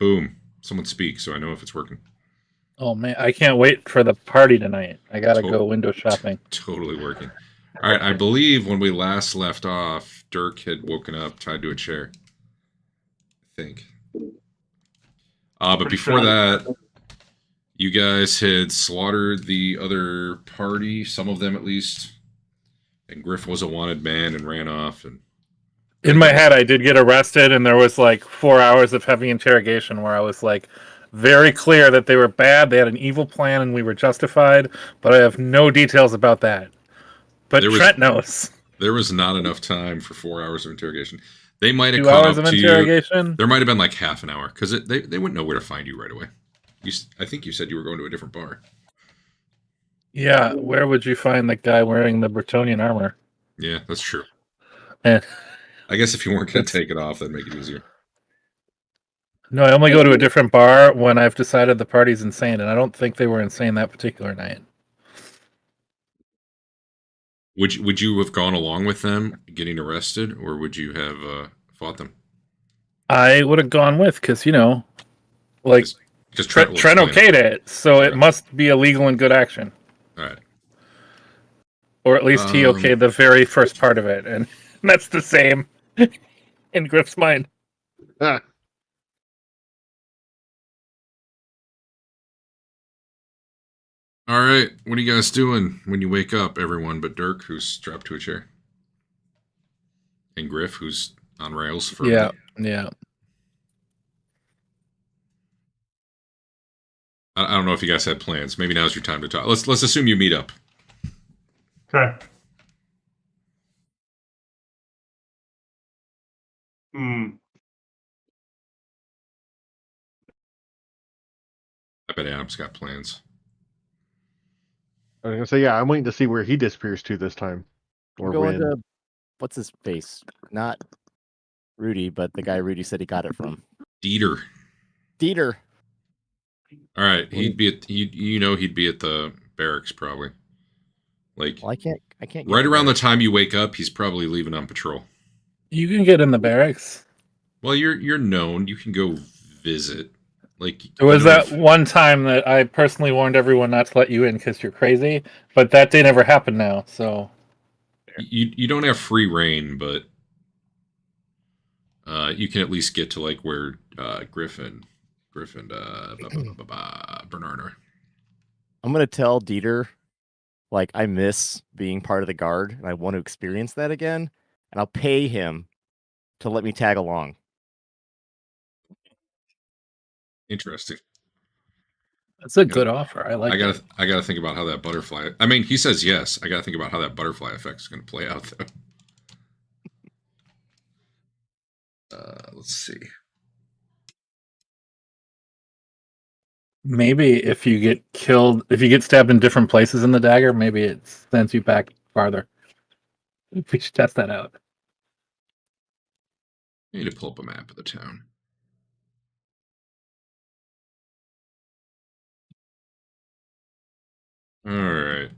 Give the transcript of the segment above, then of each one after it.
Boom. Someone speak so I know if it's working. Oh man, I can't wait for the party tonight. I gotta go window shopping. Totally working. All right, I believe when we last left off, Dirk had woken up, tied to a chair. I think. But before that, you guys had slaughtered the other party, some of them at least. And Griff was a wanted man and ran off. And in my head, I did get arrested, and there was like 4 hours of heavy interrogation where I was like very clear that they were bad, they had an evil plan, and we were justified. But I have no details about that. But Trent knows. There was not enough time for 4 hours of interrogation. They might have 2 hours of interrogation. You. There might have been like half an hour because they wouldn't know where to find you right away. I think you said you were going to a different bar. Yeah, where would you find the guy wearing the Bretonnian armor? Yeah, that's true. I guess if you weren't going to take it off, that'd make it easier. No, I only go to a different bar when I've decided the party's insane, and I don't think they were insane that particular night. Would you have gone along with them getting arrested, or would you have fought them? I would have gone with, because, like, just Trent okayed it, so it must be illegal and good action. All right. Or at least he okayed the very first part of it, and that's the same in Griff's mind. All right, what are you guys doing when you wake up, everyone but Dirk, who's strapped to a chair? And Griff, who's on rails for Yeah. I don't know if you guys had plans. Maybe now's your time to talk. Let's assume you meet up. Okay. I bet Adam's got plans. I was gonna say, yeah, I'm waiting to see where he disappears to this time. Or going to, what's his face? Not Rudy, but the guy Rudy said he got it from. Dieter. All right, he'd be at he'd be at the barracks probably. Like, well, I can't. Right around the time you wake up, he's probably leaving on patrol. You can get in the barracks. Well, you're known. You can go visit. Like, there was that one time that I personally warned everyone not to let you in because you're crazy, but that day never happened now. So you don't have free reign, but you can at least get to like where Griff and Bernard are. I'm gonna tell Dieter, like, I miss being part of the guard and I want to experience that again, and I'll pay him to let me tag along. Interesting. That's a good offer. I like it. I gotta think about how that butterfly. I mean, he says yes. I gotta think about how that butterfly effect is gonna play out, though. Let's see. Maybe if you get killed, if you get stabbed in different places in the dagger, maybe it sends you back farther. We should test that out. I need to pull up a map of the town. All right.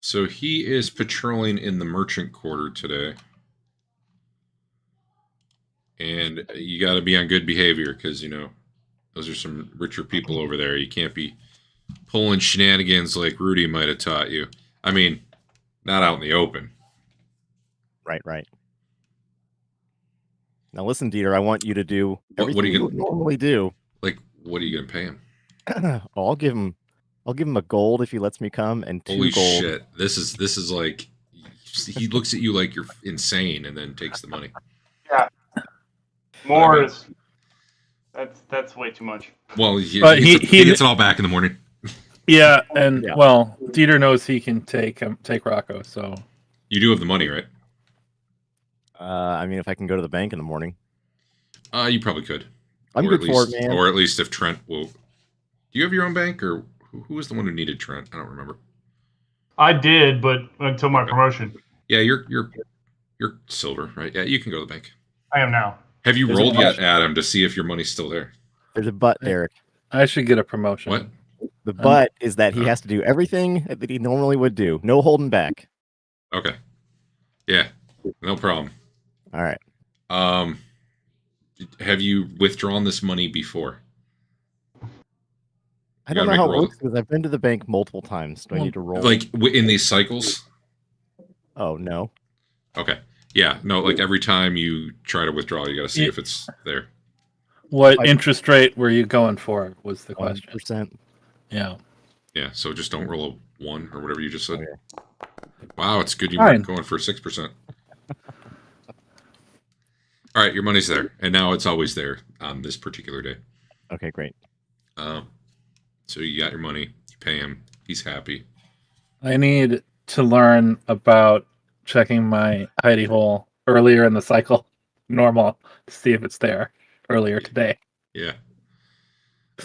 So he is patrolling in the merchant quarter today. And you got to be on good behavior because, those are some richer people over there. You can't be pulling shenanigans like Rudy might have taught you. I mean, not out in the open. Right. Now listen, Dieter, I want you to do everything you normally do. Like, what are you going to pay him? I'll give him a gold if he lets me come, and 2 Holy gold. Shit. This is like, he looks at you like you're insane and then takes the money. Yeah. More is that's way too much. Well, he gets it all back in the morning. Yeah, and well, Dieter knows he can take Rocco, so you do have the money, right? I mean, if I can go to the bank in the morning, you probably could. I'm good for it, man. Or at least if Trent will. Do you have your own bank, or who was the one who needed Trent? I don't remember. I did, but until my promotion. Yeah, you're silver, right? Yeah, you can go to the bank. I am now. Have you rolled yet, Adam, to see if your money's still there? There's a but, Derek. I should get a promotion. What? The but is that he has to do everything that he normally would do. No holding back. Okay. Yeah. No problem. All right. Have you withdrawn this money before? I You don't gotta know make how a it roll. works because I've been to the bank multiple times. Do I need to roll? Like in these cycles? Oh, no. Okay. Yeah. No, like every time you try to withdraw, you got to see Yeah. if it's there. What Like- interest rate were you going for? Was the question. 1%. Yeah. Yeah. So just don't roll a 1 or whatever you just said. Okay. Wow, it's good you Fine. weren't going for 6%. All right, your money's there, and now it's always there on this particular day. Okay, great. So you got your money, you pay him, he's happy. I need to learn about checking my hidey hole earlier in the cycle, normal, to see if it's there earlier today. Yeah.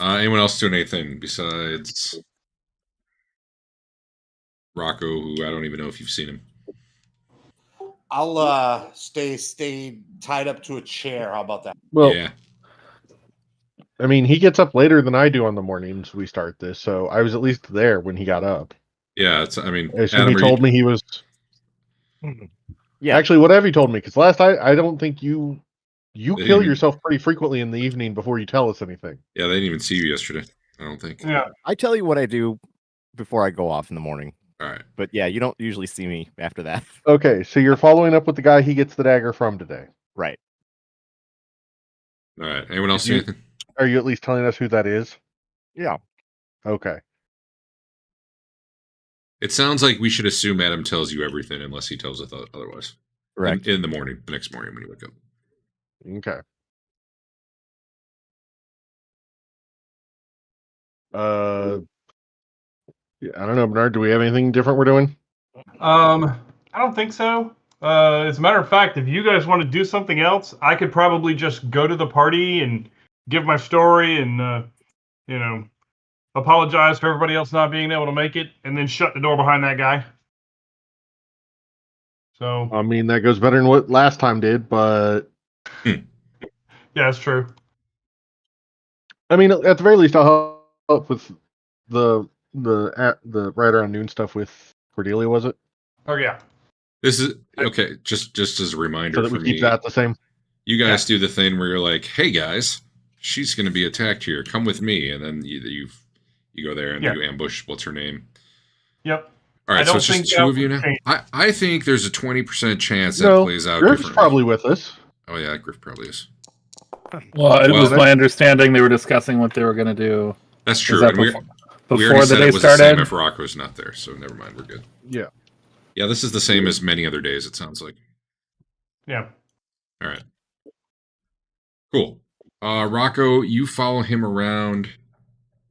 Anyone else doing anything besides Rocco, who I don't even know if you've seen him? I'll stay tied up to a chair. How about that? Well, Yeah. I mean, he gets up later than I do on the mornings we start this, so I was at least there when he got up. Yeah, it's, I mean, I assume Adam, he told me he was. Yeah. Actually, what have you told me? Because last I don't think you They kill didn't even- yourself pretty frequently in the evening before you tell us anything. Yeah, they didn't even see you yesterday, I don't think. Yeah. I tell you what I do before I go off in the morning. All right. But yeah, you don't usually see me after that. Okay, so you're following up with the guy he gets the dagger from today. Right. All right. Anyone else Did you- see anything? Are you at least telling us who that is? Yeah. Okay. It sounds like we should assume Adam tells you everything unless he tells us otherwise. Correct. In the morning, the next morning when you wake up. Okay. Yeah, I don't know, Bernard. Do we have anything different we're doing? I don't think so. As a matter of fact, if you guys want to do something else, I could probably just go to the party and give my story and, apologize for everybody else not being able to make it, and then shut the door behind that guy. So, I mean, that goes better than what last time did, but yeah, that's true. I mean, at the very least, I'll help with the right around noon stuff with Cordelia. Was it? Oh, yeah. This is okay. Just as a reminder So that for we keep me, that the same. you guys do the thing where you're like, "Hey guys, she's going to be attacked here. Come with me," and then you go there and you ambush. What's her name? Yep. All I right, so don't it's just think two that of you would now. change. I think there's a 20% chance that No, plays out Griff's differently. probably with us. Oh yeah, Griff probably is. Well, it Well, was my understanding they were discussing what they were going to do. That's Was true. that And we before already the said day it was the same started? if Rocco's not there, so never mind. We're good. Yeah. Yeah, this is the same as many other days. It sounds like. Yeah. All right. Cool. Rocco, you follow him around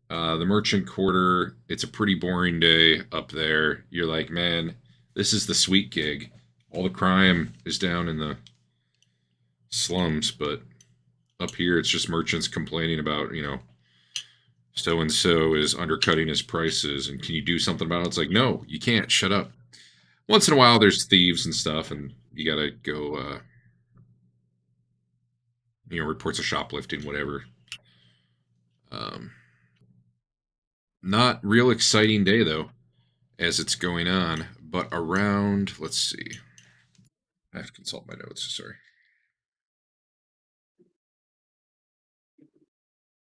the merchant quarter. It's a pretty boring day up there. You're like, man, this is the sweet gig. All the crime is down in the slums, but up here it's just merchants complaining about, so and so is undercutting his prices, and can you do something about it? It's like, no, you can't. Shut up. Once in a while, there's thieves and stuff, and you gotta go, reports of shoplifting, whatever. Not real exciting day though, as it's going on. But around, let's see. I have to consult my notes. Sorry.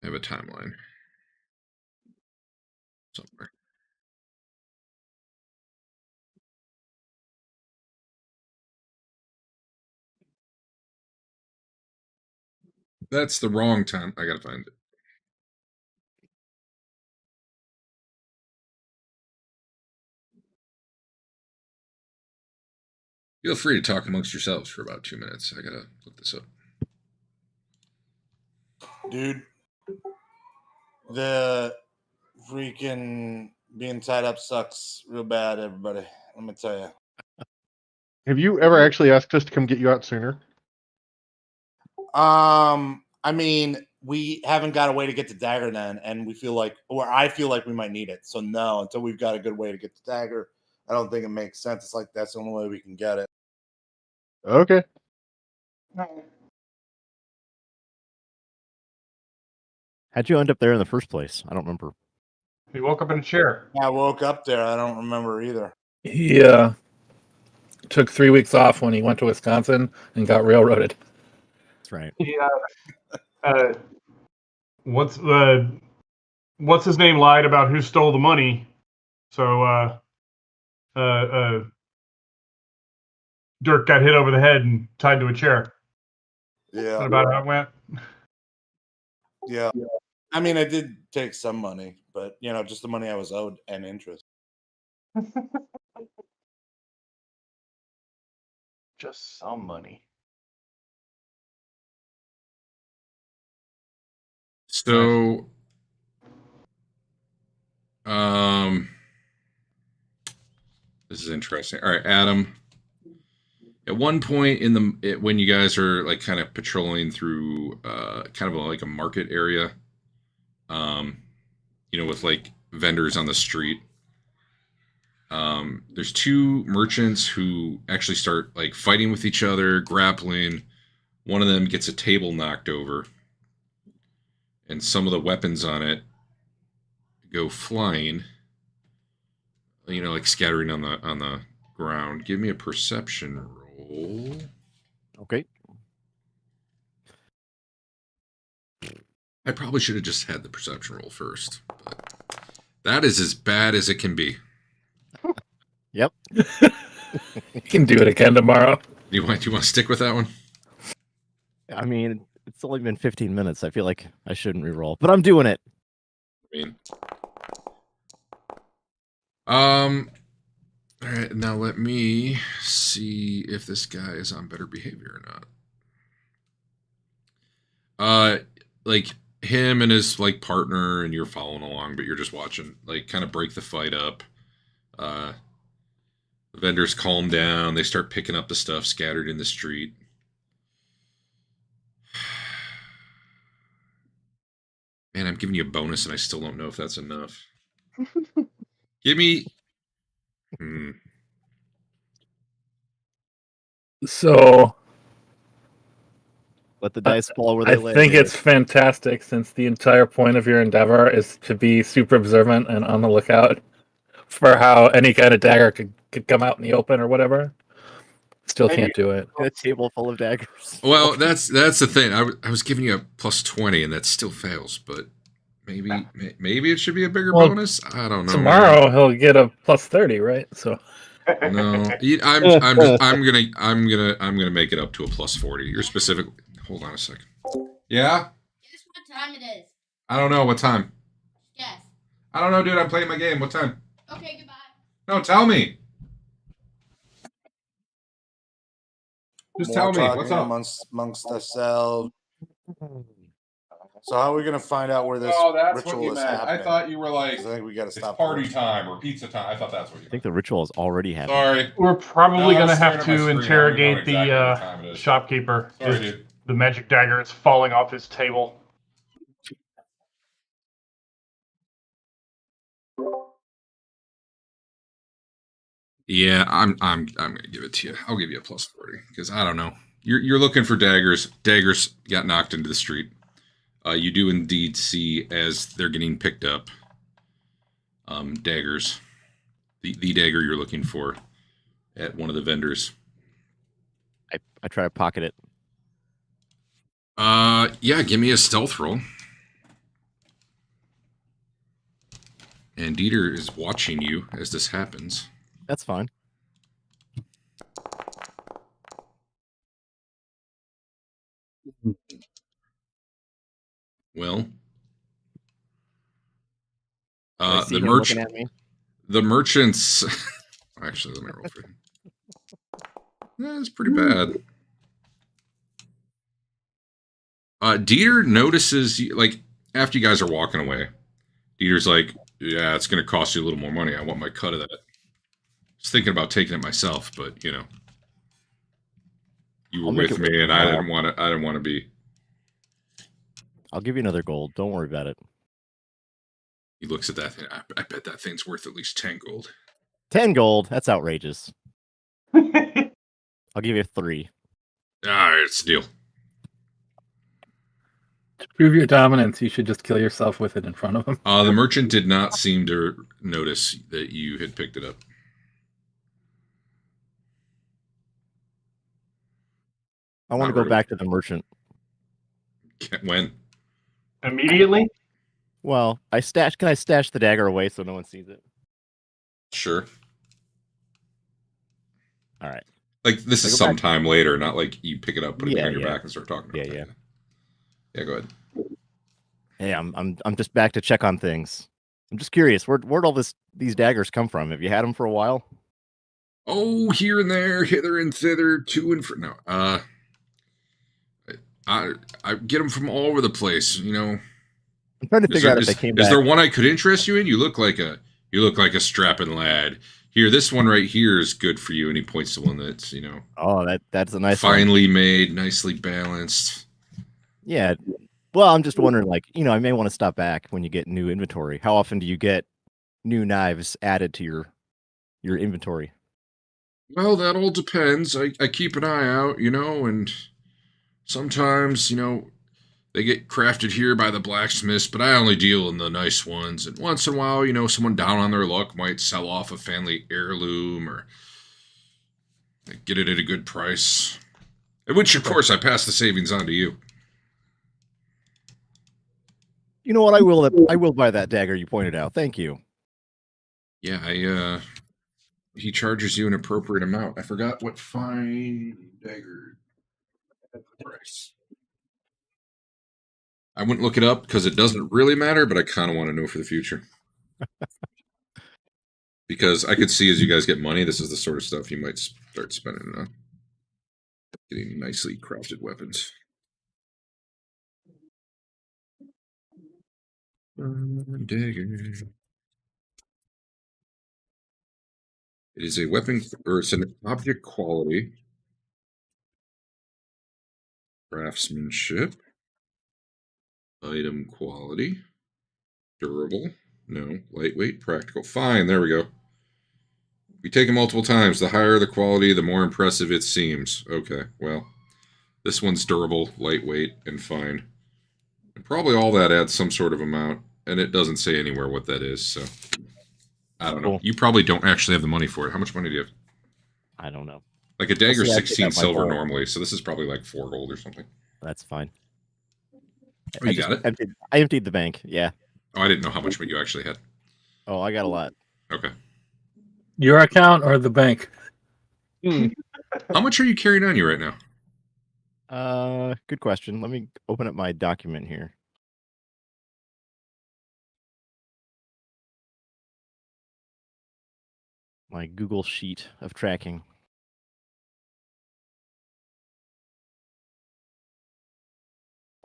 I have a timeline somewhere. That's the wrong time. I gotta find it. Feel free to talk amongst yourselves for about 2 minutes. I gotta look this up. Dude, the freaking being tied up sucks real bad, everybody. Let me tell you. Have you ever actually asked us to come get you out sooner? I mean, we haven't got a way to get the dagger then, and we feel like, or I feel like we might need it. So no, until we've got a good way to get the dagger, I don't think it makes sense. It's like that's the only way we can get it. Okay. How'd you end up there in the first place? I don't remember. He woke up in a chair. I woke up there. I don't remember either. He took 3 weeks off when he went to Wisconsin and got railroaded. That's right. Yeah. What's his name lied about who stole the money. So Dirk got hit over the head and tied to a chair. Is Yeah. that about how it went? Yeah. I mean, I did take some money, but just the money I was owed and interest. Just some money. So, this is interesting. All right, Adam. At one point when you guys are like kind of patrolling through kind of like a market area, with like vendors on the street, there's two merchants who actually start like fighting with each other, grappling. One of them gets a table knocked over, and some of the weapons on it go flying. Like scattering on the ground. Give me a perception roll. Okay. I probably should have just had the perception roll first, but that is as bad as it can be. Yep. You can do it again tomorrow. Do you want to stick with that one? I mean, it's only been 15 minutes. I feel like I shouldn't reroll, but I'm doing it. All right, now let me see if this guy is on better behavior or not. Like him and his like partner, and you're following along, but you're just watching, like, kind of break the fight up. The vendors calm down. They start picking up the stuff scattered in the street. Man, I'm giving you a bonus, and I still don't know if that's enough. Give me. So let the dice fall where they lay. I think it's fantastic, since the entire point of your endeavor is to be super observant and on the lookout for how any kind of dagger could come out in the open or whatever. Still can't do it. A table full of daggers. Well, that's the thing. I was giving you a plus 20, and that still fails. But maybe it should be a bigger bonus. I don't know. Tomorrow he'll get a plus 30, right? So no, I'm gonna make it up to a plus 40. You're specific. Hold on a second. Yeah. Guess what time it is? I don't know what time. Guess. I don't know, dude. I'm playing my game. What time? Okay, goodbye. No, tell me. Just tell me. Talking What's up? amongst ourselves. So how are we gonna find out where this ritual is happening? I thought you were like, I think we got to stop. party time or pizza time. I thought that's what you. I think the ritual has already happened. Sorry. We're probably No, I going was to have staring at my to screen. interrogate I don't know exactly what the time it is. shopkeeper. Sorry, dude. The magic dagger is falling off his table. Yeah, I'm gonna give it to you. I'll give you a plus 40 because I don't know. You're looking for daggers. Daggers got knocked into the street. You do indeed see, as they're getting picked up, daggers. The dagger you're looking for at one of the vendors. I try to pocket it. Yeah, give me a stealth roll. And Dieter is watching you as this happens. That's fine. Well, I see the him merchant. looking at me. The merchants. Actually, let me roll for him. That's pretty bad. Dieter notices, like, after you guys are walking away, Dieter's like, yeah, it's going to cost you a little more money. I want my cut of that. I was thinking about taking it myself, but, you were with me, and I didn't want to be. I'll give you another gold. Don't worry about it. He looks at that thing. I bet that thing's worth at least 10 gold. 10 gold. That's outrageous. I'll give you 3. All right, it's a deal. To prove your dominance, you should just kill yourself with it in front of him. The merchant did not seem to notice that you had picked it up. I want to Not go really. back to the merchant. When? Immediately? Well, can I stash the dagger away so no one sees it? Sure. All right. Like, this is go back. sometime later, not like you pick it up, put it Yeah, behind your yeah. back, and start talking about Yeah, it. Yeah, go ahead. Hey, I'm just back to check on things. I'm just curious, where'd all these daggers come from? Have you had them for a while? Oh, here and there, hither and thither, to and fro. No, I get them from all over the place. You know, I'm trying to figure out if they came back. Is there one I could interest you in? You look like a strapping lad. Here, this one right here is good for you. And he points to one that's, you know, Oh, that's a nice one. finely made, nicely balanced. Yeah. Well, I'm just wondering, like, I may want to stop back when you get new inventory. How often do you get new knives added to your inventory? Well, that all depends. I keep an eye out, you know, and sometimes, you know, they get crafted here by the blacksmiths, but I only deal in the nice ones. And once in a while, you know, someone down on their luck might sell off a family heirloom or get it at a good price. At which, of course, I pass the savings on to you. You know what? I will buy that dagger you pointed out. Thank you. Yeah, he charges you an appropriate amount. I forgot what fine dagger price. I wouldn't look it up because it doesn't really matter, but I kind of want to know for the future. Because I could see as you guys get money, this is the sort of stuff you might start spending on. Getting nicely crafted weapons. Dagger. It is a weapon, or it's an object quality. Craftsmanship. Item quality. Durable. No. Lightweight. Practical. Fine. There we go. We take it multiple times. The higher the quality, the more impressive it seems. Okay. Well, this one's durable, lightweight, and fine. And probably all that adds some sort of amount. And it doesn't say anywhere what that is, so I don't know. Cool. You probably don't actually have the money for it. How much money do you have? I don't know. Like a dagger, See, I pick 16 up my silver gold. normally, so this is probably like 4 gold or something. That's fine. Oh, you got it? I emptied the bank. Yeah. Oh, I didn't know how much you actually had. Oh, I got a lot. Okay. Your account or the bank? How much are you carrying on you right now? Good question. Let me open up my document here. My Google sheet of tracking.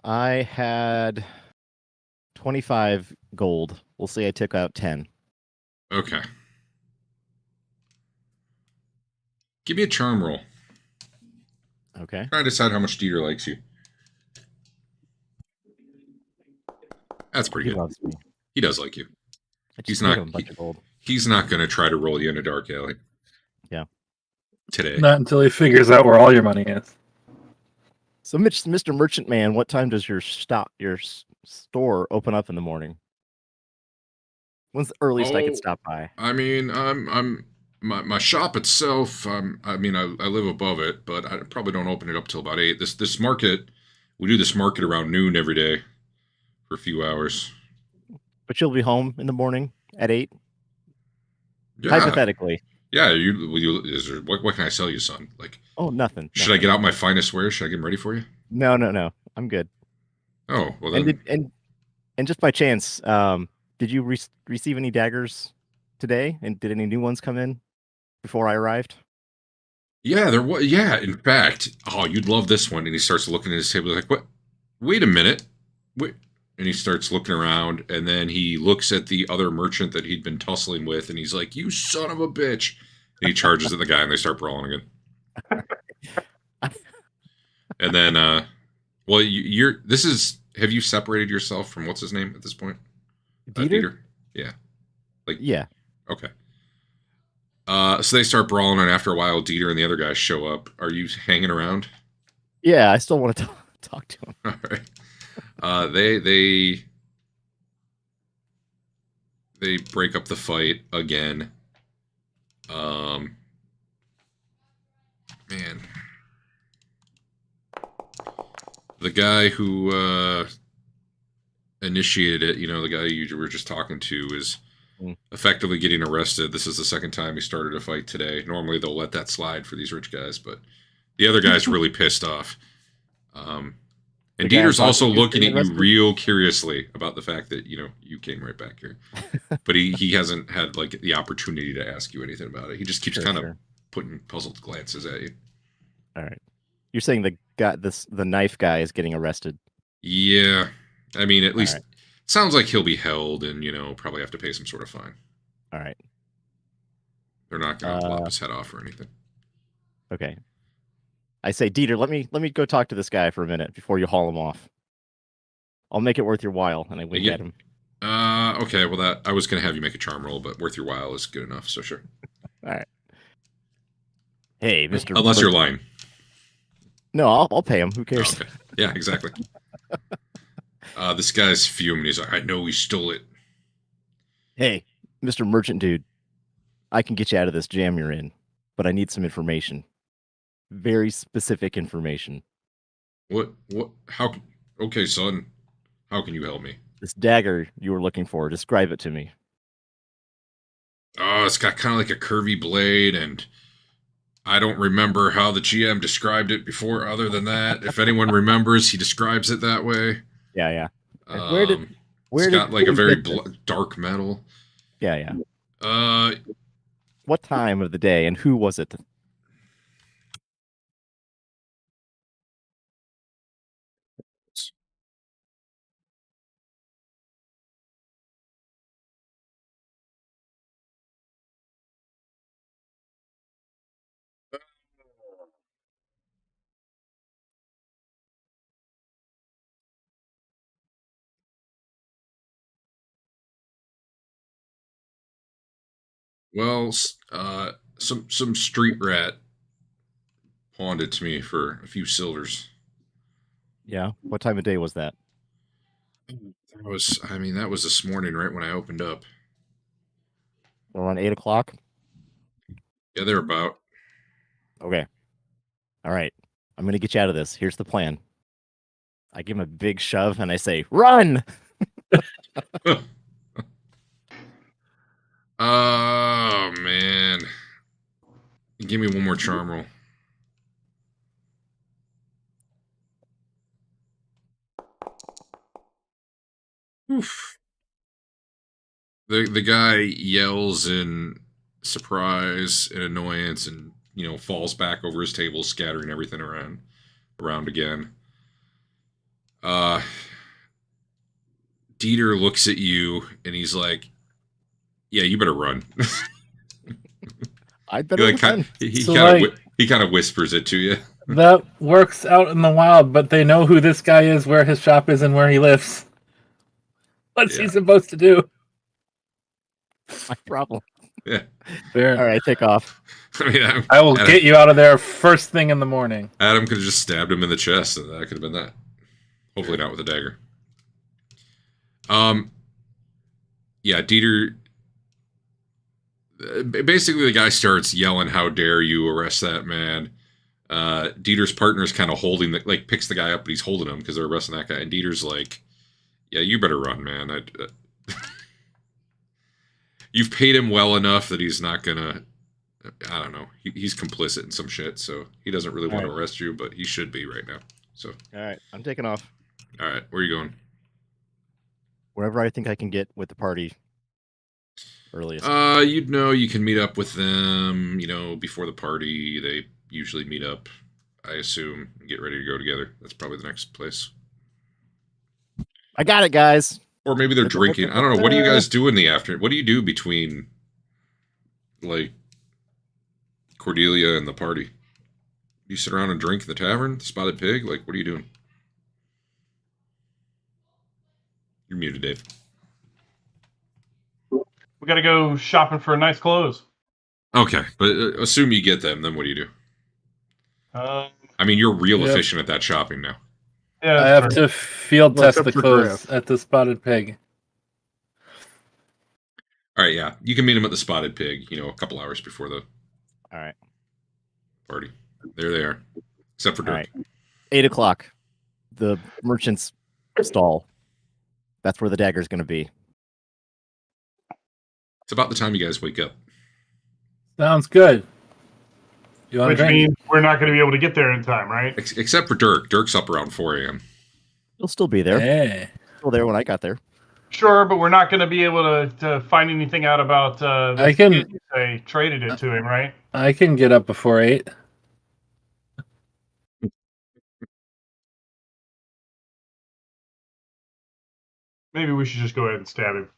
I had 25 gold. We'll say I took out 10. Okay. Give me a charm roll. Okay. Try to decide how much Dieter likes you. That's pretty He good. loves me. He does like you. I just He's gave not. him a bunch of gold. He's not going to try to roll you in a dark alley. Yeah. Today. Not until he figures out where all your money is. So, Mr. Merchant Man, what time does your store open up in the morning? When's the earliest I could stop by? I mean, my shop itself. I mean, I live above it, but I probably don't open it up till about 8. This market, we do this market around noon every day for a few hours. But you'll be home in the morning at 8? Yeah. Hypothetically. Yeah, what can I sell you, son? Like, Oh, nothing. should I get out my finest wares? Should I get them ready for you? No. I'm good. Oh, well then. And just by chance, did you receive any daggers today? And did any new ones come in before I arrived? Yeah, there was. Yeah, in fact, you'd love this one. And he starts looking at his table, like, what? Wait a minute. Wait. And he starts looking around, and then he looks at the other merchant that he'd been tussling with, and he's like, "You son of a bitch!" And he charges at the guy, and they start brawling again. And then, well, this is. Have you separated yourself from what's his name at this point? Dieter? Yeah. Yeah. Okay. So they start brawling, and after a while, Dieter and the other guys show up. Are you hanging around? Yeah, I still want to talk to him. All right. They break up the fight again. Man, the guy who initiated it, the guy you were just talking to, is effectively getting arrested. This is the second time he started a fight today. Normally they'll let that slide for these rich guys, but the other guy's really pissed off. And Dieter's also looking at you real curiously about the fact that, you came right back here. But he hasn't had, the opportunity to ask you anything about it. He just keeps kind of putting puzzled glances at you. All right. You're saying the knife guy is getting arrested? Yeah. I mean, at least sounds like he'll be held and, probably have to pay some sort of fine. All right. They're not going to lop his head off or anything. Okay. I say, Dieter, let me go talk to this guy for a minute before you haul him off. I'll make it worth your while, and I wink at him. Okay, well, I was going to have you make a charm roll, but worth your while is good enough, so sure. All right. Hey, Mr. Unless you're lying. No, I'll pay him. Who cares? Oh, okay. Yeah, exactly. This guy's fuming. He's like, I know he stole it. Hey, Mr. Merchant Dude, I can get you out of this jam you're in, but I need some information. Very specific information. What, how, okay, son, how can you help me? This dagger you were looking for, describe it to me. Oh, it's got kind of like a curvy blade, and I don't remember how the GM described it before other than that. If anyone remembers, he describes it that way. Yeah. It's got like a very dark metal. Yeah. What time of the day and who was it? Well, some street rat pawned it to me for a few silvers. Yeah. What time of day was that? That was this morning, right when I opened up. Around 8 o'clock? Yeah, they're about. Okay. All right. I'm going to get you out of this. Here's the plan. I give him a big shove and I say, run! Oh, man. Give me one more charm roll. Oof. The guy yells in surprise and annoyance and, falls back over his table, scattering everything around again. Dieter looks at you and he's like, yeah, you better run. I better run. He kind of whispers it to you. That works out in the wild, but they know who this guy is, where his shop is, and where he lives. What's he supposed to do? My problem. Yeah. Fair. All right, take off. I will get you out of there first thing in the morning. Adam could have just stabbed him in the chest, and that could have been that. Hopefully not with a dagger. Yeah, Dieter. Basically, the guy starts yelling, "How dare you arrest that man!" Dieter's partner is kind of holding picks the guy up, but he's holding him because they're arresting that guy. And Dieter's like, "Yeah, you better run, man. You've paid him well enough that he's not gonna. I don't know. He's complicit in some shit, so he doesn't really want to arrest you, but he should be right now. So, all right, I'm taking off. All right, where are you going? Wherever I think I can get with the party earliest. You can meet up with them. Before the party, they usually meet up. I assume and get ready to go together. That's probably the next place. I got it, guys. Or maybe they're drinking. I don't know. What do you guys do in the afternoon? What do you do between, Cordelia and the party? You sit around and drink in the tavern? The Spotted Pig? What are you doing? You're muted, Dave. We got to go shopping for nice clothes. Okay, but assume you get them, then what do you do? You're real efficient at that shopping now. Yeah, I that's have true. to field Well, test except the for codes Griff. at the Spotted Pig. All right, yeah, you can meet him at the Spotted Pig. A couple hours before the All right. party. There they are, except for All Dirk. right. 8 o'clock. The merchant's stall. That's where the dagger's going to be. It's about the time you guys wake up. Sounds good. You want Which to drink? means we're not going to be able to get there in time, right? Except for Dirk. Dirk's up around 4 a.m. He'll still be there. Hey. Still there when I got there. Sure, but we're not going to be able to find anything out about I this can- kid you say traded it to him, right? I can get up before 8. Maybe we should just go ahead and stab him.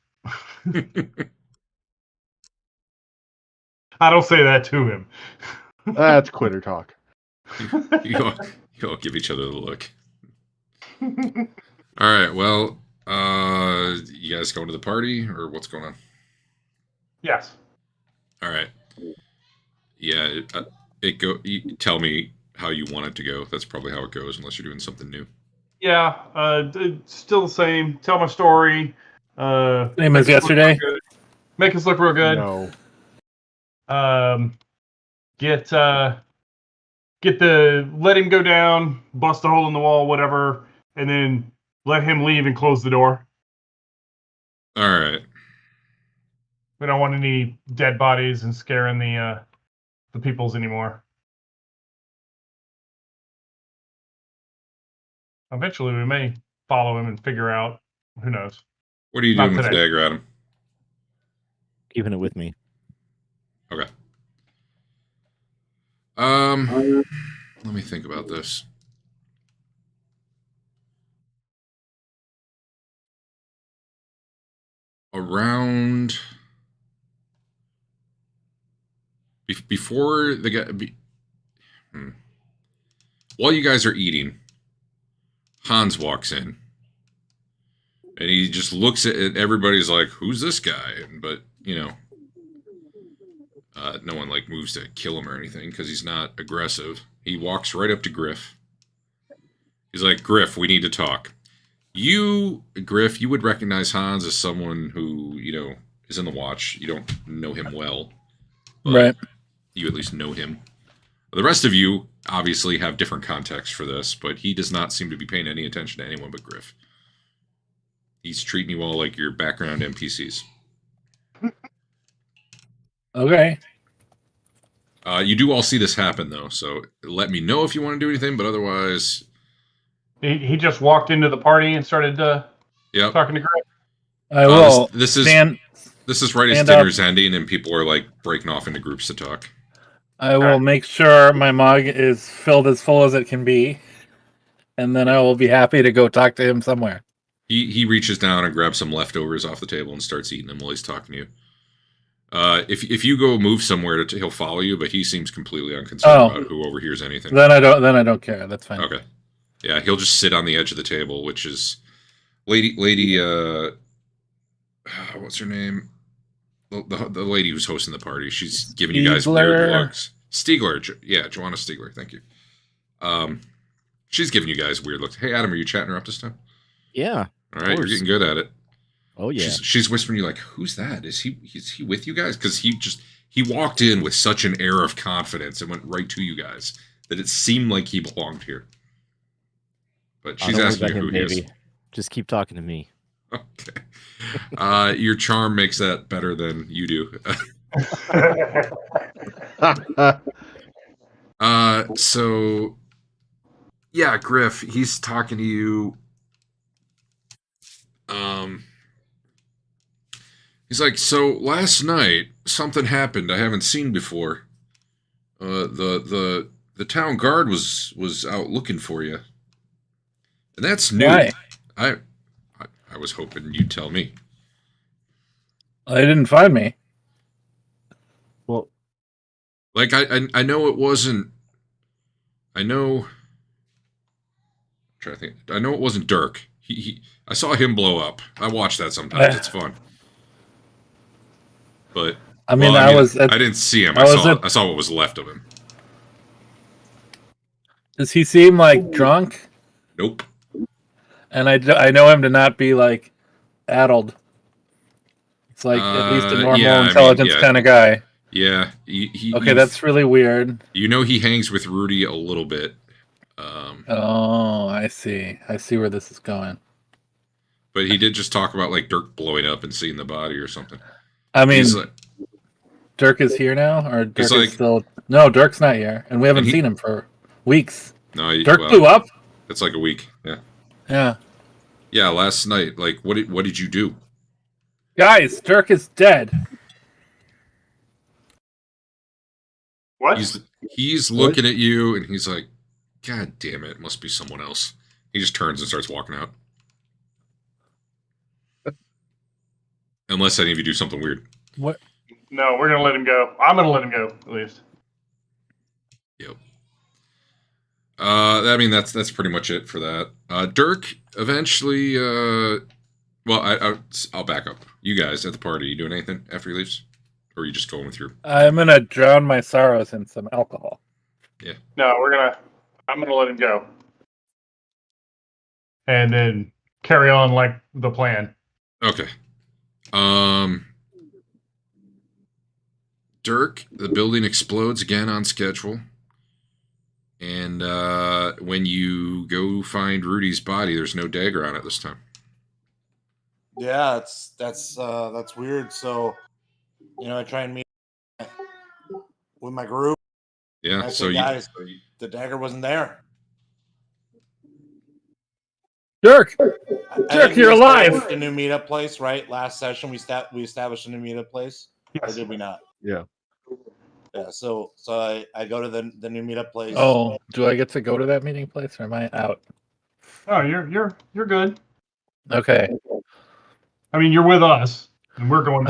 I don't say that to him. That's quitter talk. you all give each other the look. All right, well, you guys going to the party, or what's going on? Yes. All right. Yeah, you tell me how you want it to go. That's probably how it goes, unless you're doing something new. Yeah. Still the same. Tell my story. Same as yesterday. Make us look real good. No. Get let him go down, bust a hole in the wall, whatever, and then let him leave and close the door. All right. We don't want any dead bodies and scaring the peoples anymore. Eventually, we may follow him and figure out. Who knows? What are you Not doing with the today. dagger, Adam? Keeping it with me. Okay. Let me think about this. Around before the guy, while you guys are eating, Hans walks in, and he just looks at it. Everybody's like, "Who's this guy?" But no one moves to kill him or anything because he's not aggressive. He walks right up to Griff. He's like, "Griff, we need to talk." Griff, you would recognize Hans as someone who is in the Watch. You don't know him well, but Right. you at least know him. The rest of you obviously have different context for this, but he does not seem to be paying any attention to anyone but Griff. He's treating you all like your background NPCs. Okay. You do all see this happen, though, so let me know if you want to do anything, but otherwise... He just walked into the party and started Yep. talking to Greg. I will This is right as stand dinner's ending, and people are breaking off into groups to talk. I will make sure my mug is filled as full as it can be, and then I will be happy to go talk to him somewhere. He reaches down and grabs some leftovers off the table and starts eating them while he's talking to you. If you go move somewhere, he'll follow you, but he seems completely unconcerned about who overhears anything. Then I don't care. That's fine. Okay. Yeah, he'll just sit on the edge of the table, which is lady. What's her name? The lady who's hosting the party. She's giving you guys weird looks. Stiegler, Joanna Stiegler. Thank you. She's giving you guys weird looks. Hey, Adam, are you chatting her up this time? Yeah. All right, you're getting good at it. Oh yeah. She's whispering you who's that? Is he with you guys? Because he walked in with such an air of confidence and went right to you guys that it seemed like he belonged here. But she's asking you who he is. Just keep talking to me. Okay. Your charm makes that better than you do. So yeah, Griff, he's talking to you. He's like, so last night something happened I haven't seen before. The town guard was out looking for you, and that's new. Why? I was hoping you'd tell me. They didn't find me. Well, I know it wasn't. I know. I'm trying to think. I know it wasn't Dirk. I saw him blow up. I watch that sometimes. It's fun. But I mean, I I didn't see him. I saw what was left of him. Does he seem drunk? Nope. and I know him to not be like addled. It's like at least a normal yeah, I mean, intelligence yeah. kind of guy. Yeah, Okay, that's really weird. you know he hangs with Rudy a little bit. Oh, I see. I see where this is going. But he did just talk about like Dirk blowing up and seeing the body or something. I mean, He's like, Dirk is here now, or Dirk He's is like- still? No, Dirk's not here, and we haven't he- seen him for weeks. no, Dirk well, blew up. It's like a week. Yeah, Yeah, yeah. Last night, like, what did you do? guys, Dirk is dead. What? He's looking at you and he's like, God damn it, must be someone else. He just turns and starts walking out. Unless any of you do something weird. What? No, we're gonna let him go. I'm gonna let him go at least. Yep. I mean that's pretty much it for that. Dirk eventually. Well, I'll back up. You guys at the party, you doing anything after he leaves, or are you just going with your? I'm gonna drown my sorrows in some alcohol. No, I'm gonna let him go, and then carry on like the plan. Okay. Dirk, the building explodes again on schedule. And when you go find Rudy's body, there's no dagger on it this time. Yeah, that's weird. So, I try and meet with my group. Yeah, I so say, you guys, the dagger wasn't there. Dirk, I Dirk, think you're we alive. established a new meetup place, right? Last session we established a new meetup place, or Yes. did we not? Yeah. Yeah. So I go to the new meetup place. Oh, do I get to go to that meeting place, or am I out? Oh, you're good. Okay, I mean, you're with us, and we're going.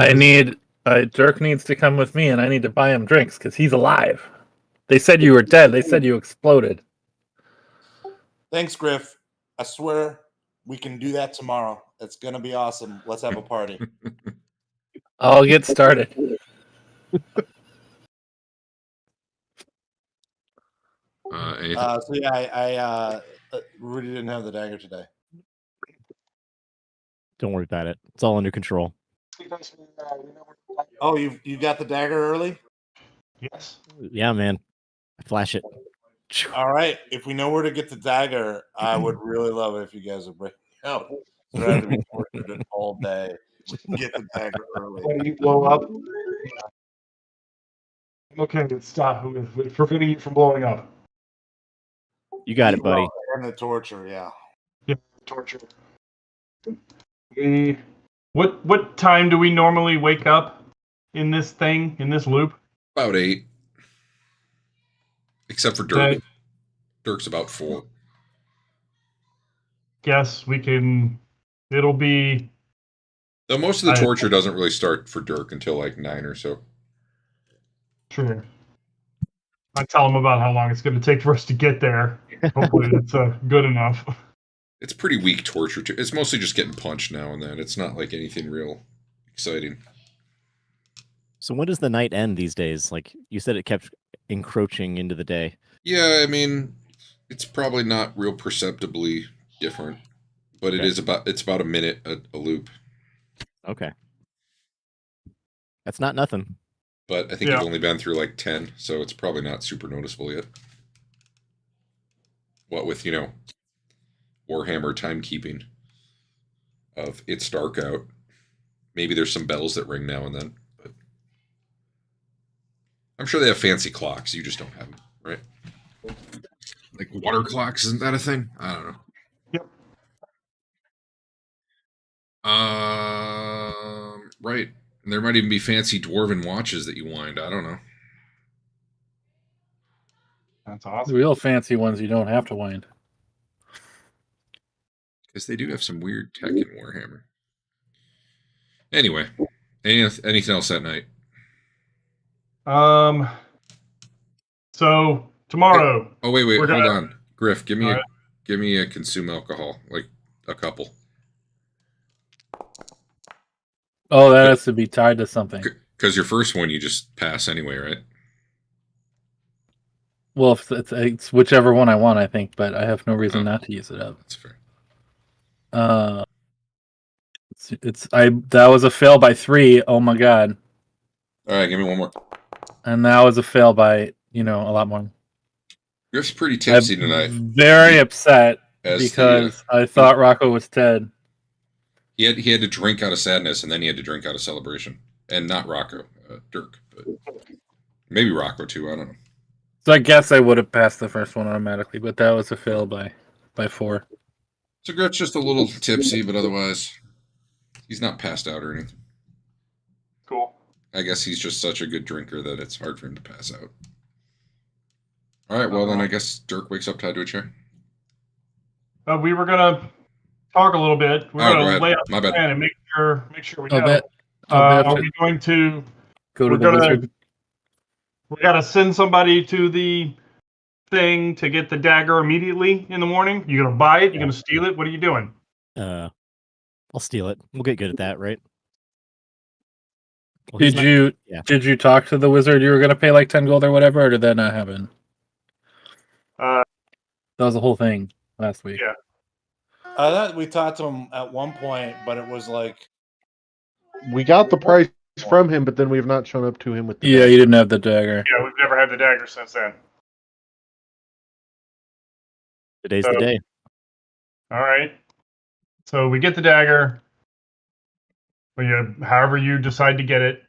Dirk needs to come with me, and I need to buy him drinks because he's alive. They said you were dead. They said you exploded. Thanks, Griff. I swear we can do that tomorrow. It's gonna be awesome. Let's have a party. I'll get started. anything? So yeah, I Rudy didn't have the dagger today. Don't worry about it. It's all under control. Oh, you got the dagger early? Yes. Yeah, man. I flash it. All right. If we know where to get the dagger, I would really love it if you guys would bring it out. So I have to be tortured all day. We can get the dagger early. When you blow up. I'm okay with stop with preventing you from blowing up. You got it, buddy. And the torture, yeah. Torture. What time do we normally wake up in this loop? About 8. Except for Dirk. Okay. Dirk's about 4. Guess we can. It'll be. Though most of the torture doesn't really start for Dirk until like 9 or so. Sure. I tell him about how long it's going to take for us to get there. Hopefully, it's good enough. It's pretty weak torture too. It's mostly just getting punched now and then. It's not like anything real exciting. So when does the night end these days? Like you said, it kept encroaching into the day. Yeah, I mean, it's probably not real perceptibly different, but Okay. it's about a minute a loop. Okay. That's not nothing. But I think Yeah. you've only been through like 10, so it's probably not super noticeable yet. What with, Warhammer timekeeping of it's dark out. Maybe there's some bells that ring now and then, but I'm sure they have fancy clocks. You just don't have them, right? Like water clocks, isn't that a thing? I don't know. Yep. Right. And there might even be fancy dwarven watches that you wind. I don't know. That's The awesome. real fancy ones you don't have to wind. Because they do have some weird tech in Warhammer. Anyway, anything else that night? So tomorrow. Oh wait, We're hold gonna- on, Griff. Give me All a right. give me a consume alcohol, like a couple. Oh, that has to be tied to something. Because your first one you just pass anyway, right? Well, if it's whichever one I want, I think, but I have no reason Oh. not to use it up. That's fair. That was a fail by 3. Oh my god. All right, give me one more. And that was a fail by, a lot more. Griff's pretty I'm tipsy tonight. very upset As because I thought Rocco was dead. he had to drink out of sadness, and then he had to drink out of celebration, and not Rocco, Dirk, but maybe Rocco too. I don't know. So I guess I would have passed the first one automatically, but that was a fail by 4. So Griff's just a little tipsy, but otherwise, he's not passed out or anything. Cool. I guess he's just such a good drinker that it's hard for him to pass out. All right, well then I guess Dirk wakes up tied to a chair. We were gonna talk a little bit. We're Oh, go gonna ahead. lay out My the bad. plan and make sure we I'll know. bet. I'll bet Are to we going to? go to we're the gonna- wizard. We gotta send somebody to the thing to get the dagger immediately in the morning. You gonna buy it? You gonna steal it? What are you doing? I'll steal it. We'll get good at that, right? Well, he's Did yeah. you talk to the wizard? You were gonna pay like 10 gold or whatever, or did that not happen? Uh, That was the whole thing last week. Yeah. I thought we talked to him at one point, but it was like, We got the price from him, but then we have not shown up to him with the Yeah, you didn't have the dagger. yeah, we've never had the dagger since then. Today's the day. All right. So we get the dagger. But however you decide to get it,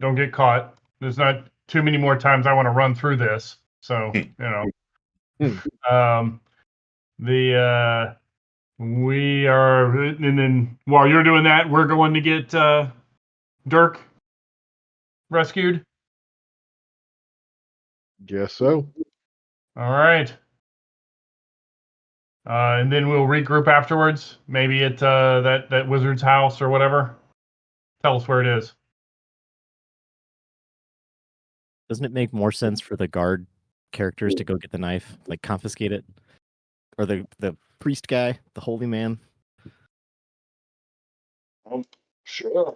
don't get caught. There's not too many more times I want to run through this. So, we are, and then while you're doing that, we're going to get Dirk rescued. Guess so. All right. And then we'll regroup afterwards, maybe at that wizard's house or whatever. Tell us where it is. Doesn't it make more sense for the guard characters to go get the knife, like confiscate it, or the priest guy, the holy man? Sure.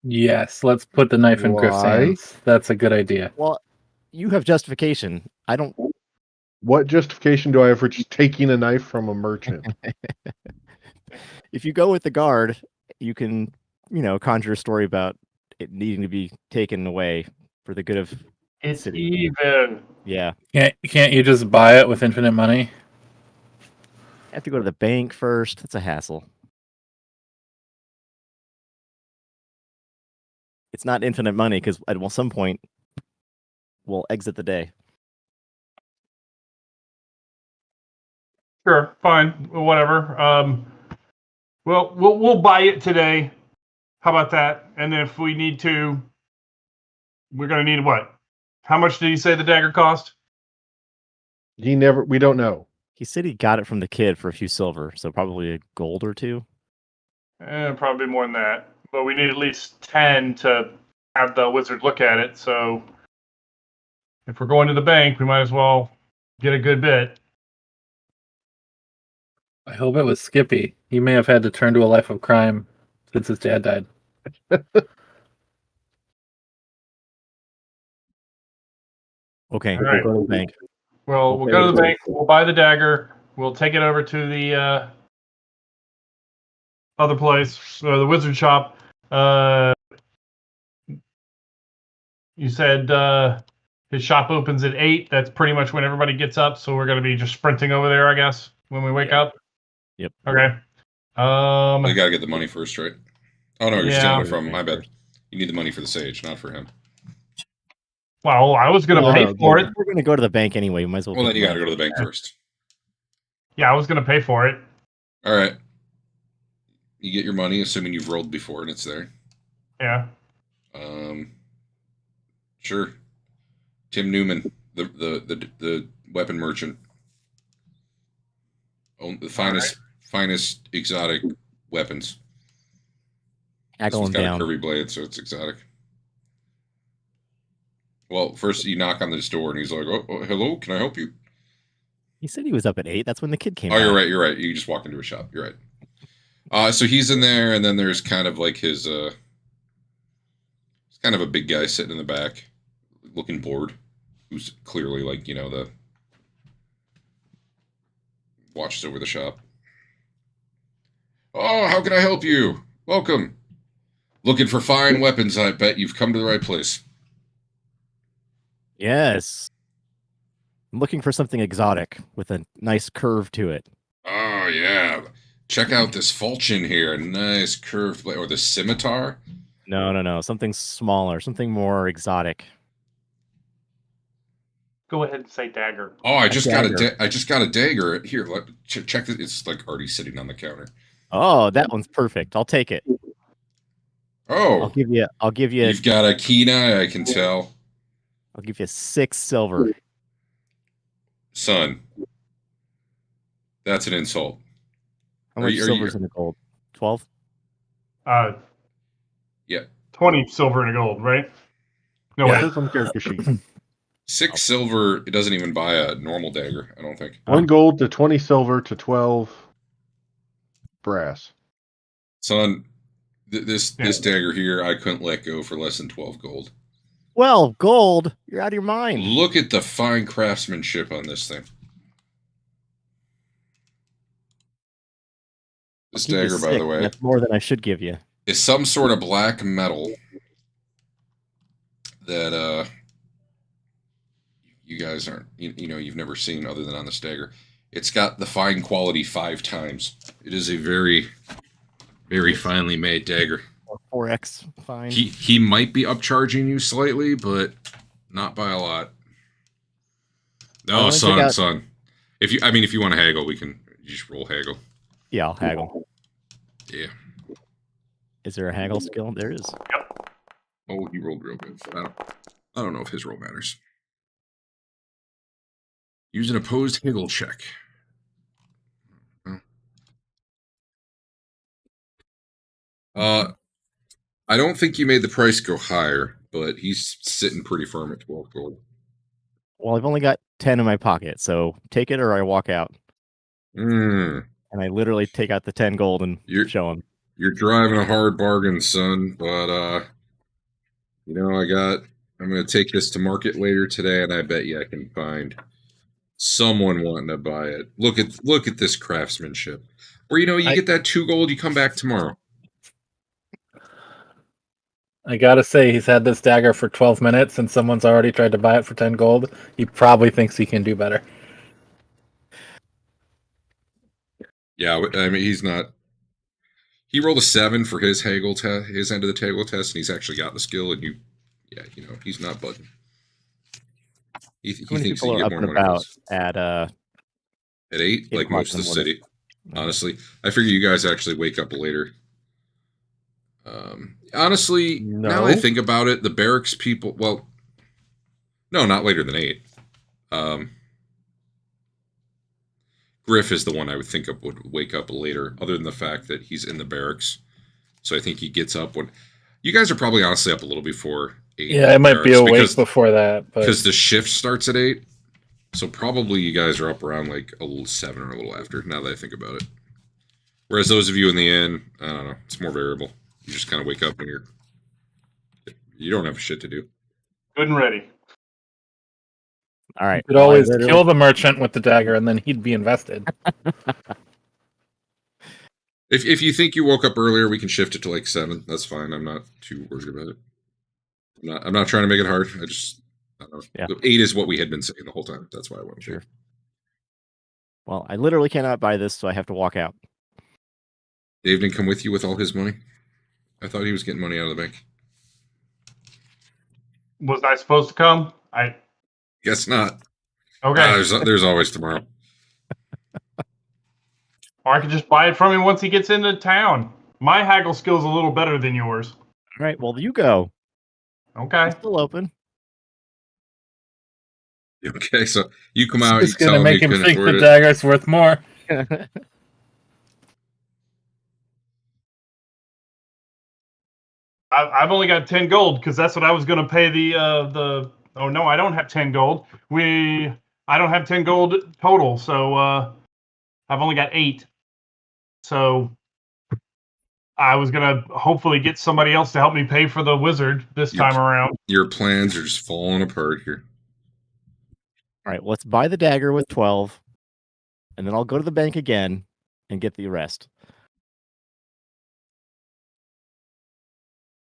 Yes, let's put the knife in Griff's Why? hands. That's a good idea. Well, you have justification. I don't. What justification do I have for just taking a knife from a merchant? If you go with the guard, you can, conjure a story about it needing to be taken away for the good of. It's City. even. Yeah, Can't you just buy it with infinite money? I have to go to the bank first. That's a hassle. It's not infinite money because at some point we'll exit the day. Sure, fine, whatever. Well, we'll buy it today. How about that? And then if we need to, we're gonna need what? How much did he say the dagger cost? We don't know. He said he got it from the kid for a few silver, so probably a gold or 2. Probably more than that. But we need at least 10 to have the wizard look at it. So if we're going to the bank, we might as well get a good bit. I hope it was Skippy. He may have had to turn to a life of crime since his dad died. Okay, All right. we'll go to the bank. Well, we'll go to the bank. We'll buy the dagger. We'll take it over to the other place, the wizard shop. You said his shop opens at 8. That's pretty much when everybody gets up. So we're going to be just sprinting over there, I guess, when we wake up. Yep. Okay. You gotta get the money first, right? Oh no, you're Yeah. stealing it from. My bad. You need the money for the sage, not for him. Well, I was going to No, pay no, for it. We're going to go to the bank anyway. We might as well. Well, get then you the gotta go money. to the bank first. Yeah, I was going to pay for it. All right. You get your money, assuming you've rolled before and it's there. Yeah. Sure. Tim Newman, the weapon merchant, the finest exotic weapons. Haggle He's him got down. a curvy blade, so it's exotic. Well, first you knock on this door, and he's like, "Oh, hello, can I help you?" He said he was up at 8. That's when the kid came. Oh, you're back. right. You're right. You just walk into a shop. You're right. So he's in there, and then there's kind of like his. It's kind of a big guy sitting in the back, looking bored, who's clearly like the watches over the shop. Oh, how can I help you? Welcome. Looking for fine weapons, I bet you've come to the right place. Yes. I'm looking for something exotic with a nice curve to it. Oh, yeah. Check out this falchion here. A nice curved blade. Or the scimitar. No. Something smaller, something more exotic. Go ahead and say dagger. Oh, I just got dagger. I just got a dagger. Here, check it. It's like already sitting on the counter. Oh, that one's perfect. I'll take it. Oh, I'll give you you've got a keen eye, I can tell. I'll give you 6 silver. Son, that's an insult. How Are much you- are silver's you- in the gold? 12? Yeah. 20 silver and a gold, right? No, Yeah. wait. It says on character sheet. 6 silver, it doesn't even buy a normal dagger, I don't think. 1 gold to 20 silver to 12 brass. Son, this Yeah. dagger here, I couldn't let go for less than 12 gold. 12 gold? You're out of your mind. Look at the fine craftsmanship on this thing. This I'll give you dagger, by the 6, way, that's more than I should give you. is some sort of black metal that you guys aren't you've never seen other than on this dagger. It's got the fine quality 5 times. It is a very, very finely made dagger. 4x fine. He might be upcharging you slightly, but not by a lot. No, wanna check out- son. If you want to haggle, we can just roll haggle. Yeah, I'll haggle. Yeah. Is there a haggle skill? There is. Oh, he rolled real good. I don't know if his roll matters. Use an opposed haggle check. I don't think you made the price go higher, but he's sitting pretty firm at 12 gold. Well, I've only got 10 in my pocket, so take it or I walk out. Mm, And I literally take out the 10 gold and show him. you're driving a hard bargain, son, but I'm gonna take this to market later today, and I bet you I can find someone wanting to buy it. Look at this craftsmanship. Or you get that 2 gold, you come back tomorrow. I gotta say, he's had this dagger for 12 minutes, and someone's already tried to buy it for 10 gold. He probably thinks he can do better. Yeah, I mean he's not. He rolled a 7 for his haggle test, his end of the haggle test, and he's actually got the skill. And he's not bugging. He How many thinks he people can are get up more and money. about at 8, like o'clock most in of the the morning? city. Honestly, I figure you guys actually wake up later. Honestly, now that I No. think about it, the barracks people. Well, no, not later than 8. Griff is the one I would think of would wake up later, other than the fact that he's in the barracks. So I think he gets up when. You guys are probably honestly up a little before 8. Yeah, I might be awake before that, but because the shift starts at 8. So probably you guys are up around like a little 7 or a little after. Now that I think about it. Whereas those of you in the inn, I don't know, it's more variable. You just kind of wake up and you don't have shit to do. Good and ready. All right. you could always kill the merchant with the dagger, and then he'd be invested. If you think you woke up earlier, we can shift it to like 7. That's fine. I'm not too worried about it. I'm not trying to make it hard. I don't know. Yeah. 8 is what we had been saying the whole time. That's why I went. Sure. Well, I literally cannot buy this, so I have to walk out. Dave didn't come with you with all his money. I thought he was getting money out of the bank. Was I supposed to come? Guess not. Okay. There's always tomorrow. Or I could just buy it from him once he gets into town. My haggle skill's a little better than yours. All right. Well, you go. Okay. It's still open. Okay, so you come out. It's you gonna tell make me you him can think afford the it. dagger's worth more. I've only got 10 gold because that's what I was going to pay the. Oh no, I don't have 10 gold. I don't have 10 gold total, so I've only got 8. So I was gonna hopefully get somebody else to help me pay for the wizard this time around. Your plans are just falling apart here. All right. Let's buy the dagger with 12, and then I'll go to the bank again and get the rest.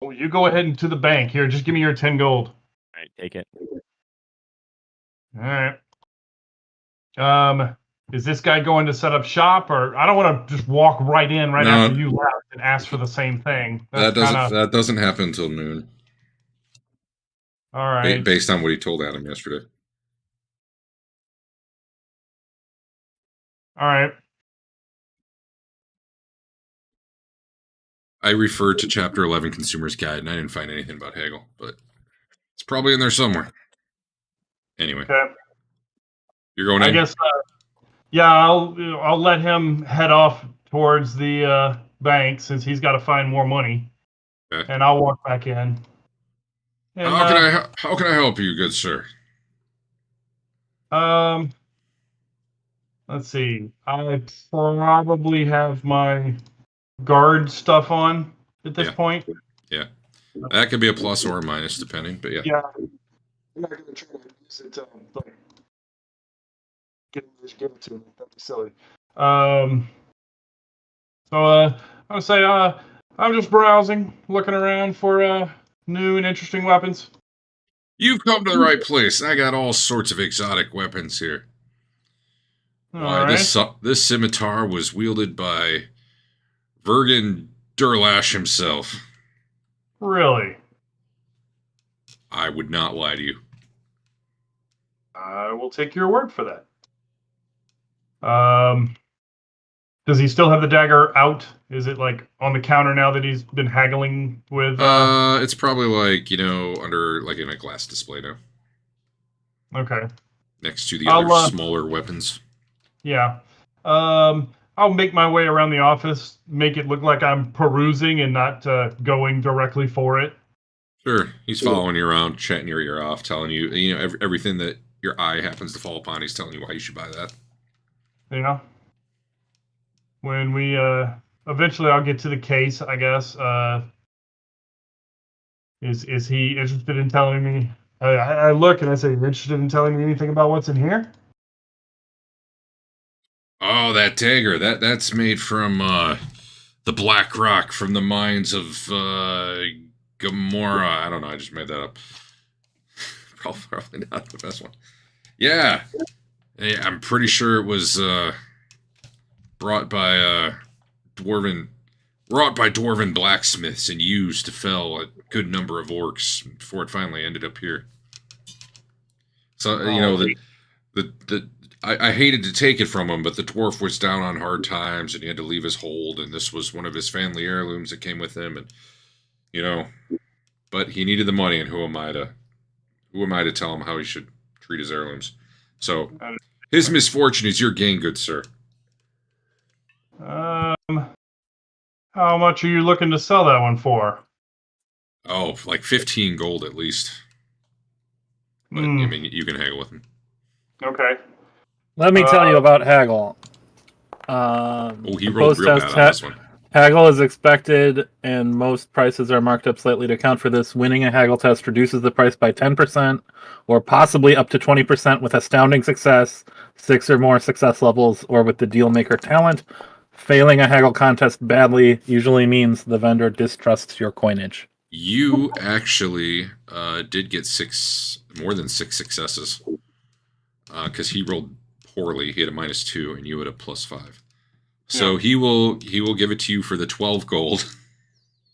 Well, you go ahead and to the bank. Here, just give me your 10 gold. All right, take it. All right. Is this guy going to set up shop, or I don't want to just walk right in right No. after you left and ask for the same thing. That's That doesn't happen until noon. All right. Based on what he told Adam yesterday. All right. I referred to Chapter 11 Consumer's Guide, and I didn't find anything about haggle, but it's probably in there somewhere. Anyway, Okay. you're going I in? guess. Yeah, I'll let him head off towards the bank since he's got to find more money, Okay. and I'll walk back in. And, How can I help you, good sir? Let's see. I probably have my guard stuff on at this Yeah. point. Yeah. That could be a plus or a minus, depending, but yeah. Yeah. I'm not going to try to use it to like, give it to me. That'd be silly. So I would say I'm just browsing, looking around for new and interesting weapons. You've come to the right place. I got all sorts of exotic weapons here. Why, All right. this scimitar was wielded by Vergen Durlash himself. Really? I would not lie to you. I will take your word for that. Does he still have the dagger out? Is it like on the counter now that he's been haggling with? It's probably like, under like in a glass display now. Okay. Next to the I'll, other smaller weapons. Yeah. I'll make my way around the office, make it look like I'm perusing and not going directly for it. Sure, he's following you around, chatting your ear off, telling you, everything that your eye happens to fall upon. He's telling you why you should buy that. Yeah. When we eventually, I'll get to the case. I guess. Is he interested in telling me? I look and I say, interested in telling me anything about what's in here? Oh, that dagger. That's made from the Black Rock from the mines of Gamora. I don't know. I just made that up. Probably not the best one. Yeah. I'm pretty sure it was brought by dwarven blacksmiths and used to fell a good number of orcs before it finally ended up here. So I hated to take it from him, but the dwarf was down on hard times and he had to leave his hold, and this was one of his family heirlooms that came with him, and but he needed the money, and who am I to tell him how he should treat his heirlooms? So his misfortune is your gain, good sir. How much are you looking to sell that one for? Oh, like 15 gold at least. But I mean, you can haggle with him. Okay. Let me tell you about haggle. He rolled real bad on this one. Haggle is expected, and most prices are marked up slightly to account for this. Winning a haggle test reduces the price by 10%, or possibly up to 20% with astounding success, 6 or more success levels, or with the deal maker talent. Failing a haggle contest badly usually means the vendor distrusts your coinage. You actually did get more than 6 successes, because he rolled poorly. He had a -2, and you had a +5. So yeah. he will give it to you for the 12 gold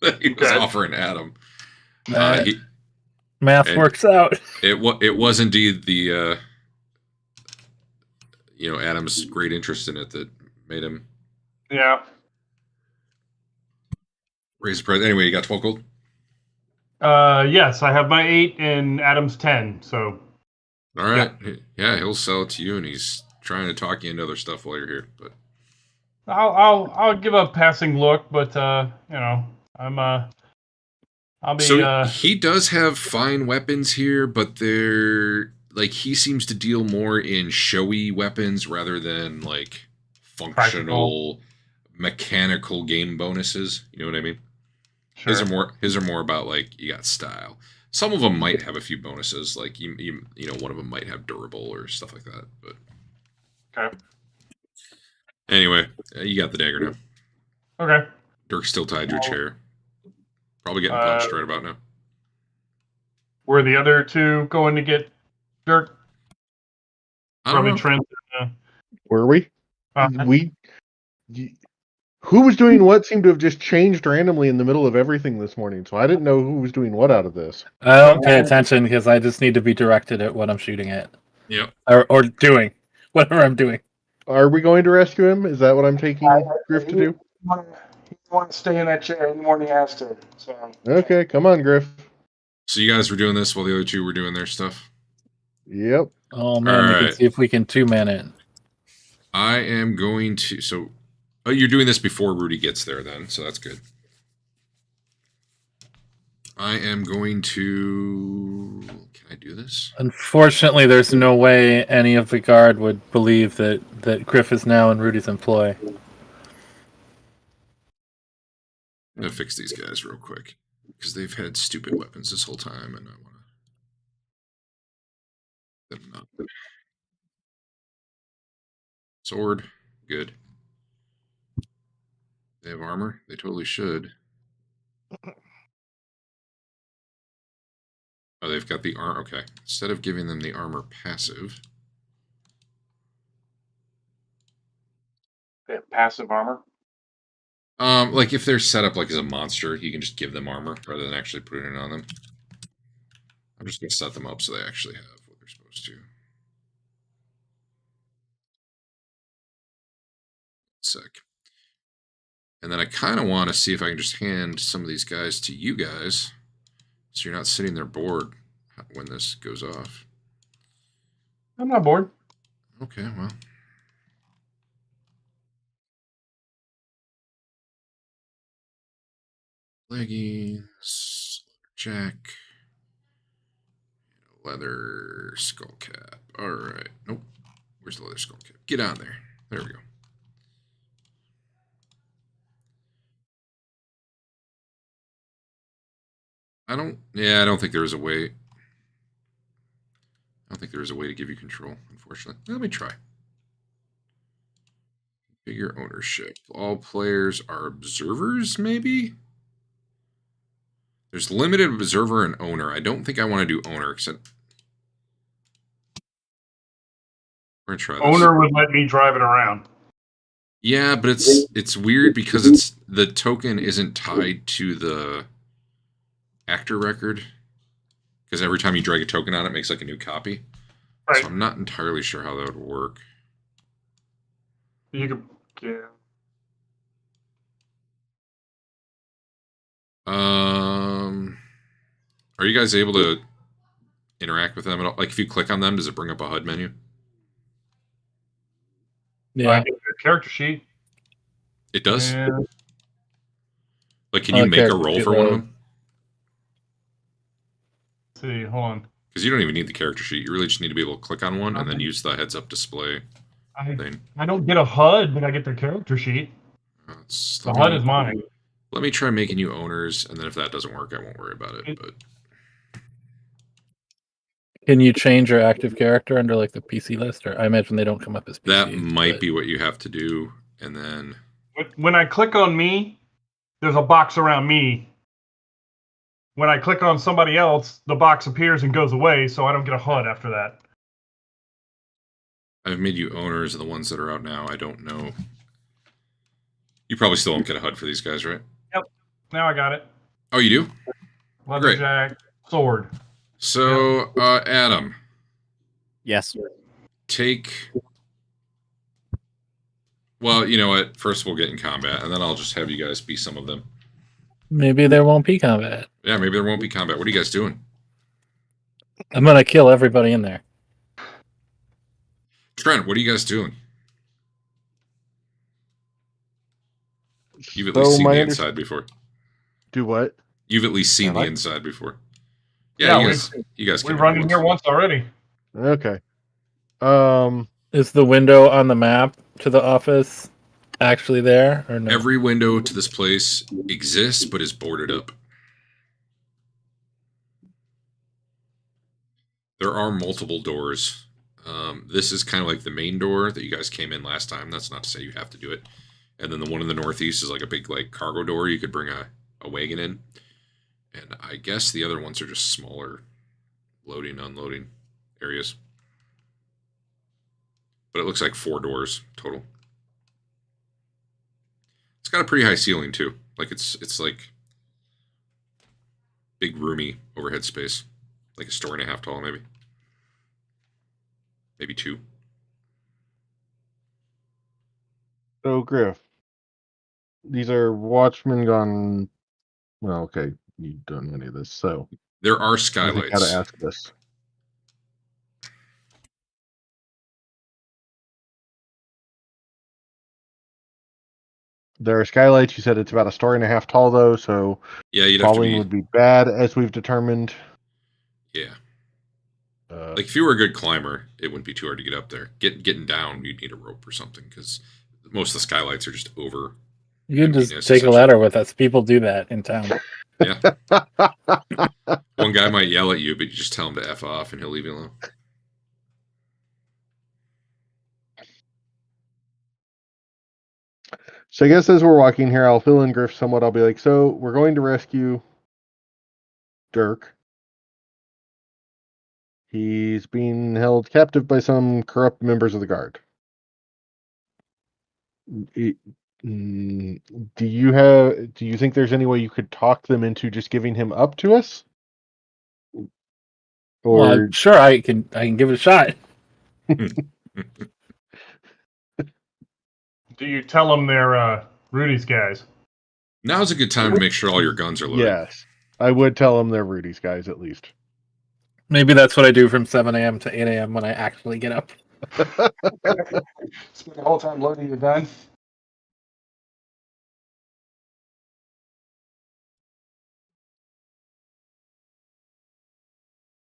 that he was offering Adam. Math works out. It was indeed the Adam's great interest in it that made him raise the price. Anyway, you got 12 gold? Yes, I have my 8 and Adam's 10. So all right. Yeah, he'll sell it to you, and he's trying to talk you into other stuff while you're here, but I'll give a passing look, but I'll be. So he does have fine weapons here, but they're like he seems to deal more in showy weapons rather than like functional, mechanical game bonuses. You know what I mean? Sure. His are more about like you got style. Some of them might have a few bonuses, like you one of them might have durable or stuff like that. But okay. Anyway, you got the dagger now. Okay. Dirk's still tied to a chair. Probably getting punched right about now. Were the other two going to get Dirk? I don't Probably know. Trent. Were we? Uh, Who was doing what seemed to have just changed randomly in the middle of everything this morning, so I didn't know who was doing what out of this. I don't pay attention because I just need to be directed at what I'm shooting at. Yep. Or doing. Whatever I'm doing. Are we going to rescue him? Is that what I'm taking Griff to do? He wants to stay in that chair any more than he has to. So. Okay, come on, Griff. So you guys were doing this while the other two were doing their stuff? Yep. Oh man, we Alright. can see if we can 2-man it. I am going to... So, oh, you're doing this before Rudy gets there then, so that's good. I am going to... Can I do this? Unfortunately, there's no way any of the guard would believe that Griff is now in Rudy's employ. I'm going to fix these guys real quick. Because they've had stupid weapons this whole time, and I want to... them not. Sword. Good. They have armor? They totally should. Oh, they've got the armor. Okay. Instead of giving them the armor passive... They have passive armor. Like if they're set up like as a monster, you can just give them armor rather than actually putting it on them. I'm just gonna set them up so they actually have what they're supposed to. Sec. And then I kind of want to see if I can just hand some of these guys to you guys, so you're not sitting there bored when this goes off. I'm not bored. Okay, well. Leggings, jack, leather skull cap. All right. Nope. Where's the leather skull cap? Get on there. There we go. I don't think there is a way. I don't think there is a way to give you control, unfortunately. Let me try. Figure ownership. All players are observers, maybe? There's limited observer and owner. I don't think I want to do owner, except... We're going to try this. Owner would let me drive it around. Yeah, but it's weird because it's the token isn't tied to the actor record. Because every time you drag a token on it, makes like a new copy. Right. So I'm not entirely sure how that would work. You could, yeah. Are you guys able to interact with them at all? Like if you click on them, does it bring up a HUD menu? Yeah. I get their character sheet. It does? And Like can you make a character roll sheet for one of load. them? let's see, hold on. Because you don't even need the character sheet. You really just need to be able to click on one and then use the heads-up display thing. I don't get a HUD, but I get their character sheet. The HUD is mine. Let me try making you owners, and then if that doesn't work, I won't worry about it. But Can you change your active character under like the PC list? Or I imagine they don't come up as PC. that might be what you have to do. And then When I click on me, there's a box around me. When I click on somebody else, the box appears and goes away, so I don't get a HUD after that. I've made you owners of the ones that are out now. I don't know. You probably still don't get a HUD for these guys, right? Yep. Now I got it. Oh, you do? Great. Leatherjack, sword. So, Adam, Yes. take... Well, you know what? First we'll get in combat, and then I'll just have you guys be some of them. Maybe there won't be combat. Yeah, maybe there won't be combat. What are you guys doing? I'm gonna kill everybody in there. Trent, what are you guys doing? You've at least seen the inside before. Do what? You've at least seen the What? inside before. Yeah, Yeah, you guys We've can run in here once already. Okay. Is the window on the map to the office actually there or no? Every window to this place exists, but is boarded up. There are multiple doors. This is kind of like the main door that you guys came in last time. That's not to say you have to do it. And then the one in the northeast is like a big like cargo door. You could bring a wagon in. And I guess the other ones are just smaller loading, unloading areas. But it looks like 4 doors total. It's got a pretty high ceiling too. Like it's like big roomy overhead space. Like a story and a half tall, maybe. Maybe 2. So Griff, these are Watchmen gone. Well, okay, you've done any of this, so There are I think I skylights. gotta ask this. There are skylights. You said it's about a story and a half tall, though, so Yeah, you'd have to falling be. would be bad, as we've determined. Yeah. Uh, Like if you were a good climber, it wouldn't be too hard to get up there. Getting down, you'd need a rope or something because most of the skylights are just over. You can just emptiness, take a essentially. ladder with us. People do that in town. Yeah. One guy might yell at you, but you just tell him to F off and he'll leave you alone. So I guess as we're walking here, I'll fill in Griff somewhat. I'll be like, so we're going to rescue Dirk. He's being held captive by some corrupt members of the guard. Do you think there's any way you could talk them into just giving him up to us? Or Well, sure, I can give it a shot. Do you tell them they're Rudy's guys? Now's a good time to make sure all your guns are loaded. yes, I would tell him they're Rudy's guys at least. Maybe that's what I do from 7 a.m. to 8 a.m. when I actually get up. Spend the whole time loading your gun.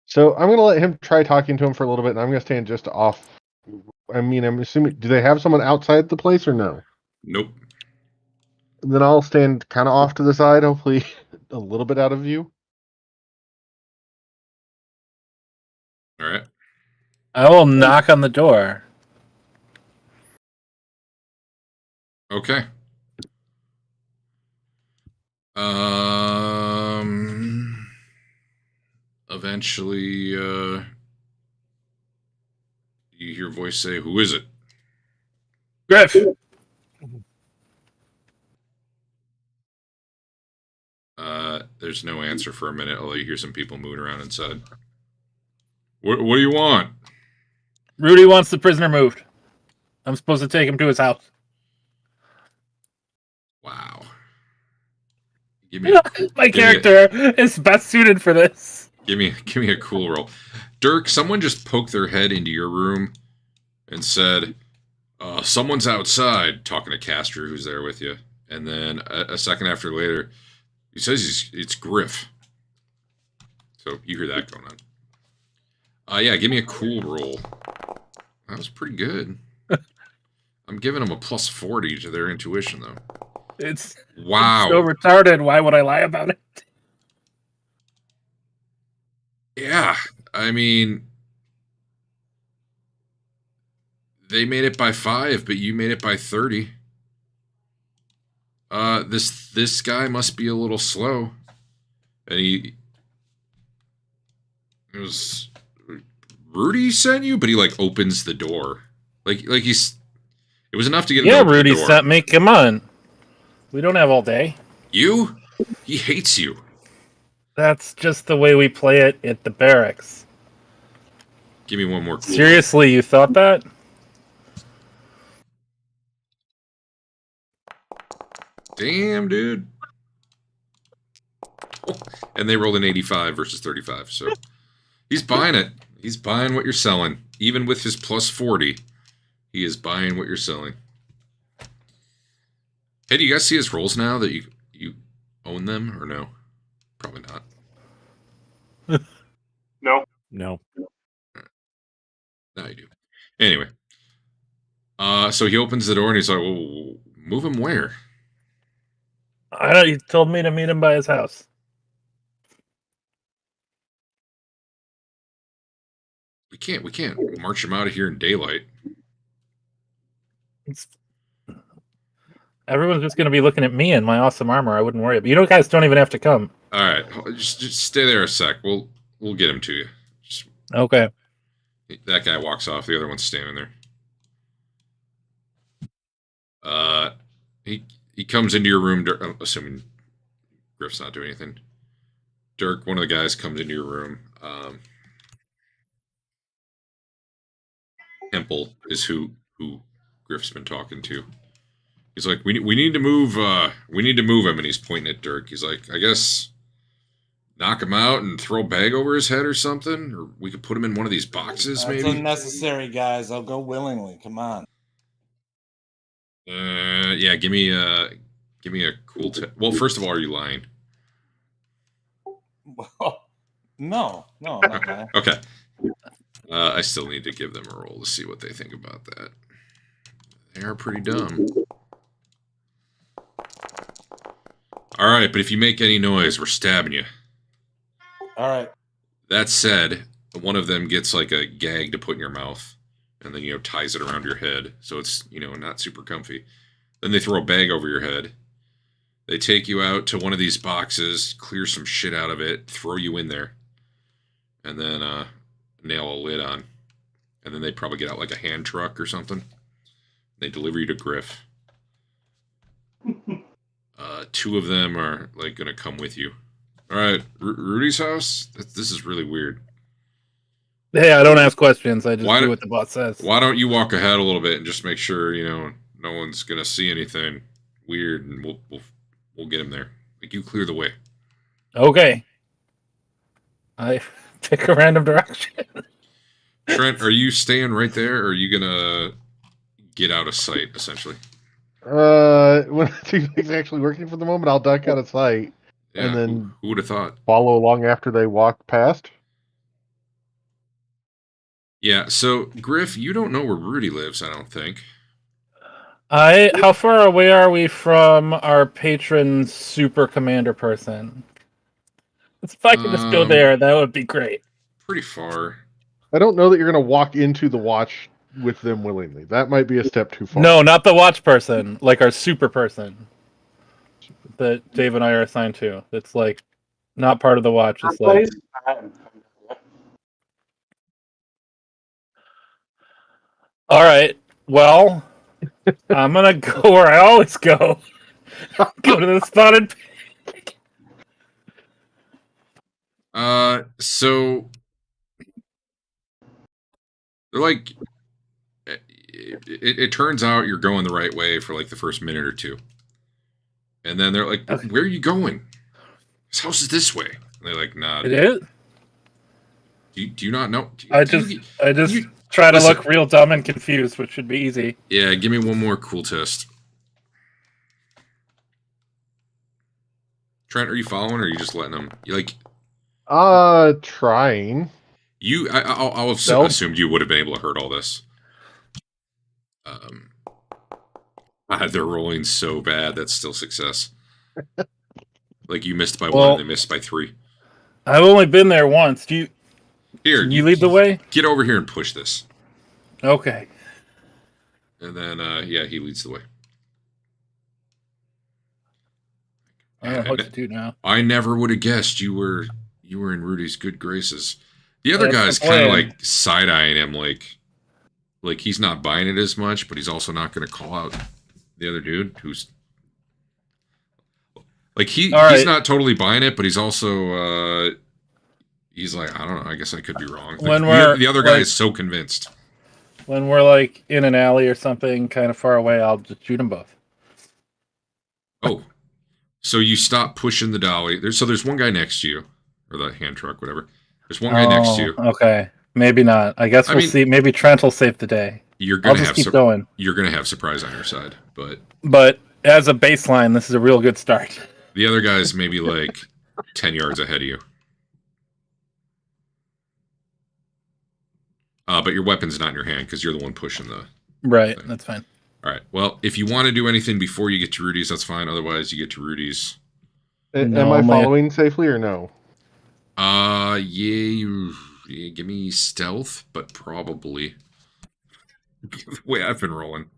So I'm going to let him try talking to him for a little bit, and I'm going to stand just off. I mean, I'm assuming, do they have someone outside the place or no? Nope. Then I'll stand kind of off to the side, hopefully a little bit out of view. All right. I will knock on the door. Okay. Eventually, you hear a voice say, "Who is it?" Griff, There's no answer for a minute, although you hear some people moving around inside. What do you want? Rudy wants the prisoner moved. I'm supposed to take him to his house. Wow. Give me My character is best suited for this. give me a cool roll. Dirk, someone just poked their head into your room and said, someone's outside, talking to Castor, who's there with you. And then a second after later, he says it's Griff. So you hear that going on. Yeah, give me a cool roll. That was pretty good. I'm giving them a plus 40 to their intuition, though. It's Wow. so retarded. Why would I lie about it? Yeah, I mean, they made it by 5, but you made it by 30. This guy must be a little slow, and it was Rudy sent you, but he like opens the door, like he's. It was enough to get him to open Rudy the door. sent me. Come on, we don't have all day. You? He hates you. That's just the way we play it at the barracks. Give me one more. Cool Seriously, you thought that? Damn, dude. Oh, and they rolled an 85 versus 35, so he's buying it. He's buying what you're selling. Even with his plus 40, he is buying what you're selling. Hey, do you guys see his rolls now that you own them, or no? Probably not. No. No. Now you do. Anyway. So he opens the door and he's like, well, move him where? I don't. He told me to meet him by his house. We can't march him out of here in daylight. Everyone's just going to be looking at me and my awesome armor. I wouldn't worry. But you know, guys don't even have to come. All right, just stay there a sec. We'll get him to you. Just, Okay. that guy walks off. The other one's standing there. He comes into your room. I'm assuming Griff's not doing anything. Dirk, one of the guys, comes into your room. Temple is who Griff's been talking to. He's like, we need to move. We need to move him, and he's pointing at Dirk. He's like, I guess knock him out and throw a bag over his head or something, or we could put him in one of these boxes, That's maybe. unnecessary, guys. I'll go willingly. Come on. Yeah. Give me a cool. Well, first of all, are you lying? Well, no, I'm not lying. Okay. I still need to give them a roll to see what they think about that. They are pretty dumb. All right, but if you make any noise, we're stabbing you. All right. That said, one of them gets like a gag to put in your mouth, and then ties it around your head, so it's not super comfy. Then they throw a bag over your head. They take you out to one of these boxes, clear some shit out of it, throw you in there, and then nail a lid on. And then they probably get out like a hand truck or something. They deliver you to Griff. Two of them are like gonna come with you. All right, Rudy's house. This is really weird. Hey, I don't ask questions. I just do what the boss says. Why don't you walk ahead a little bit and just make sure no one's gonna see anything weird, and we'll get him there. Like, you clear the way. Okay. I pick a random direction. Trent, are you staying right there, or are you gonna get out of sight essentially? When he's actually working for the moment, I'll duck out of sight. Yeah, and then who would have thought? Follow along after they walk past. Yeah, so Griff, you don't know where Rudy lives, I don't think. How far away are we from our patron super commander person? If I could just go there, that would be great. Pretty far. I don't know that you're going to walk into the watch with them willingly. That might be a step too far. No, not the watch person, like our super person that Dave and I are assigned to. It's like not part of the watch. It's like all right. Well, I'm gonna go where I always go. Go to the spotted pig. So they're like, it turns out you're going the right way for like the first minute or two, and then they're like, "Where are you going? His house is this way." And they're like, "Nah." It is. Do you not know? I just try to look real dumb and confused, which should be easy. Yeah, give me one more cool test. Trent, are you following, or are you just letting them? You like? Trying. I'll have assumed you would have been able to hurt all this. They're rolling so bad. That's still success. Like, you missed by 1, and they missed by 3. I've only been there once. Can you lead the way? Get over here and push this. Okay. And then, yeah, he leads the way. I don't know what to do now. I never would have guessed you were in Rudy's good graces. The other guy's kind of like side-eyeing him, like he's not buying it as much, but he's also not going to call out the other dude who's like he's not totally buying it, but he's also he's like, I don't know, I guess I could be wrong. Like, the other guy is so convinced. When we're like in an alley or something, kind of far away, I'll just shoot them both. Oh, so you stop pushing the dolly. There's one guy next to you, or the hand truck, whatever. There's one guy next to you. Okay, maybe not. I guess we'll see. Maybe Trent will save the day. I'll just keep going. You're gonna have surprise on your side, but as a baseline, this is a real good start. The other guy's maybe like 10 yards ahead of you. But your weapon's not in your hand because you're the one pushing the. Right, thing. That's fine. All right. Well, if you want to do anything before you get to Rudy's, that's fine. Otherwise, you get to Rudy's. Am I following safely or no? Yeah. Give me stealth, but probably. The way I've been rolling.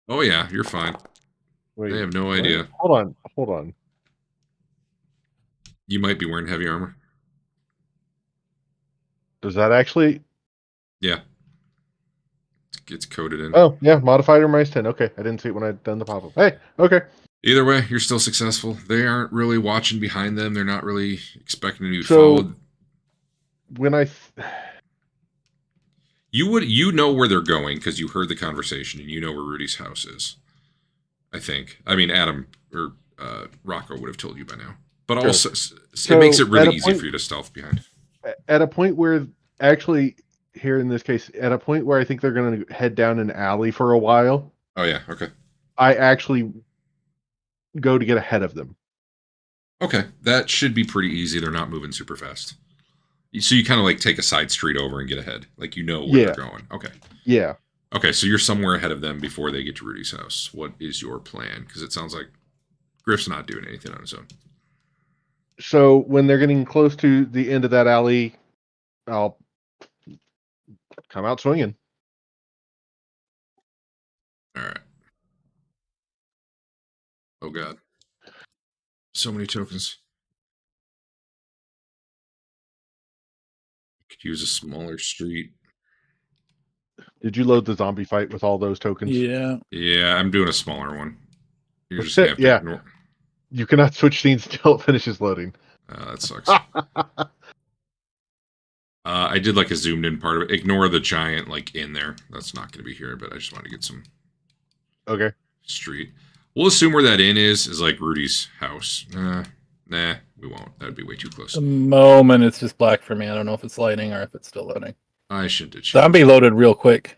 Oh yeah, you're fine. Wait, They have no what? idea. Hold on. You might be wearing heavy armor. Does that actually? Yeah. It's coded in. Oh, yeah, modified or minus 10. Okay, I didn't see it when I'd done the pop-up. Hey, okay. Either way, you're still successful. They aren't really watching behind them. They're not really expecting to be So- followed. When I... You know where they're going because you heard the conversation and you know where Rudy's house is. I think. I mean, Adam or Rocco would have told you by now. But Sure. also, So, it makes it really at a easy point- for you to stealth behind. At a point where, actually, here in this case, at a point where I think they're going to head down an alley for a while, Oh yeah. Okay. I actually go to get ahead of them. Okay. That should be pretty easy. They're not moving super fast. So you kind of like take a side street over and get ahead. Like you know where Yeah. they're going. Okay. Yeah. Okay, so you're somewhere ahead of them before they get to Rudy's house. What is your plan? Because it sounds like Griff's not doing anything on his own. So when they're getting close to the end of that alley, I'll come out swinging. All right. Oh god. So many tokens. Could use a smaller street. Did you load the zombie fight with all those tokens? Yeah. Yeah, I'm doing a smaller one. You're just That's gonna have it, to yeah. ignore. You cannot switch scenes until it finishes loading. That sucks. I did like a zoomed in part of it. Ignore the giant like in there. That's not going to be here, but I just want to get some Okay. street. We'll assume where that inn is like Rudy's house. Nah, we won't. That'd be way too close. The moment it's just black for me. I don't know if it's lighting or if it's still loading. I should ditch. Zombie loaded real quick.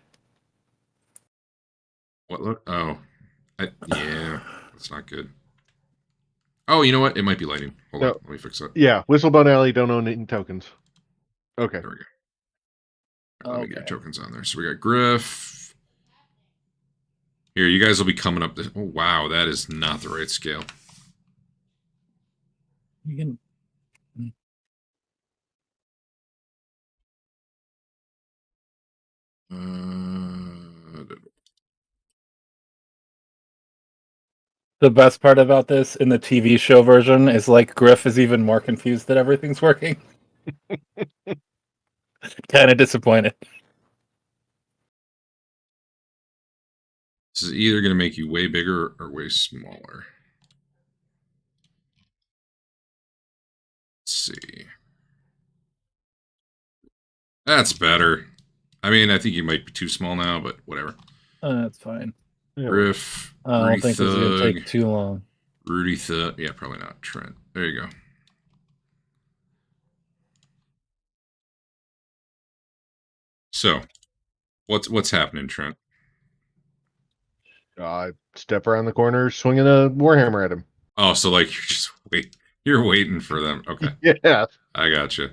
What look? Oh, yeah, that's not good. Oh, you know what? It might be lighting. Hold No. on, let me fix that. Yeah, Whistlebone Alley don't own any tokens. Okay. There we go. Let me get Okay. tokens on there. So we got Griff. Here, you guys will be coming up. Oh, wow, that is not the right scale. You can. The best part about this in the TV show version is like Griff is even more confused that everything's working. Kind of disappointed. This is either going to make you way bigger or way smaller. Let's see. That's better. I mean, I think you might be too small now, but whatever. That's fine. Yeah. Griff, I don't Rudy think this is going to Thug, take too long. Rudy Thug. Yeah, probably not. Trent. There you go. So, what's happening, Trent? I step around the corner, swinging a Warhammer at him. Oh, so like you're waiting for them. Okay, Yeah. I gotcha.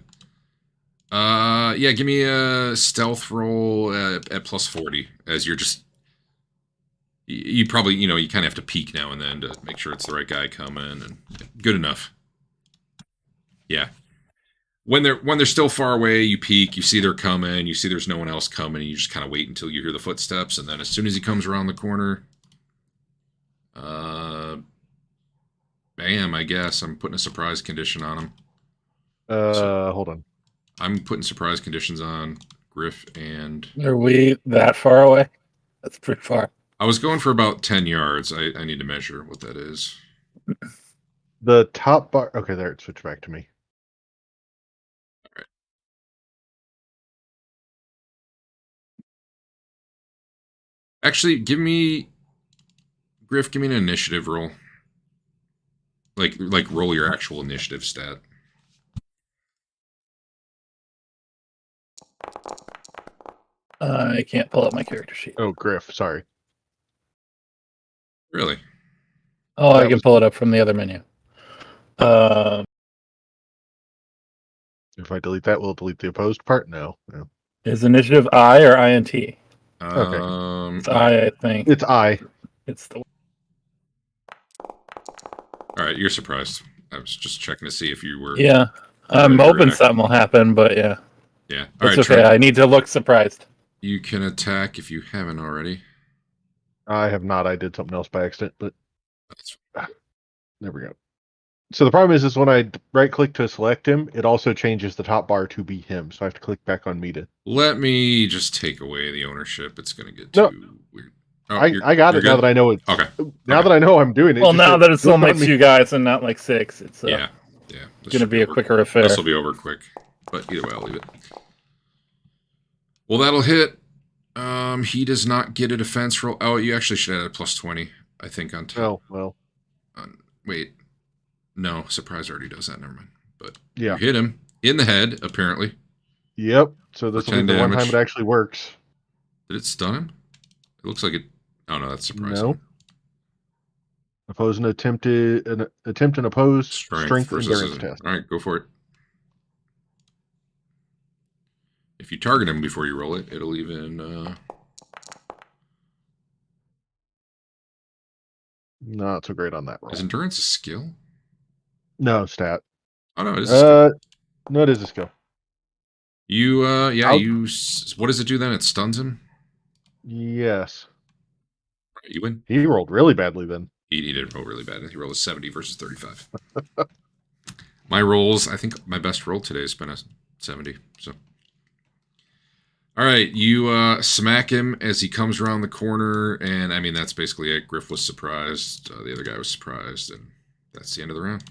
Yeah, give me a stealth roll at plus 40 as you're just. You probably you kind of have to peek now and then to make sure it's the right guy coming, and good enough. Yeah. When they're still far away, you peek, you see they're coming, you see there's no one else coming, and you just kind of wait until you hear the footsteps, and then as soon as he comes around the corner, bam, I guess I'm putting a surprise condition on him. Hold on. I'm putting surprise conditions on Griff and Are we that far away? That's pretty far. I was going for about 10 yards. I need to measure what that is. The top bar. Okay, there it switched back to me. Actually, Griff, give me an initiative roll. Like roll your actual initiative stat. I can't pull up my character sheet. Oh, Griff. Sorry. Really? Oh, I That can was- pull it up from the other menu. If I delete that, will it delete the opposed part? No. Is initiative I or INT? It's I think. It's I. It's the All right, you're surprised. I was just checking to see if you were. yeah. I'm You're hoping correct. something will happen, but yeah, Yeah. All it's right, okay. Trent, I need to look surprised. you can attack if you haven't already. I have not. I did something else by accident, but That's there we go. So the problem is when I right click to select him, it also changes the top bar to be him. So I have to click back on me to. Let me just take away the ownership. It's going to get No. too weird. Oh, I got you're it now good? that I know it. Okay. Now Okay. that I know I'm doing it. Well, just now hit that it's click only on me. 2 guys and not like 6, it's Yeah. This going to should be a over. quicker affair. This will be over quick. But either way, I'll leave it. Well, that'll hit. He does not get a defense roll. Oh, you actually should add a +20, I think, on top. Oh, well. Wait. No, surprise already does that. Never mind. But Yeah. you hit him in the head, apparently. Yep. So this For will be 10 the one time damage. it actually works. Did it stun him? It looks like it. Oh, no, that's surprising. No. Oppose an attempt and oppose strength versus endurance test. All right, go for it. If you target him before you roll it, it'll even. Not so great on that roll. Is endurance a skill? No stat. Oh no, it is a skill. No, it is a skill. You yeah, I'll- what does it do then? It stuns him? Yes. Right, you win. He rolled really badly then. He did roll really bad. He rolled a 70 versus 35. My rolls, I think my best roll today has been a 70. So all right, you smack him as he comes around the corner, and I mean that's basically it. Griff was surprised, the other guy was surprised, and that's the end of the round.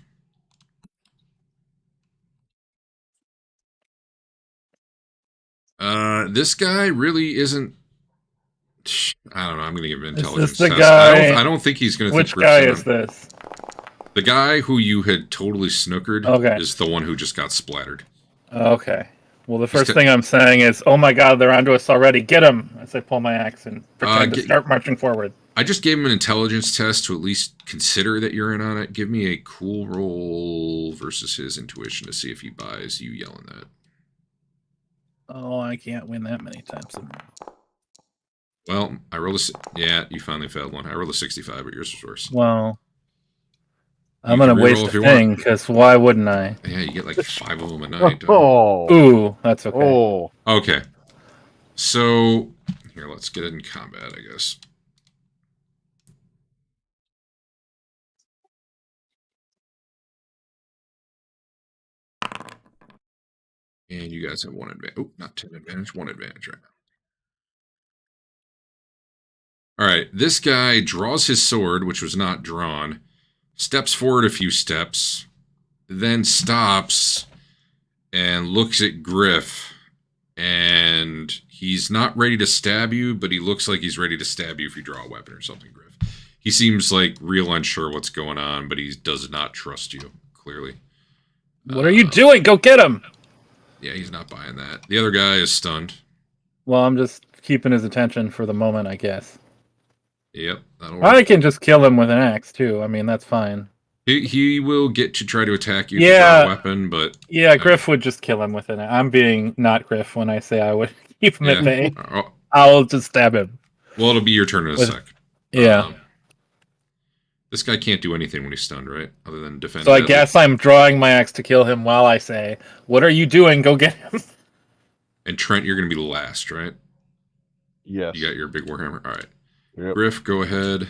This guy really isn't. I don't know. I'm going to give him an intelligence Is this the test. guy- I don't think he's going to. Which guy is this? The guy who you had totally snookered Okay. is the one who just got splattered. Okay. Well, the first t- thing I'm saying is, oh my god, they're onto us already. Get them! As I pull my axe and pretend to start marching forward. I just gave him an intelligence test to at least consider that you're in on it. Give me a cool roll versus his intuition to see if he buys you yelling that. Oh, I can't win that many times. Well, I rolled a... Yeah, you finally failed one. I rolled a 65, but yours was worse. Well, You I'm going to can waste reroll if a you want. thing, because why wouldn't I? Yeah, you get like 5 of them a night. Oh. Ooh, that's okay. Oh. Okay. So, here, let's get it in combat, I guess. And you guys have 1 advantage. Oh, not 10 advantage, 1 advantage right now. All right, this guy draws his sword, which was not drawn, steps forward a few steps, then stops and looks at Griff, and he's not ready to stab you, but he looks like he's ready to stab you if you draw a weapon or something, Griff. He seems like real unsure what's going on, but he does not trust you, clearly. What are you doing? Go get him! Yeah, he's not buying that. The other guy is stunned. Well, I'm just keeping his attention for the moment, I guess. Yep, that'll work. I can just kill him with an axe, too. I mean, that's fine. He will get to try to attack you if Yeah. you draw a weapon, but... Yeah, Griff would just kill him with an axe. I'm being not Griff when I say I would keep him at bay. Oh, I'll just stab him. well, it'll be your turn in a With- sec. Yeah. This guy can't do anything when he's stunned, right? Other than defend. So I badly. guess I'm drawing my axe to kill him while I say, "What are you doing? Go get him." And Trent, you're going to be last, right? Yes. You got your big Warhammer? All right. Yep. Griff, go ahead.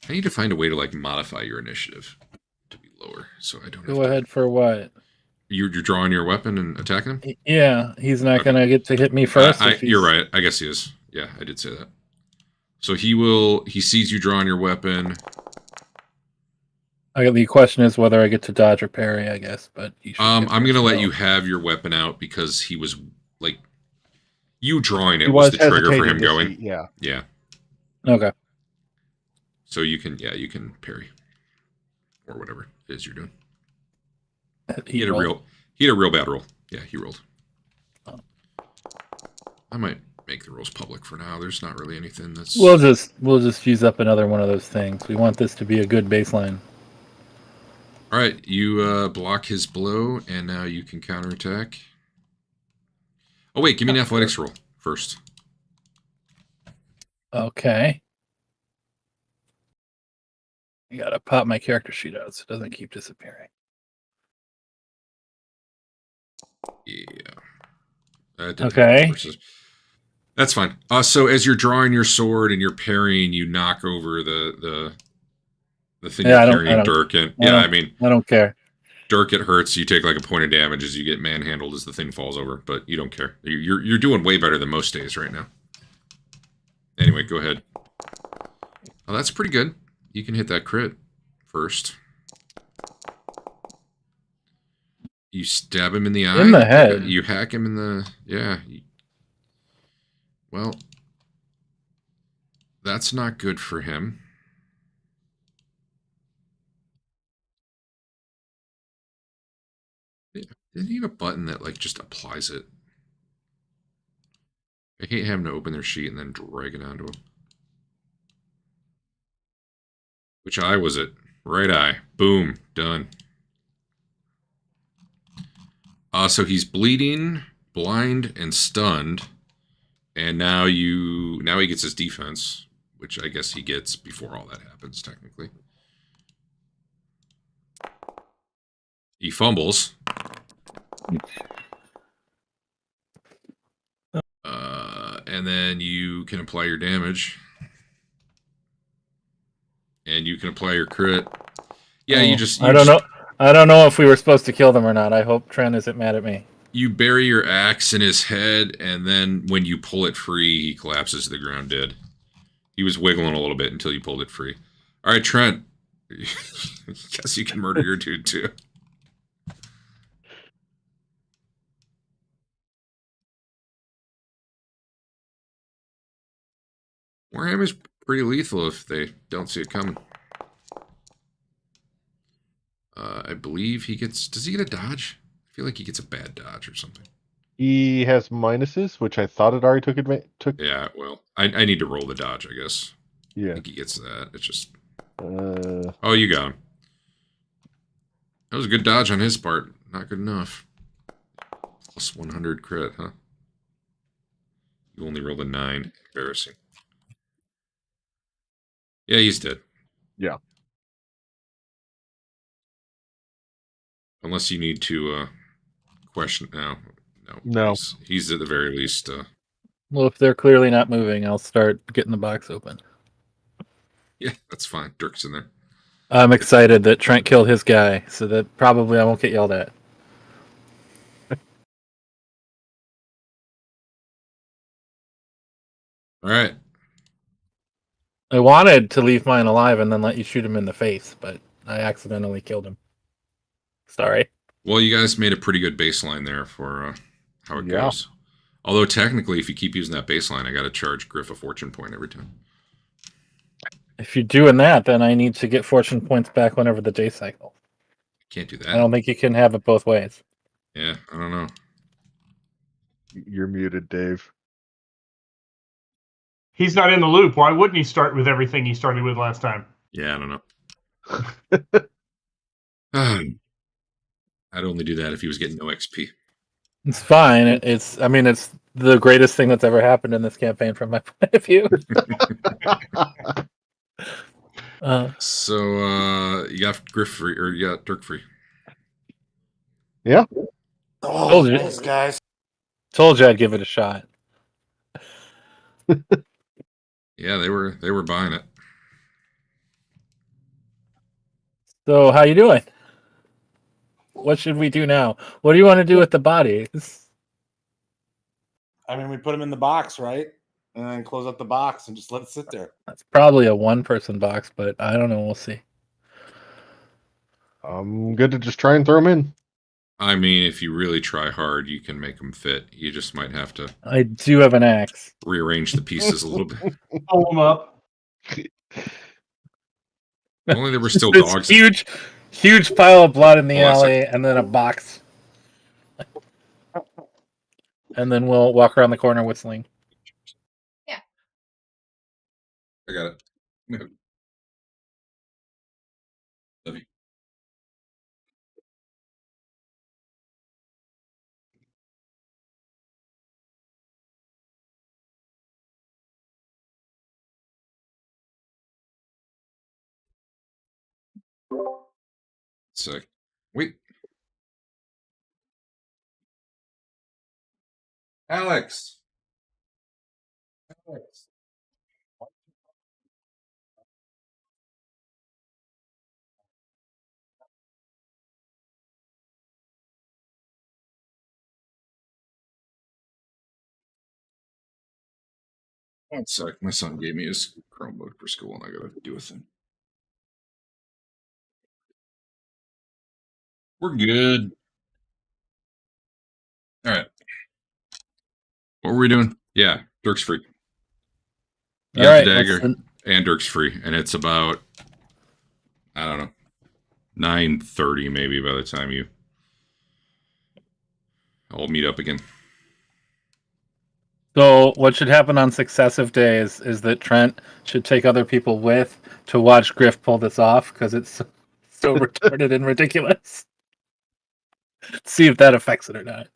I need to find a way to, like, modify your initiative to be lower, so I don't have Go to... ahead for what? You're drawing your weapon and attacking him? Yeah, he's not Okay. gonna get to hit me first. if he's- You're right. I guess he is. Yeah, I did say that. So he sees you drawing your weapon. The question is whether I get to dodge or parry, I guess. But he should I'm get going to first let roll. you have your weapon out because he was, like, you drawing it He was the trigger for hesitating him to going. see- Yeah. Yeah. Okay. So you can parry. Or whatever it is you're doing. He had a real bad roll. Yeah, he rolled. Oh. I might make the rules public for now. There's not really anything that's... We'll just use up another one of those things. We want this to be a good baseline. All right, you block his blow, and now you can counterattack. Oh, wait, give me an athletics roll first. Okay. I gotta pop my character sheet out so it doesn't keep disappearing. Yeah. That didn't Okay. help versus... That's fine. So as you're drawing your sword and you're parrying, you knock over the thing Yeah, you're carrying Dirk in. Yeah, I mean, I don't care. Dirk, it hurts. You take like a point of damage as you get manhandled as the thing falls over, but you don't care. You're doing way better than most days right now. Anyway, go ahead. Oh, that's pretty good. You can hit that crit first. You stab him in the eye. In the head. You hack him in the... Yeah. Well, that's not good for him. Did he have a button that, like, just applies it? I hate having to open their sheet and then drag it onto him. Which eye was it? Right eye. Boom. Done. So he's bleeding, blind, and stunned. And now he gets his defense, which I guess he gets before all that happens, technically. He fumbles. And then you can apply your damage. And you can apply your crit. Yeah, I don't know if we were supposed to kill them or not. I hope Trent isn't mad at me. You bury your axe in his head, and then when you pull it free, he collapses to the ground dead. He was wiggling a little bit until you pulled it free. All right, Trent. Guess you can murder your dude, too. Warhammer's pretty lethal if they don't see it coming. I believe he gets... Does he get a dodge? I feel like he gets a bad dodge or something. He has minuses, which I thought it already took. Yeah, well, I need to roll the dodge, I guess. Yeah. I think he gets that. It's just... Oh, you got him. That was a good dodge on his part. Not good enough. Plus 100 crit, huh? You only rolled a 9. Embarrassing. Yeah, he's dead. Yeah. Unless you need to question... No. He's at the very least... Well, if they're clearly not moving, I'll start getting the box open. Yeah, that's fine. Dirk's in there. I'm excited that Trent killed his guy, so that probably I won't get yelled at. All right. I wanted to leave mine alive and then let you shoot him in the face, but I accidentally killed him. Sorry. Well, you guys made a pretty good baseline there for how it goes. Although, technically, if you keep using that baseline, I got to charge Griff a fortune point every time. If you're doing that, then I need to get fortune points back whenever the day cycle. Can't do that. I don't think you can have it both ways. Yeah, I don't know. You're muted, Dave. He's not in the loop. Why wouldn't he start with everything he started with last time? Yeah, I don't know. I'd only do that if he was getting no XP. It's fine. It's the greatest thing that's ever happened in this campaign from my point of view. So you got Griff free, or you got Dirk free. Yeah. Oh, thanks, guys. Told you I'd give it a shot. Yeah, they were buying it. So how you doing? What should we do now? What do you want to do with the bodies? I mean, we put them in the box, right? And then close up the box and just let it sit there. That's probably a one-person box, but I don't know. We'll see. I'm good to just try and throw them in. I mean, if you really try hard, you can make them fit. You just might have to I do have an axe. rearrange the pieces a little bit. Pull them up. Only there were still This dogs. huge pile of blood in the Hold on a alley, and then a box. And then we'll walk around the corner whistling. I got it. Yeah. Love you. Sick. Wait. Alex. One sec. My son gave me his Chromebook for school, and I gotta do a thing. We're good. All right. What were we doing? Yeah, Dirk's free. You All got right, the what's dagger, and Dirk's free, and it's about, I don't know, 9:30 maybe by the time you all meet up again. So what should happen on successive days is that Trent should take other people with to watch Griff pull this off because it's so retarded and ridiculous. See if that affects it or not.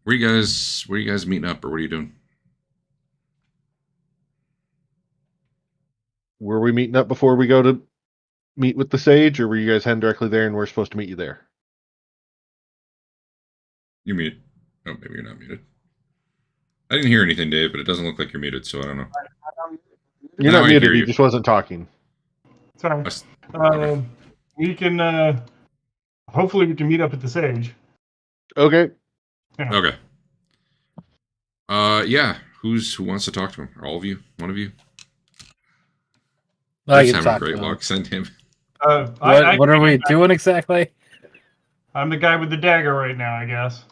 Where you guys meeting up, or what are you doing? Were we meeting up before we go to meet with the sage, or were you guys heading directly there and we're supposed to meet you there? You mute. Oh, maybe you're not muted. I didn't hear anything, Dave, but it doesn't look like you're muted, so I don't know. You're Now not I muted. hear He you. just wasn't talking. Sorry. Okay. We can. Hopefully, we can meet up at the Sage. Okay. Okay. Yeah. Who wants to talk to him? All of you? One of you? I Just can having talk great to luck. Send him. What are we doing exactly? I'm the guy with the dagger right now, I guess.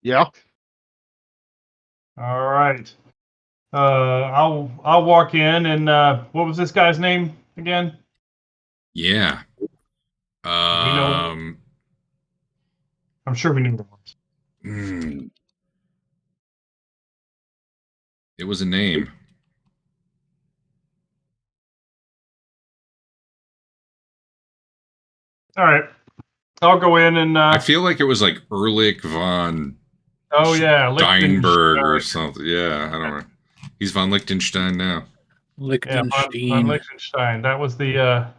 Yeah. All right. I'll walk in and what was this guy's name again? Yeah. I'm sure we knew it was. It was a name. All right. I'll go in and. I feel like it was like Erlich von Oh yeah, Steinberg or something. Yeah, I don't know. He's von Liechtenstein now. Liechtenstein. Von Liechtenstein. That was the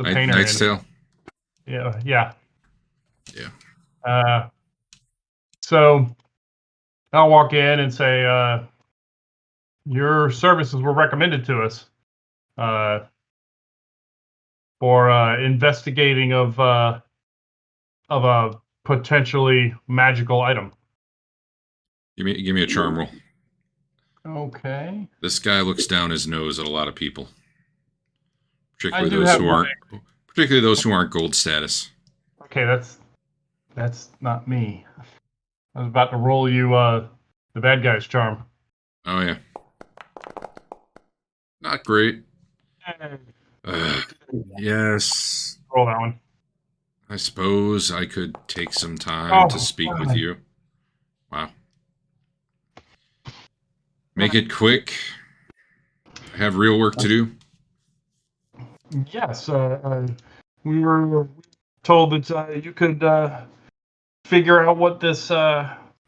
painter. Knight's Tale. Yeah. Yeah. So I'll walk in and say, your services were recommended to us for investigating of a potentially magical item. Give me a charm roll. Okay. This guy looks down his nose at a lot of people, particularly I do those have who aren't gold status. Okay, that's not me. I was about to roll you the bad guy's charm. Oh yeah. Not great. Yes. Roll that one. I suppose I could take some time to speak with God. you. Wow. Make it quick. I have real work to do. Yes, we were told that you could figure out what this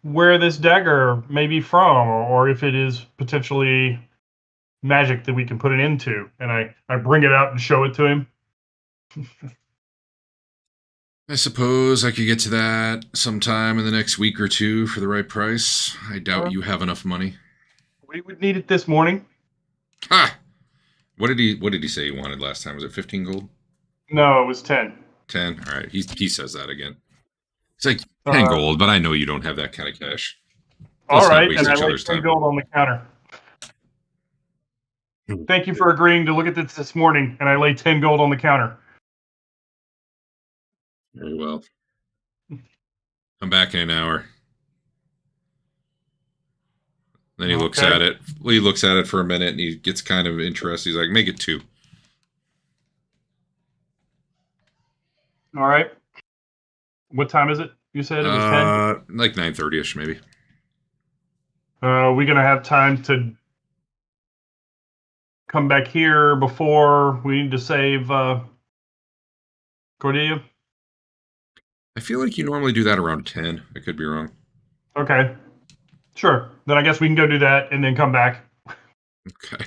where this dagger may be from, or if it is potentially magic that we can put it into. And I bring it out and show it to him. I suppose I could get to that sometime in the next week or two for the right price. I doubt you have enough money. We would need it this morning. Ha! What did he say he wanted last time? Was it 15 gold? No, it was 10. 10? All right. He says that again. It's like 10 gold, but I know you don't have that kind of cash. Let's All not right, waste and I each lay other's 10 time. gold on the counter. Thank you for agreeing to look at this morning, and I lay 10 gold on the counter. Very well. I'm back in an hour. Then he looks at it. He looks at it for a minute, and he gets kind of interested. He's like, "Make it 2." All right. What time is it? You said it was 10? Like 9:30ish, maybe. Are we going to have time to come back here before we need to save Cordelia? I feel like you normally do that around 10. I could be wrong. Okay. Sure. Then I guess we can go do that and then come back. Okay.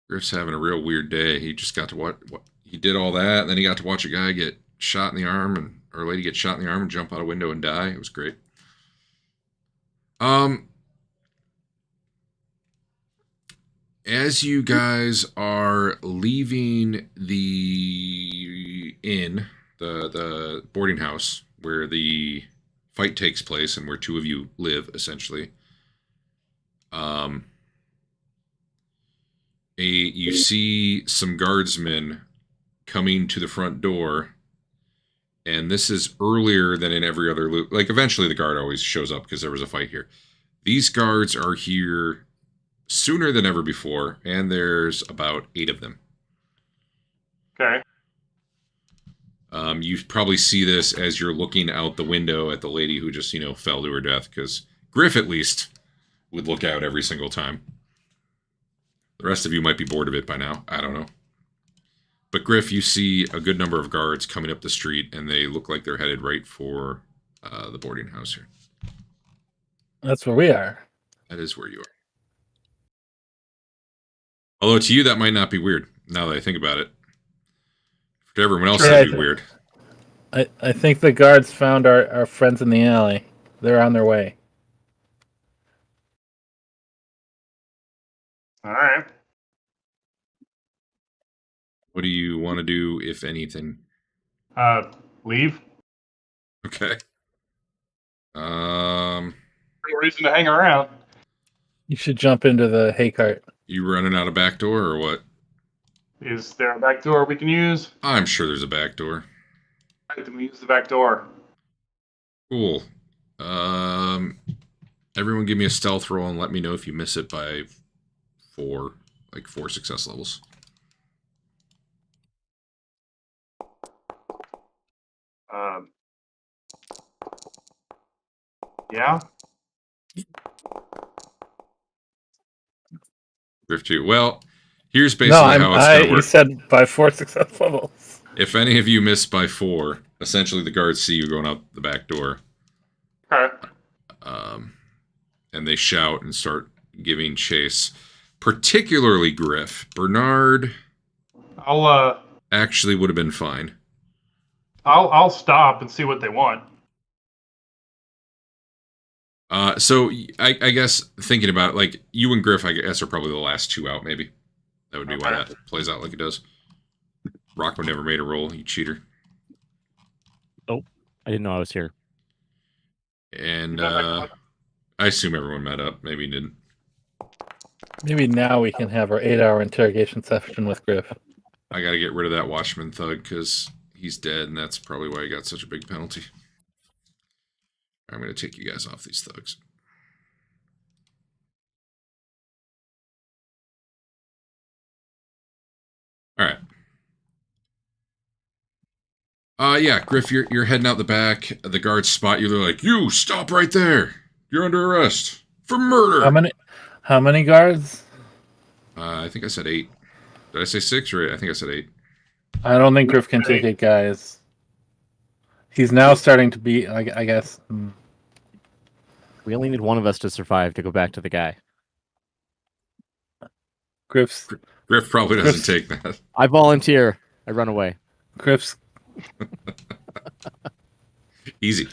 Griff's having a real weird day. He just got to what? he did all that, and then he got to watch a guy get shot in the arm or a lady get shot in the arm and jump out a window and die. It was great. As you guys are leaving the inn, the boarding house where the fight takes place and where two of you live, essentially, you see some guardsmen coming to the front door, and this is earlier than in every other loop. Like, eventually the guard always shows up because there was a fight here. These guards are here sooner than ever before, and there's about 8 of them. Okay. You probably see this as you're looking out the window at the lady who just, fell to her death, because Griff, at least, would look out every single time. The rest of you might be bored of it by now. I don't know. But Griff, you see a good number of guards coming up the street, and they look like they're headed right for the boarding house here. That's where we are. That is where you are. Although to you, that might not be weird, now that I think about it. To everyone else, that'd be weird. I think the guards found our friends in the alley. They're on their way. All right. What do you want to do, if anything? Leave. Okay. No reason to hang around. You should jump into the hay cart. You running out a back door, or what? Is there a back door we can use? I'm sure there's a back door. All right, then we use the back door. Cool. Everyone give me a stealth roll and let me know if you miss it by 4 success levels. Yeah. Griff 2. Well, here's basically how it's going to You work. said by 4 success levels. If any of you miss by 4, essentially the guards see you going out the back door. Okay. And they shout and start giving chase. Particularly Griff. Bernard actually would have been fine. I'll stop and see what they want. So I guess thinking about it, like, you and Griff, I guess, are probably the last 2 out, maybe. That would be why that plays out like it does. Rocco never made a roll, you cheater. Oh, I didn't know I was here. And I assume everyone met up. Maybe you didn't. Maybe now we can have our 8-hour interrogation session with Griff. I got to get rid of that Watchman thug because he's dead, and that's probably why he got such a big penalty. I'm going to take you guys off these thugs. All right. Yeah, Griff, you're heading out the back. The guards spot you. They're like, "You stop right there! You're under arrest for murder." How many guards? I think I said 8. Did I say 6 or 8? I think I said 8. I don't think Griff can take 8 guys. He's now starting to be, I guess. We only need one of us to survive to go back to the guy. Griff probably doesn't take that. I volunteer. I run away. Griff's Easy.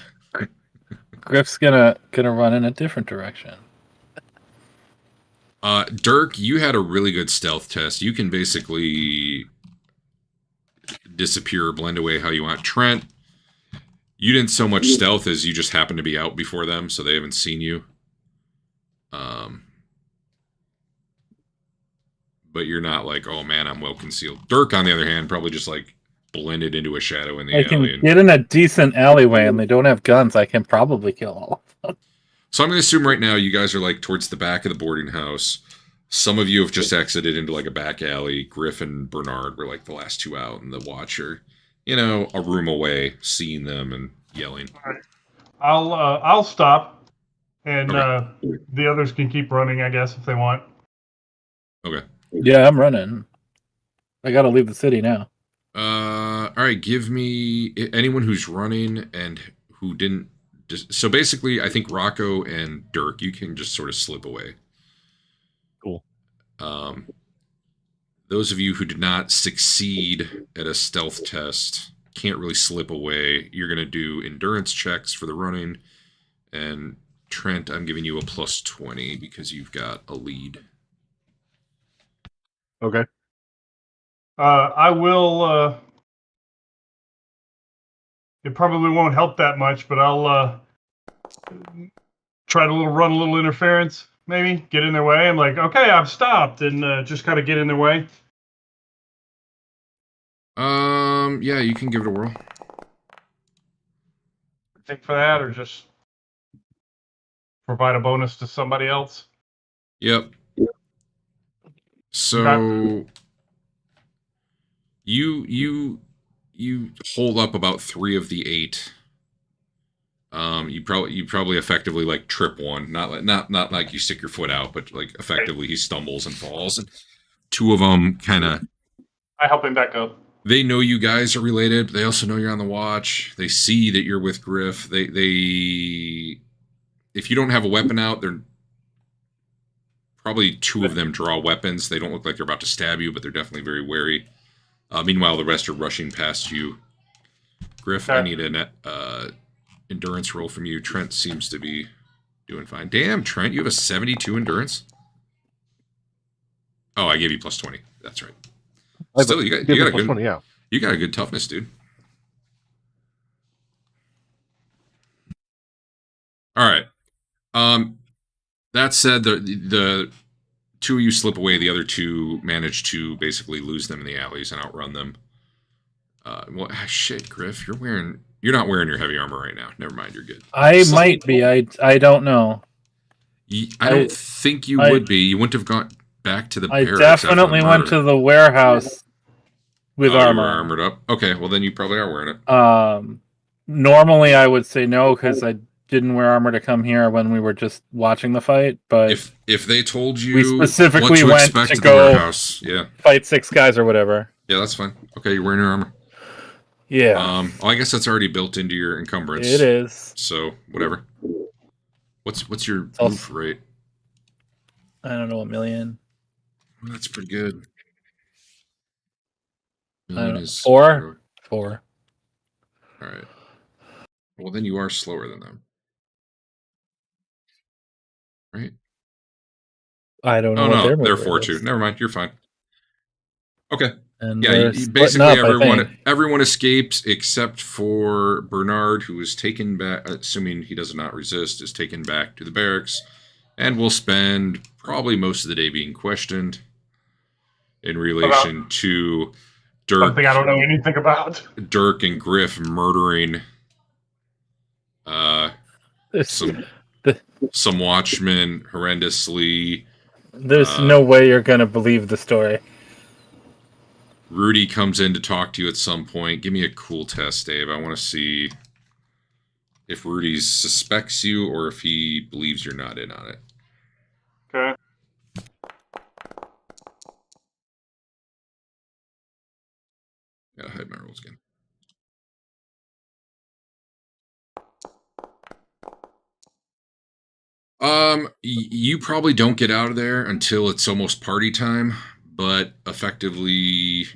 Griff's gonna run in a different direction. Dirk, you had a really good stealth test. You can basically disappear or blend away how you want. Trent, you didn't so much stealth as you just happened to be out before them, so they haven't seen you. But you're not like, oh man, I'm well concealed. Dirk, on the other hand, probably just like blended into a shadow in the I alley. can get in a decent alleyway and they don't have guns. I can probably kill all of them. So I'm going to assume right now you guys are like towards the back of the boarding house. Some of you have just exited into like a back alley. Griff and Bernard were like the last 2 out, and the Watcher, a room away, seeing them and yelling. All right. I'll stop, and the others can keep running, I guess, if they want. Okay. Yeah, I'm running. I gotta leave the city now. All right, give me anyone who's running and who didn't. So basically, I think Rocco and Dirk, you can just sort of slip away. Cool. those of you who did not succeed at a stealth test can't really slip away. You're going to do endurance checks for the running. And Trent, I'm giving you a plus 20 because you've got a lead. Okay. I will. It probably won't help that much, but I'll try to run a little interference. Maybe get in their way. I'm like, okay, I've stopped, and just kind of get in their way. Yeah, you can give it a whirl. Think for that, or just provide a bonus to somebody else. Yep. So you hold up about 3 of the 8. You probably effectively like trip one, not like you stick your foot out, but like effectively he stumbles and falls. And 2 of them kind of. I help him back up. They know you guys are related, but they also know you're on the watch. They see that you're with Griff. They if you don't have a weapon out, they're probably 2 of them draw weapons. They don't look like they're about to stab you, but they're definitely very wary. Meanwhile, the rest are rushing past you. Griff, I need an endurance roll from you. Trent seems to be doing fine. Damn, Trent, you have a 72 endurance? Oh, I gave you plus 20. That's right. Still, you got a good 20, yeah. You got a good toughness, dude. All right. That said, the 2 of you slip away. The other 2 manage to basically lose them in the alleys and outrun them. Well, shit, Griff, you're not wearing your heavy armor right now. Never mind, you're good. I might be. I don't know. I don't think you would be. You wouldn't have gone back to the I barracks after definitely the went murder. to the warehouse with You were armor. armored up. Okay, well then you probably are wearing it. Normally I would say no because I didn't wear armor to come here when we were just watching the fight. But If they told you we specifically what to went expect to at the go warehouse, yeah, fight 6 guys or whatever. yeah, that's fine. Okay, you're wearing your armor. Yeah, Well, I guess that's already built into your encumbrance. it is. So whatever. What's your Also- roof rate? I don't know, 1,000,000. Well, that's pretty good. I Million don't- is 4? 4. All right. Well, then you are slower than them, right? I don't know Oh what no, their they're move 4-2. is. Never mind. You're fine. Okay. And Yeah, they're you splitting basically up, I think. everyone escapes except for Bernard, who is taken back, assuming he does not resist, is taken back to the barracks, and will spend probably most of the day being questioned in relation to Dirk. Something I don't know anything about. Dirk and Griff murdering some watchmen horrendously. There's no way you're gonna believe the story. Rudy comes in to talk to you at some point. Give me a cool test, Dave. I want to see if Rudy suspects you or if he believes you're not in on it. Okay. Gotta hide my rolls again. You probably don't get out of there until it's almost party time, but effectively,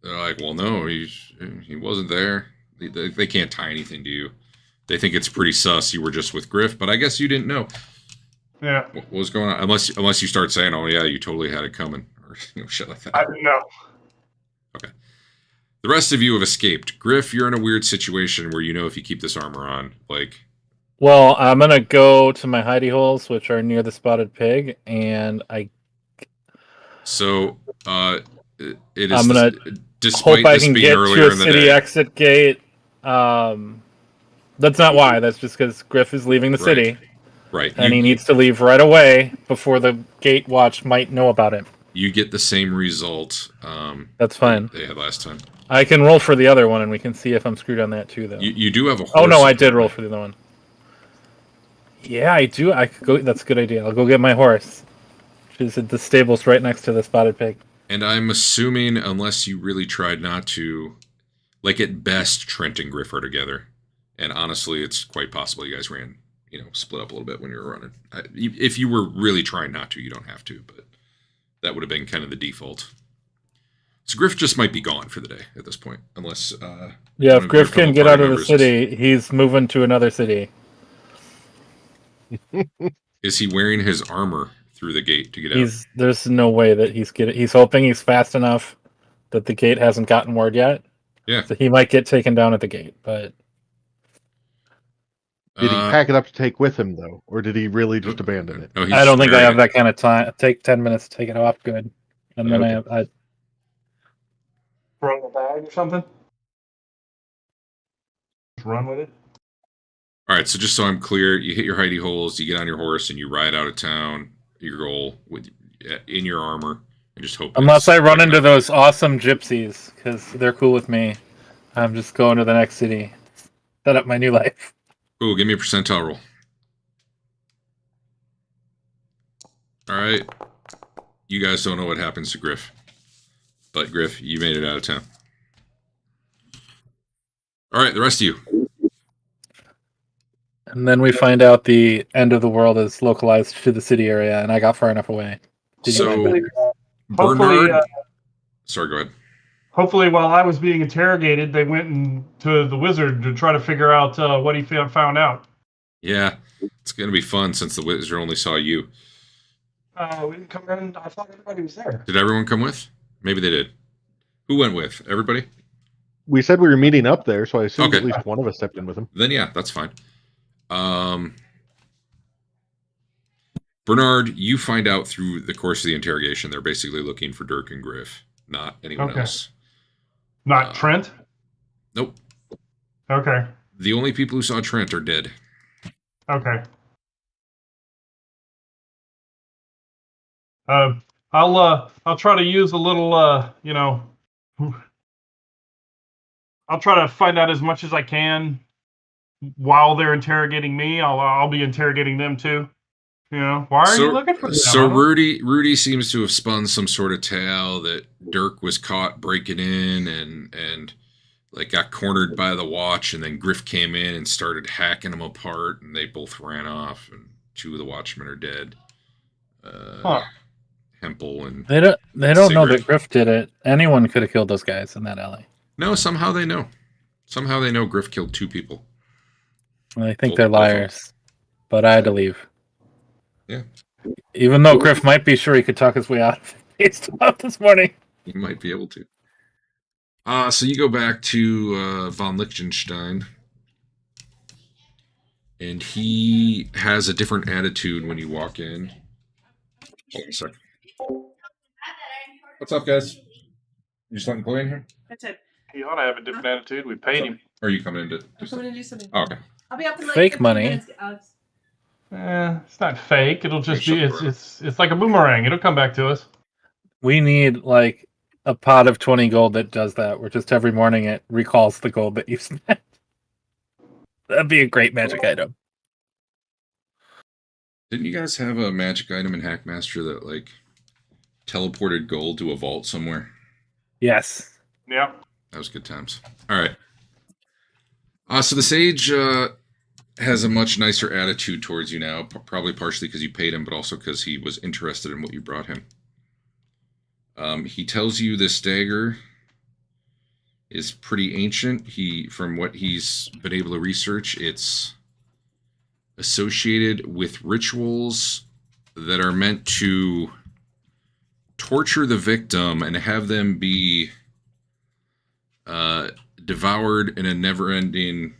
they're like, well, no, he wasn't there. They can't tie anything to you. They think it's pretty sus you were just with Griff, but I guess you didn't know. Yeah. What was going on? Unless you start saying, oh yeah, you totally had it coming, or shit like that. I didn't know. Okay. The rest of you have escaped. Griff, you're in a weird situation where you know if you keep this armor on, like... Well, I'm gonna go to my hidey holes, which are near the spotted pig, and So, it is... I'm gonna despite hope I this can being get earlier to a in the city day, exit gate. That's not why. That's just because Griff is leaving the Right. city, right? and he needs to leave right away before the gate watch might know about it. You get the same result. That's fine. They had last time. I can roll for the other one, and we can see if I'm screwed on that too, though. You do have a horse. Oh no, I did roll for the other one. Yeah, I do. I could go. That's a good idea. I'll go get my horse. Which is at the stables right next to the spotted pig. And I'm assuming, unless you really tried not to, like at best, Trent and Griff are together. And honestly, it's quite possible you guys ran, split up a little bit when you were running. If you were really trying not to, you don't have to, but that would have been kind of the default. So Griff just might be gone for the day at this point, unless Yeah, one if of your Griff can fellow get party out of the members city, he's moving to another city. is he wearing his armor through the gate to get out? There's no way that he's hoping he's fast enough that the gate hasn't gotten word yet. Yeah. So he might get taken down at the gate, but Did he pack it up to take with him though, or did he really just abandon it? No, he's I don't think I wearing have it. that kind of time. Take 10 minutes to take it off, good. And then Okay. I Throw in a bag or something. Just run with it. All right, so just so I'm clear, you hit your hidey holes, you get on your horse, and you ride out of town. Your goal with in your armor, and just hope. unless I run into those awesome gypsies, because they're cool with me, I'm just going to the next city, set up my new life. Ooh, give me a percentile roll. All right, you guys don't know what happens to Griff, but Griff, you made it out of town. All right, the rest of you. And then we find out the end of the world is localized to the city area, and I got far enough away. So Hopefully, Bernard. Sorry, go ahead. hopefully, while I was being interrogated, they went to the wizard to try to figure out what he found out. Yeah, it's gonna be fun since the wizard only saw you. We didn't come in. I thought everybody was there. Did everyone come with? Maybe they did. Who went with? Everybody? We said we were meeting up there, so I assumed Okay. at least one of us stepped in with him. Then yeah, that's fine. Bernard, you find out through the course of the interrogation they're basically looking for Dirk and Griff, not anyone Okay. else. Not Trent. Nope. Okay. The only people who saw Trent are dead. Okay. I'll try to use a little I'll try to find out as much as I can while they're interrogating me. I'll be interrogating them too. You know, why are you looking for them? So Rudy seems to have spun some sort of tale that Dirk was caught breaking in and like got cornered by the watch, and then Griff came in and started hacking them apart, and they both ran off, and 2 of the watchmen are dead. Hempel and They don't know Sigurd. that Griff did it. Anyone could have killed those guys in that alley. No, somehow they know. Somehow they know Griff killed 2 people. I think Both they're of them. liars, but I had to leave. Yeah. Even though Griff might be sure he could talk his way out of it based off this morning. You might be able to. So you go back to von Liechtenstein, and he has a different attitude when you walk in. Hold on a sec. What's up, guys? You just letting Chloe in here? That's it. He ought to have a different attitude. We paid him. Or are you coming in to do I'm something? coming to do something. Oh, okay. I'll be up in like Fake 15 money. minutes, Alex. It's not fake. It'll just Hey, be. shut the It's like a boomerang. It'll come back to us. We need like a pot of 20 gold that does that, where just every morning it recalls the gold that you've spent. That'd be a great magic item. Didn't you guys have a magic item in Hackmaster that like teleported gold to a vault somewhere? Yes. Yeah. That was good times. All right. So the sage has a much nicer attitude towards you now, probably partially because you paid him, but also because he was interested in what you brought him. He tells you this dagger is pretty ancient. From what he's been able to research, it's associated with rituals that are meant to torture the victim and have them be devoured in a never-ending...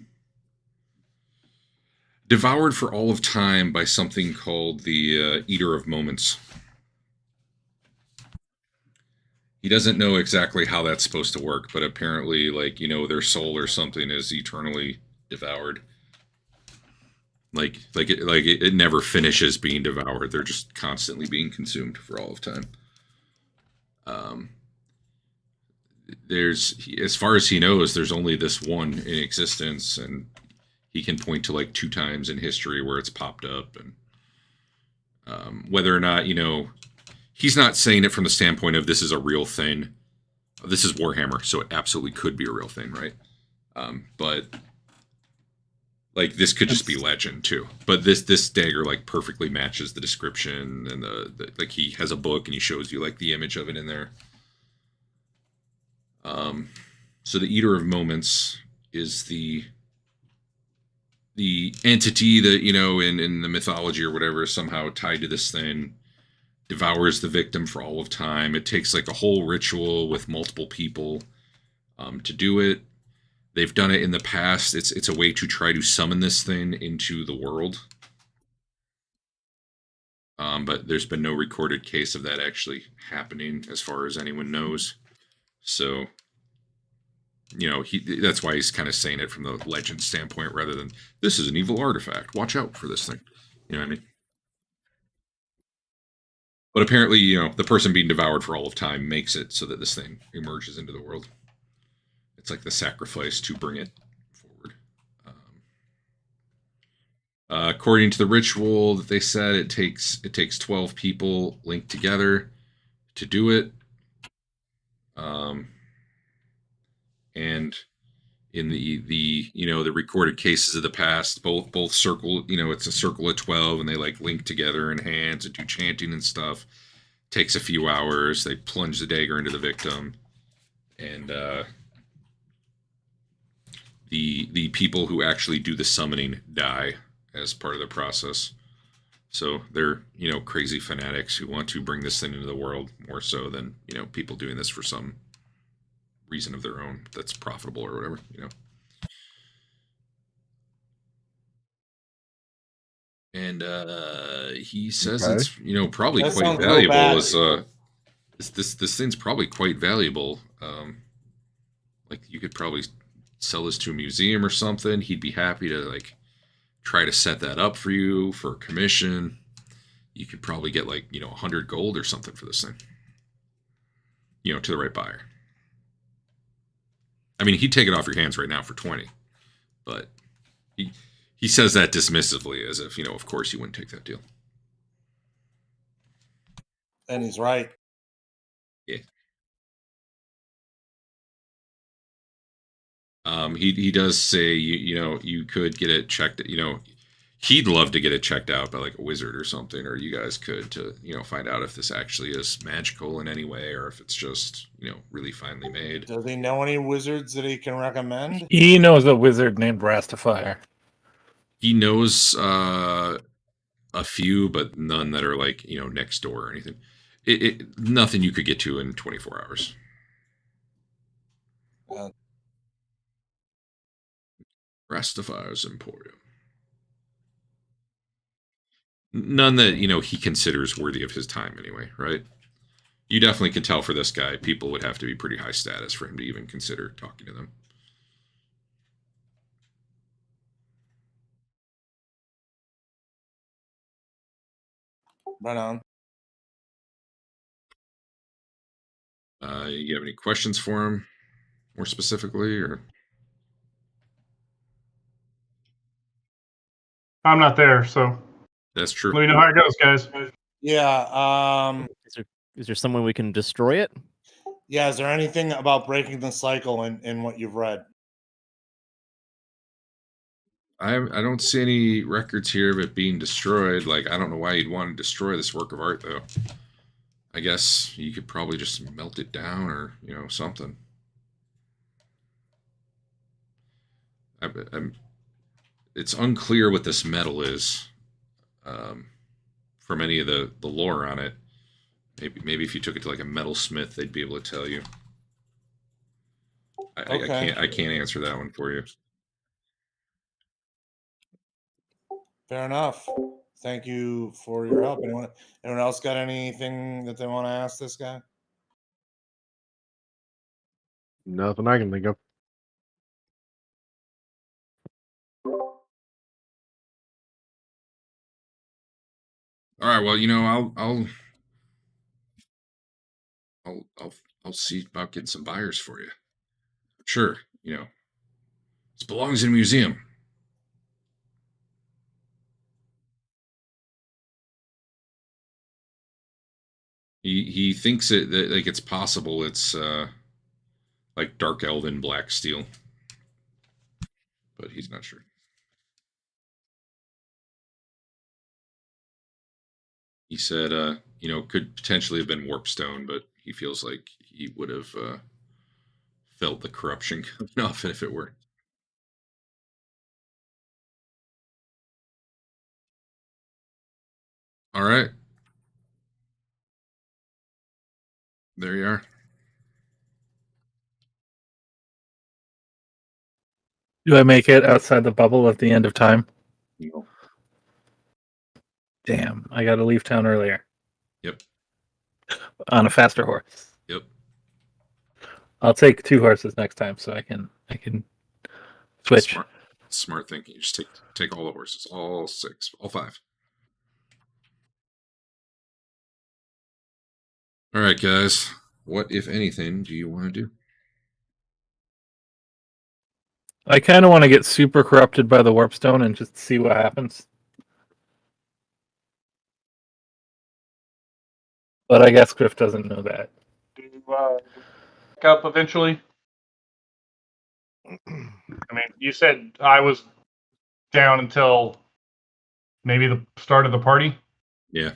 devoured for all of time by something called the Eater of Moments. He doesn't know exactly how that's supposed to work, but apparently, like, you know, their soul or something is eternally devoured. It never finishes being devoured. They're just constantly being consumed for all of time. As far as he knows, there's only this one in existence, and he can point to like 2 times in history where it's popped up, and whether or not, you know, he's not saying it from the standpoint of this is a real thing. This is Warhammer, so it absolutely could be a real thing, right? But like this could just be legend too. But this dagger like perfectly matches the description, and the like he has a book and he shows you like the image of it in there. So the Eater of Moments is the entity that, you know, in the mythology or whatever is somehow tied to this thing, devours the victim for all of time. It takes like a whole ritual with multiple people to do it. They've done it in the past. It's a way to try to summon this thing into the world. But there's been no recorded case of that actually happening as far as anyone knows. So, you know, that's why he's kind of saying it from the legend standpoint rather than, this is an evil artifact, watch out for this thing. You know what I mean? But apparently, you know, the person being devoured for all of time makes it so that this thing emerges into the world. It's like the sacrifice to bring it forward. According to the ritual that they said, it takes 12 people linked together to do it. And in the you know, the recorded cases of the past, both circle, you know, it's a circle of 12 and they like link together in hands and do chanting and stuff. Takes a few hours. They plunge the dagger into the victim, and the people who actually do the summoning die as part of the process. So they're, you know, crazy fanatics who want to bring this thing into the world more so than, you know, people doing this for some reason of their own that's profitable or whatever, you know. And he says Okay. it's, you know, probably That quite sounds real valuable. bad. As this thing's probably quite valuable. Like you could probably sell this to a museum or something. He'd be happy to like try to set that up for you for a commission. You could probably get like, you know, 100 gold or something for this thing. You know, to the right buyer. I mean, he'd take it off your hands right now for 20, but he says that dismissively as if, you know, of course you wouldn't take that deal. And he's right. Yeah. He does say you know, you could get it checked. You know, he'd love to get it checked out by like a wizard or something, or you guys could to, you know, find out if this actually is magical in any way or if it's just, you know, really finely made. Does he know any wizards that he can recommend? He knows a wizard named Rastifier. He knows a few, but none that are like, you know, next door or anything. Nothing you could get to in 24 hours. Rastifier's Emporium. None that, you know, he considers worthy of his time anyway, right? You definitely can tell for this guy, people would have to be pretty high status for him to even consider talking to them. Right on. You have any questions for him more specifically, or? I'm not there, so That's true. let me know how it goes, guys. Yeah. Is there someone we can destroy it? Yeah. Is there anything about breaking the cycle in what you've read? I don't see any records here of it being destroyed. Like, I don't know why you'd want to destroy this work of art, though. I guess you could probably just melt it down or, you know, something. It's unclear what this metal is from any of the lore on it. Maybe if you took it to like a metalsmith, they'd be able to tell you. Okay. I can't answer that one for you. Fair enough. Thank you for your help. Anyone else got anything that they want to ask this guy? Nothing I can think of. All right. Well, you know, I'll see about getting some buyers for you. Sure. You know, this belongs in a museum. He thinks that like it's possible it's like dark elven black steel, but he's not sure. He said, you know, could potentially have been warpstone, but he feels like he would have felt the corruption coming off if it were. All right. There you are. Do I make it outside the bubble at the end of time? No. Damn, I got to leave town earlier Yep. on a faster horse. Yep. I'll take 2 horses next time, so I can switch. Smart thinking. You just take all the horses, all 6, all 5. All right, guys. What, if anything, do you want to do? I kind of want to get super corrupted by the warp stone and just see what happens. But I guess Griff doesn't know that. Do back up eventually? I mean, you said I was down until maybe the start of the party. Yeah.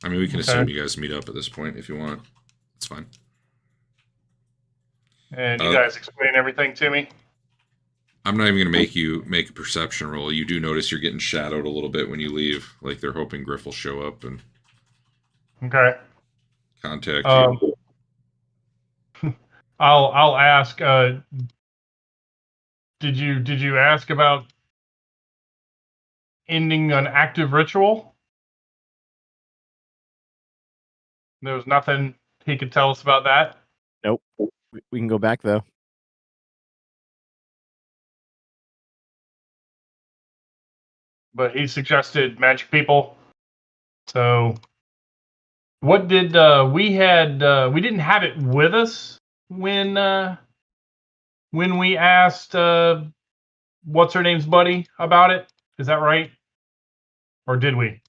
I mean, we can Okay. assume you guys meet up at this point if you want. It's fine. And you guys explain everything to me. I'm not even going to make you make a perception roll. You do notice you're getting shadowed a little bit when you leave. Like they're hoping Griff will show up and Okay. contact you. I'll ask. Did you ask about ending an active ritual? There was nothing he could tell us about that. Nope. We can go back though. But he suggested magic people. So, what did we had? We didn't have it with us when we asked what's her name's buddy about it. Is that right? Or did we?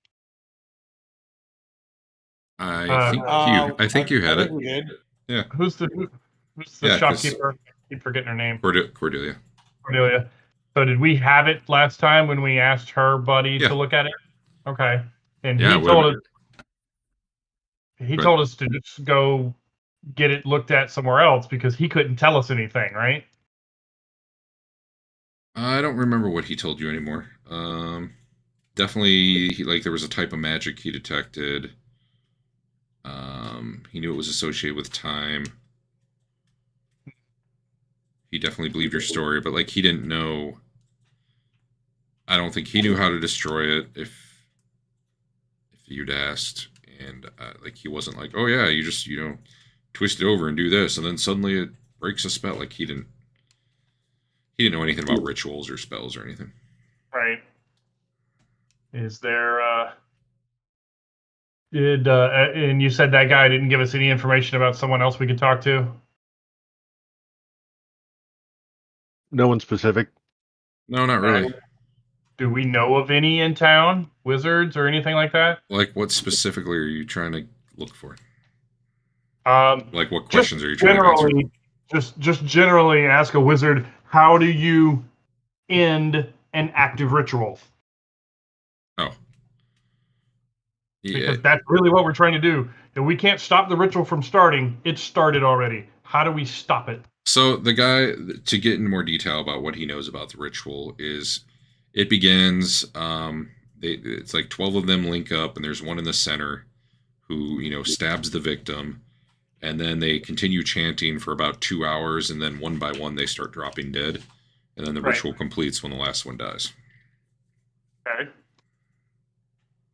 I think you had it. We did. Yeah. Who's the Yeah, 'cause- shopkeeper? Keep forgetting her name. Cordelia. Cordelia. So did we have it last time when we asked her buddy Yeah. to look at it? Okay. And Yeah, he told us Right. told us to just go get it looked at somewhere else because he couldn't tell us anything, right? I don't remember what he told you anymore. Definitely, there was a type of magic he detected. He knew it was associated with time. He definitely believed your story, but he didn't know. I don't think he knew how to destroy it if you'd asked, and he wasn't like, oh yeah, you just twist it over and do this, and then suddenly it breaks a spell. He didn't know anything about rituals or spells or anything. Right. Is there and you said that guy didn't give us any information about someone else we could talk to? No one specific. No, not really. Do we know of any in town? Wizards or anything like that? What specifically are you trying to look for? What Just questions are you trying to answer? generally, just generally ask a wizard, how do you end an active ritual? Oh. Yeah. Because that's really what we're trying to do. If we can't stop the ritual from starting, it started already. How do we stop it? So the guy, to get in more detail about what he knows about the ritual, is it begins. It's 12 of them link up, and there's one in the center who stabs the victim, and then they continue chanting for about 2 hours, and then one by one they start dropping dead, and then the ritual completes when the last one dies. Okay.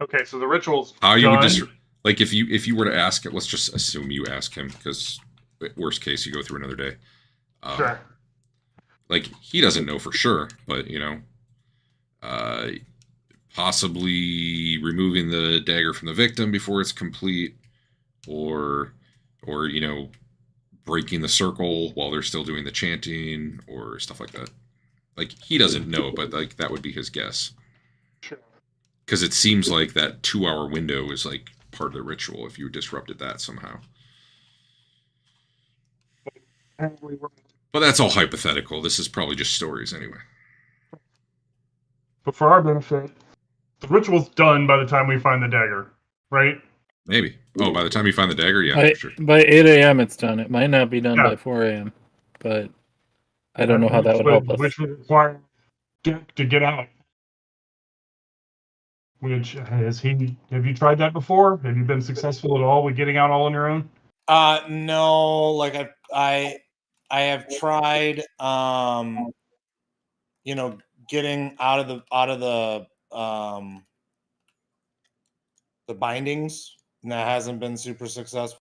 Okay, so the ritual's How you done. would just if you were to ask it, let's just assume you ask him, because worst case you go through another day. Sure. He doesn't know for sure, but possibly removing the dagger from the victim before it's complete, or breaking the circle while they're still doing the chanting, or stuff like that. He doesn't know, but that would be his guess. Sure. Because it seems like that 2-hour window is part of the ritual if you disrupted that somehow. But that's all hypothetical. This is probably just stories anyway. But for our benefit, the ritual's done by the time we find the dagger, right? Maybe. Oh, by the time you find the dagger, yeah, by, for sure. by 8 a.m. it's done. It might not be done Yeah. by 4 a.m., but I don't know how that would help us. Which would require Dick to get out. Which have you tried that before? Have you been successful at all with getting out all on your own? No, like I have tried getting out of the bindings, and that hasn't been super successful.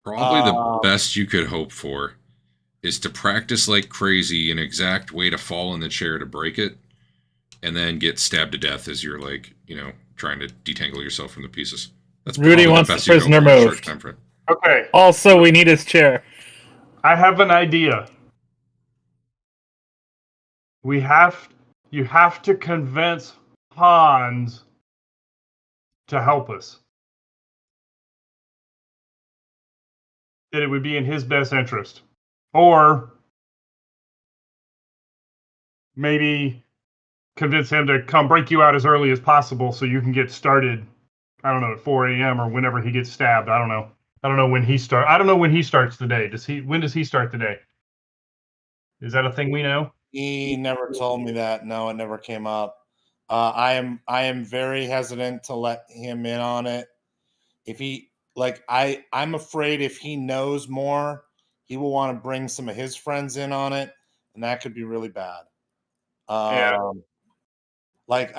Probably the best you could hope for is to practice like crazy an exact way to fall in the chair to break it, and then get stabbed to death as you're like, trying to detangle yourself from the pieces. That's Rudy probably wants the the best you could prisoner hope for in a short moved. time frame. Okay, Also, we need his chair. I have an idea. You have to convince Hans to help us. That it would be in his best interest. Or maybe convince him to come break you out as early as possible so you can get started, I don't know, at 4 a.m. or whenever he gets stabbed. I don't know. I don't know when he starts the day. When does he start the day? Is that a thing we know? He never told me that. No, it never came up. I am very hesitant to let him in on it. If he I'm afraid if he knows more, he will want to bring some of his friends in on it, and that could be really bad. Yeah. Like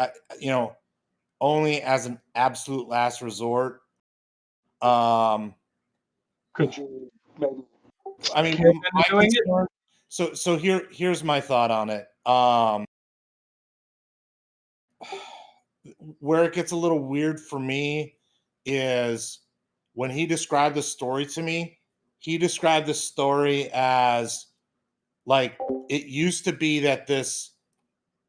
only as an absolute last resort. Could you I mean, Can my doing it? concern, so here's my thought on it. Where it gets a little weird for me is when he described the story to me, he described the story as like it used to be that this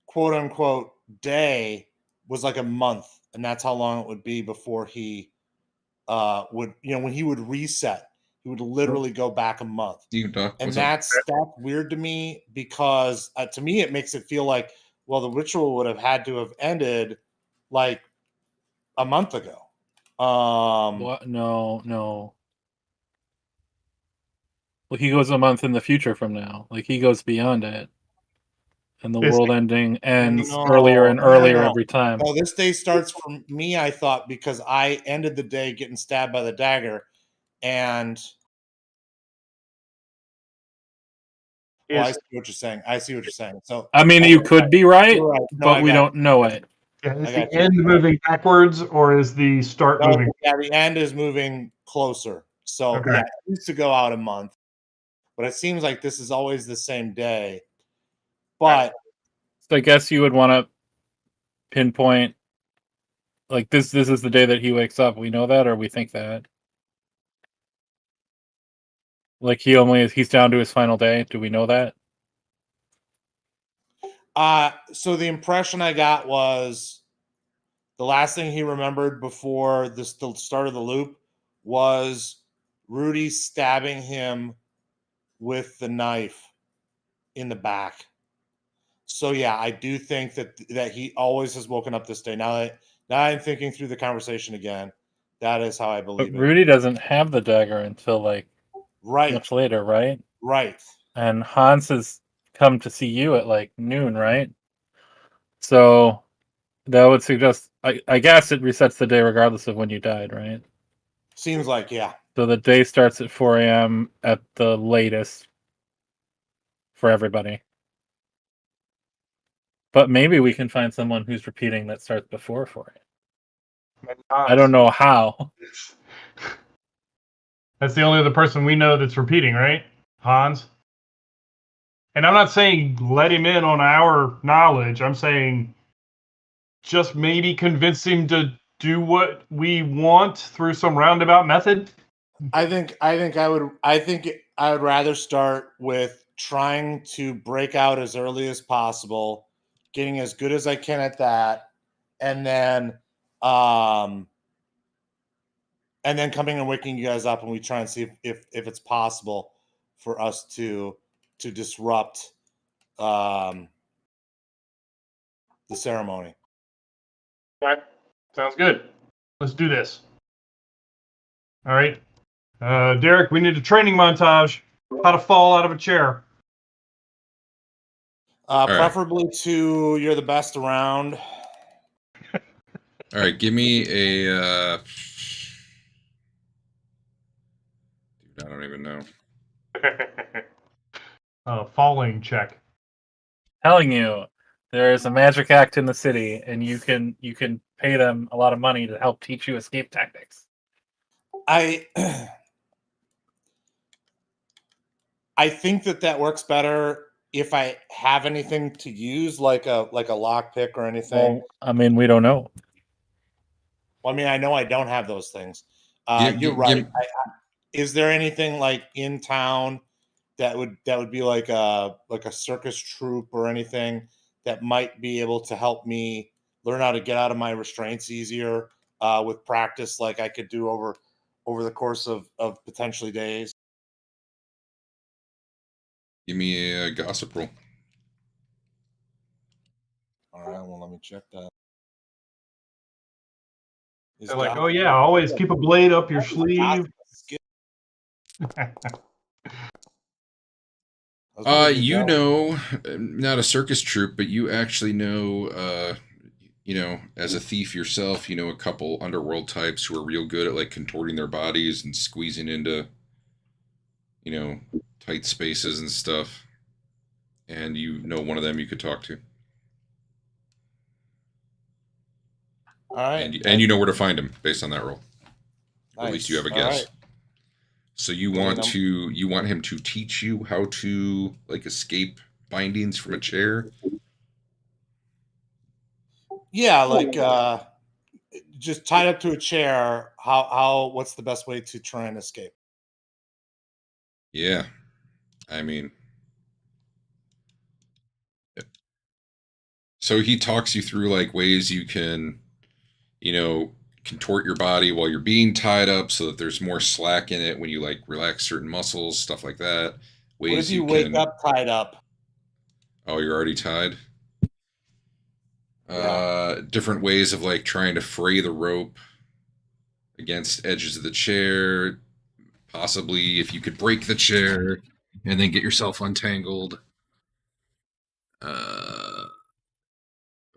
quote unquote day was like a month, and that's how long it would be before he would, when he would reset, he would literally go back a month. And that's weird to me because to me it makes it feel like, well, the ritual would have had to have ended like a month ago. What? No. Well, he goes a month in the future from now. Like, he goes beyond it. And the world ending ends earlier and earlier every time. No, this day starts for me, I thought, because I ended the day getting stabbed by the dagger. And I see what you're saying. So I mean, you could be right, you're right. No, but we don't know it. Yeah, is I the got you. end moving backwards or is the start moving? Yeah, the end is moving closer. So Okay. yeah, it used to go out a month, but it seems like this is always the same day. But So I guess you would want to pinpoint, like, this is the day that he wakes up. We know that, or we think that? Like, he's down to his final day. Do we know that? so the impression I got was the last thing he remembered before the start of the loop was Rudy stabbing him with the knife in the back. So yeah, I do think that he always has woken up this day. Now I'm thinking through the conversation again, that is how I But believe it. Rudy doesn't have the dagger until, like, much later, right? Right. And Hans has come to see you at, like, noon, right? So that would suggest, I guess it resets the day regardless of when you died, right? Seems like, yeah. So the day starts at 4 a.m. at the latest for everybody. But maybe we can find someone who's repeating that starts before 4 a.m. I don't know how. That's the only other person we know that's repeating, right? Hans. And I'm not saying let him in on our knowledge. I'm saying just maybe convince him to do what we want through some roundabout method. I think I would rather start with trying to break out as early as possible, getting as good as I can at that, and then coming and waking you guys up, and we try and see if it's possible for us to disrupt the ceremony. Okay. Sounds good. Let's do this. All right. Derek, we need a training montage. How to fall out of a chair. right. Preferably to you're the best around. All right, give me a. Dude, I don't even know. Falling check. Telling you, there is a magic act in the city, and you can pay them a lot of money to help teach you escape tactics. I think that works better if I have anything to use, like a lockpick or anything. Well, I mean, we don't know. Well, I mean, I know I don't have those things. Give- You're give- right. give- Is there anything like in town that would be like a circus troupe or anything that might be able to help me learn how to get out of my restraints easier with practice, like I could do over the course of potentially days? Give me a gossip roll. All right, well, let me check that. Is They're like, God- oh yeah, always keep a blade up your sleeve. You know, not a circus troupe, but you actually know, you know, as a thief yourself, you know a couple underworld types who are real good at like contorting their bodies and squeezing into, you know, tight spaces and stuff. And you know one of them you could talk to. All right, And you know where to find him based on that roll. Or at least you have a All guess. right. So you want him to teach you how to like escape bindings from a chair? Yeah, like just tied up to a chair. What's the best way to try and escape? Yeah. I mean, so he talks you through like ways you can, you know, contort your body while you're being tied up so that there's more slack in it when you like relax certain muscles, stuff like that. Ways What if you wake up tied up? Oh, you're already tied? Yeah. Different ways of like trying to fray the rope against edges of the chair. Possibly if you could break the chair and then get yourself untangled.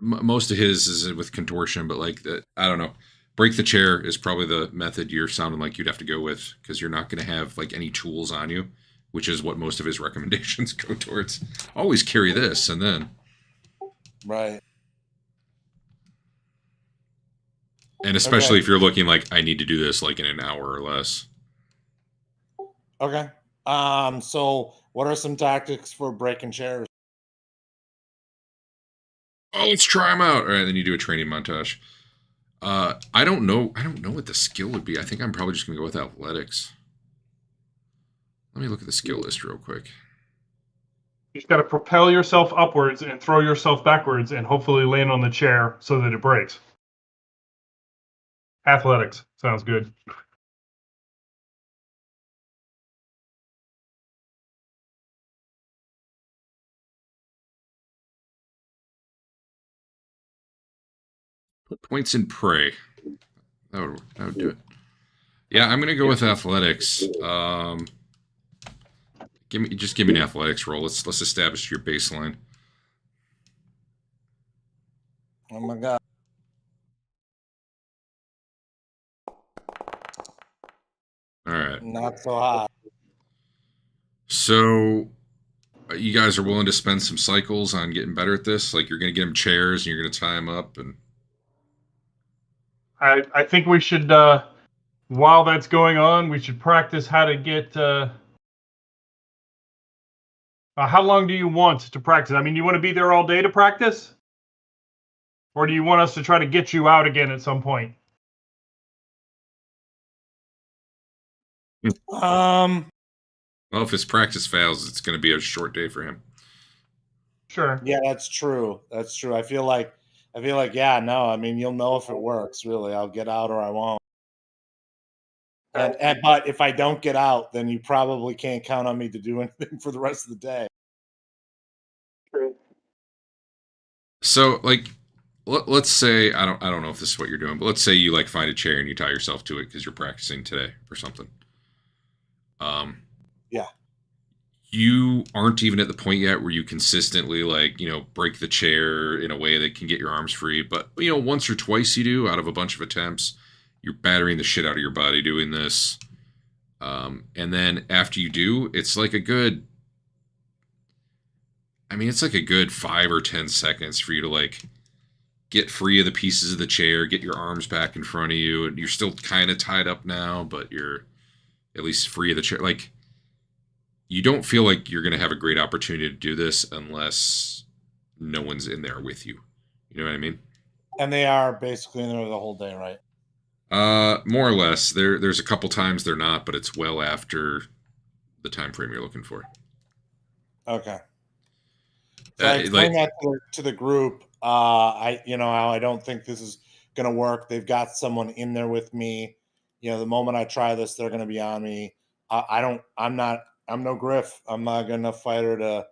Most of his is with contortion, but like I don't know. Break the chair is probably the method you're sounding like you'd have to go with because you're not going to have like any tools on you, which is what most of his recommendations go towards. Always carry this, and then Right. and especially Okay. if you're looking like I need to do this like in an hour or less. Okay. So what are some tactics for breaking chairs? Oh, let's try them out. All right, then you do a training montage. I don't know. I don't know what the skill would be. I think I'm probably just gonna go with athletics. Let me look at the skill list real quick. You just got to propel yourself upwards and throw yourself backwards and hopefully land on the chair so that it breaks. Athletics. Sounds good. Put points in prey. That would do it. Yeah, I'm gonna go with athletics. Give me an athletics roll. Let's establish your baseline. Oh my god. All right. Not so hot. So you guys are willing to spend some cycles on getting better at this? Like you're gonna get them chairs and you're gonna tie them up and. I think we should, while that's going on, we should practice how to get. How long do you want to practice? I mean, you want to be there all day to practice? Or do you want us to try to get you out again at some point? Well, if his practice fails, it's going to be a short day for him. Sure. Yeah, that's true. That's true. I feel like, yeah, no, I mean, you'll know if it works, really. I'll get out or I won't. And but if I don't get out, then you probably can't count on me to do anything for the rest of the day. So, like, let's say I don't know if this is what you're doing, but let's say you like find a chair and you tie yourself to it because you're practicing today or something. Yeah. You aren't even at the point yet where you consistently break the chair in a way that can get your arms free, but once or twice you do out of a bunch of attempts, you're battering the shit out of your body doing this. And then after you do, it's like a good 5 or 10 seconds for you to like get free of the pieces of the chair, get your arms back in front of you, and you're still kind of tied up now, but you're at least free of the chair. Like, you don't feel like you're going to have a great opportunity to do this unless no one's in there with you. You know what I mean? And they are basically in there the whole day, right? More or less. There's a couple times they're not, but it's well after the time frame you're looking for. Okay. So I explained that to the group. I don't think this is going to work. They've got someone in there with me. The moment I try this, they're going to be on me. I'm no Griff. I'm not going to fight her to,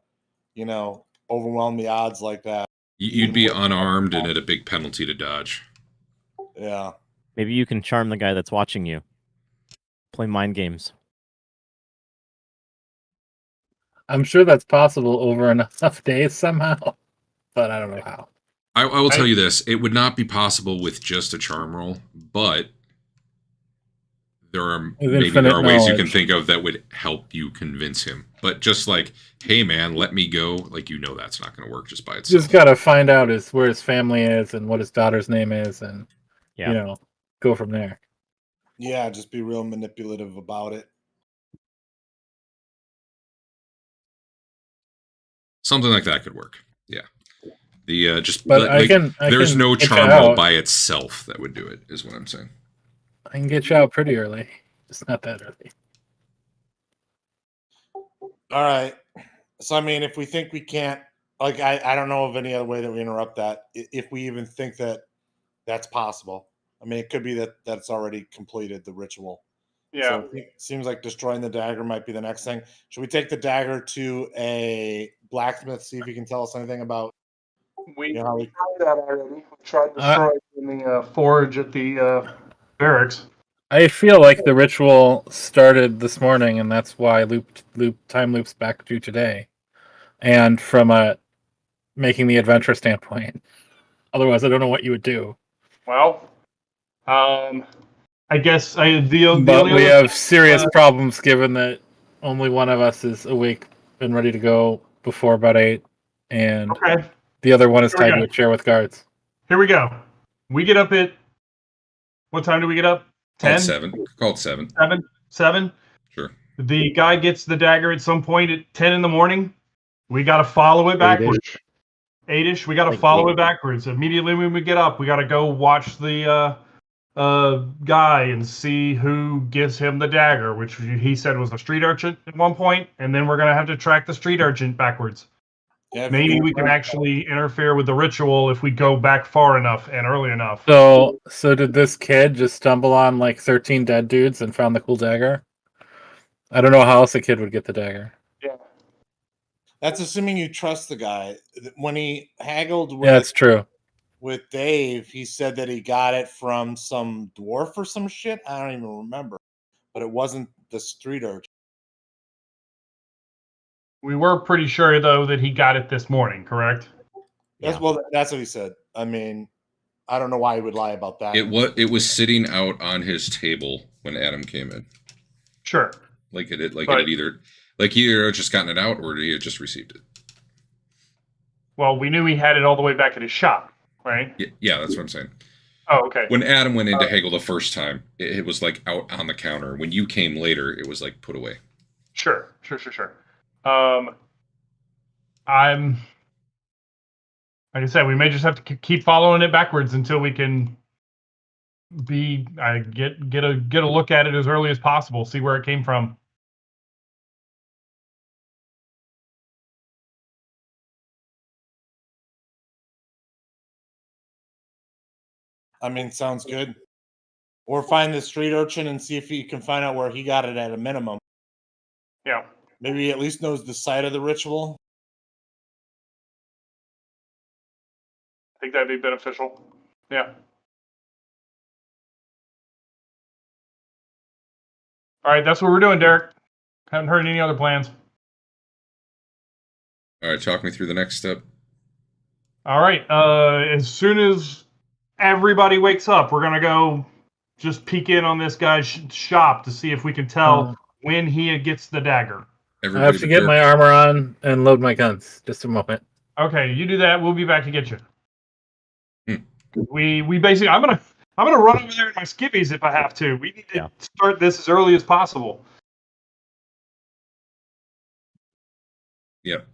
overwhelm the odds like that. You'd be unarmed and at a big penalty to dodge. Yeah. Maybe you can charm the guy that's watching you. Play mind games. I'm sure that's possible over enough days somehow, but I don't know how. I will tell you this. It would not be possible with just a charm roll, but there are ways you can think of that would help you convince him. But just like, hey man, let me go, like, that's not going to work just by itself. Just got to find out where his family is and what his daughter's name is, and go from there. Yeah, just be real manipulative about it. Something like that could work. Yeah. There's no charm roll by itself that would do it, is what I'm saying. I can get you out pretty early. It's not that early. All right. So, I mean, if we think we can't, like, I don't know of any other way that we interrupt that. If we even think that that's possible. I mean, it could be that that's already completed, the ritual. Yeah. So it seems like destroying the dagger might be the next thing. Should we take the dagger to a blacksmith, see if he can tell us anything about We how we tried that already. We tried to destroy it in the forge at the barracks. I feel like the ritual started this morning, and that's why time loops back to today. And from a making the adventure standpoint. Otherwise, I don't know what you would do. Well, I guess but we have serious problems given that only one of us is awake and ready to go before about 8, and the other one is tied to a chair with guards. Here we go. We get up at what time do we get up? 10? Called 7. 7? Sure. The guy gets the dagger at some point at 10 in the morning. We got to follow it backwards. 8-ish. We got to follow it backwards. Immediately when we get up, we got to go watch the guy and see who gives him the dagger, which he said was a street urchin at one point, and then we're going to have to track the street urchin backwards. Yeah, maybe we can actually interfere with the ritual if we go back far enough and early enough. So did this kid just stumble on like 13 dead dudes and found the cool dagger? I don't know how else a kid would get the dagger. Yeah. That's assuming you trust the guy. When he haggled with, that's true. With Dave, he said that he got it from some dwarf or some shit. I don't even remember. But it wasn't the street urchin. We were pretty sure, though, that he got it this morning, correct? That's what he said. I mean, I don't know why he would lie about that. It was sitting out on his table when Adam came in. Sure. He had either just gotten it out or he had just received it. Well, we knew he had it all the way back at his shop, right? Yeah, that's what I'm saying. Oh, okay. When Adam went into Hagel the first time, it was like out on the counter. When you came later, it was like put away. Sure. Like I said, we may just have to keep following it backwards until we can get a look at it as early as possible, see where it came from. I mean, sounds good. Or find the street urchin and see if he can find out where he got it at a minimum. Yeah. Maybe he at least knows the site of the ritual. think that'd be beneficial. Yeah. All right, that's what we're doing, Derek. Haven't heard any other plans. All right, talk me through the next step. All right. As soon as everybody wakes up, we're gonna go just peek in on this guy's shop to see if we can tell when he gets the dagger. I Everybody have to but get Dirk. my armor on and load my guns. Just a moment. Okay, you do that. We'll be back to get you. Hmm. We basically, I'm gonna run over there in my skivvies if I have to. We need to start this as early as possible. Yep.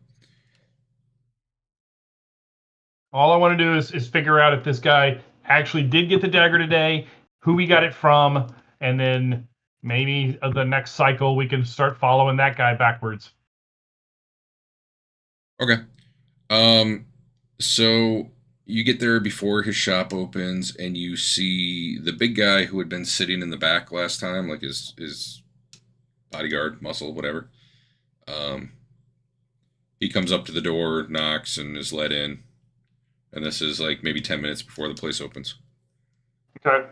All I want to do is figure out if this guy actually did get the dagger today, who he got it from, and then maybe the next cycle we can start following that guy backwards. Okay. So you get there before his shop opens, and you see the big guy who had been sitting in the back last time, like his bodyguard, muscle, whatever. He comes up to the door, knocks, and is let in. And this is like maybe 10 minutes before the place opens. Okay.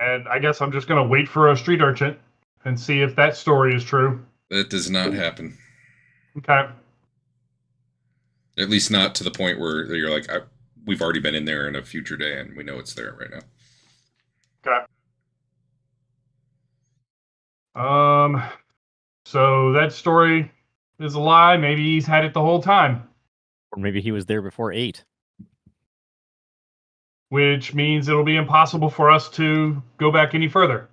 And I guess I'm just going to wait for a street urchin and see if that story is true. That does not happen. Okay. At least not to the point where you're like, we've already been in there in a future day, and we know it's there right now. Okay. So that story is a lie. Maybe he's had it the whole time. Or maybe he was there before 8. Which means it'll be impossible for us to go back any further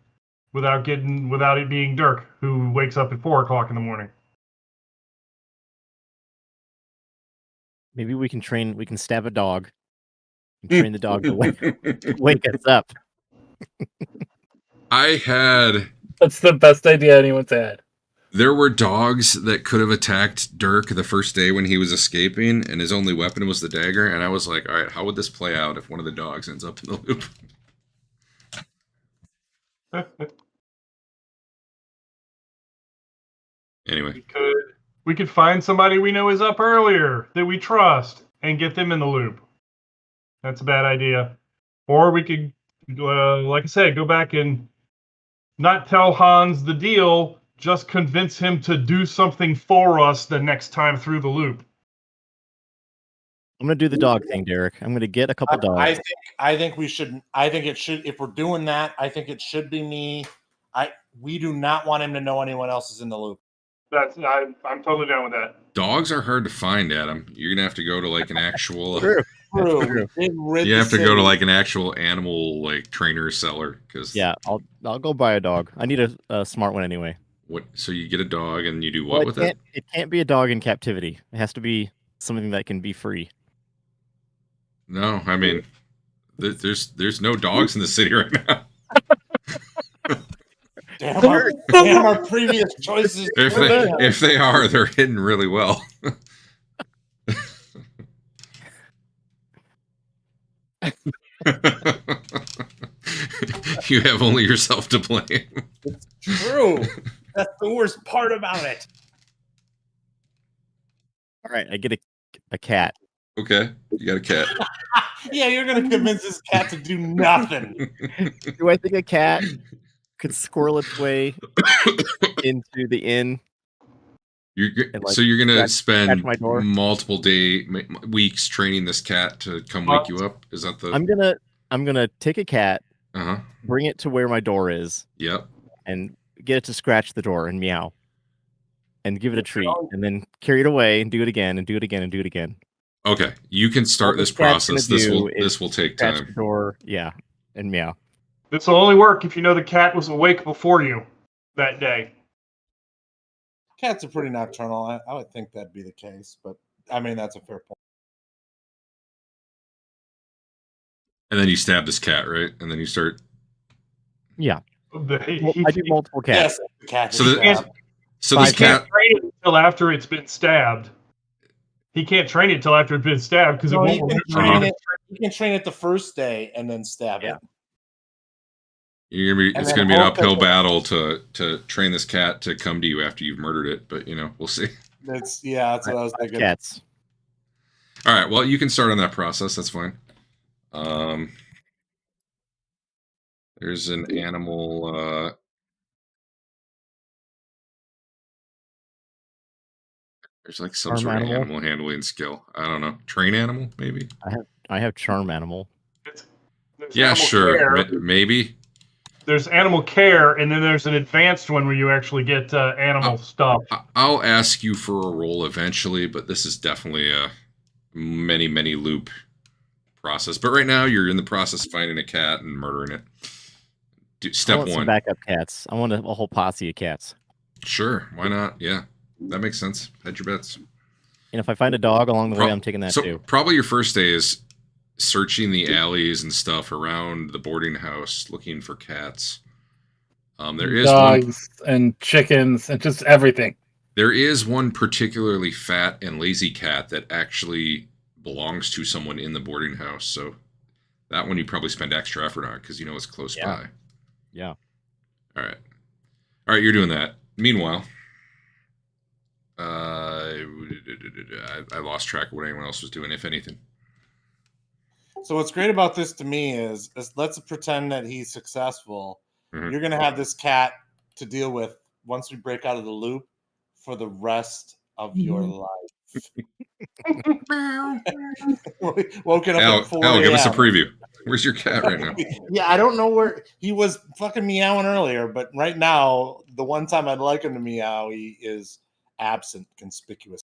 without it being Dirk, who wakes up at 4 o'clock in the morning. Maybe we can stab a dog. And train the dog to wake us up. That's the best idea anyone's had. There were dogs that could have attacked Dirk the first day when he was escaping, and his only weapon was the dagger. And I was like, all right, how would this play out if one of the dogs ends up in the loop? Anyway. We could find somebody we know is up earlier that we trust and get them in the loop. That's a bad idea. Or we could, like I said, go back and not tell Hans the deal, just convince him to do something for us the next time through the loop. I'm gonna do the dog thing, Derek. I'm gonna get a couple dogs. I think we should. I think it should. If we're doing that, I think it should be me. We do not want him to know anyone else is in the loop. I'm totally down with that. Dogs are hard to find, Adam. You're gonna have to go to like an actual. True. You have to go to like an actual animal like trainer seller because. Yeah, I'll go buy a dog. I need a smart one anyway. What? So you get a dog and you do what with it? It can't be a dog in captivity. It has to be something that can be free. No, I mean, there's no dogs in the city right now. Damn our previous choices. If they are, they're hidden really well. You have only yourself to blame. It's true. That's the worst part about it. All right, I get a cat. Okay, you got a cat. Yeah, you're gonna convince this cat to do nothing. Do I think a cat could squirrel its way into the inn? So you're gonna spend my door? multiple weeks training this cat to come wake you up? Is that the? I'm gonna take a cat, bring it to where my door is. Yep. And get it to scratch the door and meow, and give it a treat, and then carry it away and do it again and do it again and do it again. Okay, you can start this process. This will take time. The door, yeah, and meow. This will only work if you know the cat was awake before you that day. Cats are pretty nocturnal. I would think that'd be the case, but I mean that's a fair point. And then you stab this cat, right? And then you start. Yeah. I do multiple cats. Yes, the cat. So this cat can't train it until after it's been stabbed. He can't train it until after it's been stabbed because he can train it the first day and then stab it. It's gonna be an uphill battle to train this cat to come to you after you've murdered it, but we'll see. That's what I was thinking. Cats. All right. Well, you can start on that process. That's fine. There's an animal. There's like some Charm sort animal? of animal handling skill. I don't know. Train animal, maybe. I have charm animal. There's Yeah, animal sure. care. Maybe. There's animal care, and then there's an advanced one where you actually get animal stuff. I'll ask you for a roll eventually, but this is definitely a many loop process. But right now, you're in the process of finding a cat and murdering it. I Step want some one. backup cats. I want a whole posse of cats. Sure. Why not? Yeah. That makes sense. Hedge your bets. And if I find a dog along the way, I'm taking that so too. Probably your first day is searching the alleys and stuff around the boarding house looking for cats. There is dogs and chickens and just everything. There is one particularly fat and lazy cat that actually belongs to someone in the boarding house. So that one you probably spend extra effort on because you know it's close by. Yeah. All right, you're doing that. Meanwhile, I lost track of what anyone else was doing, if anything. So what's great about this to me is let's pretend that he's successful. Mhm. You're going to have this cat to deal with once we break out of the loop for the rest of your life. Woken up at 4 Al, give us a a.m. preview. Where's your cat right now? Yeah, I don't know where he was fucking meowing earlier, but right now, the one time I'd like him to meow, he is absent, conspicuous.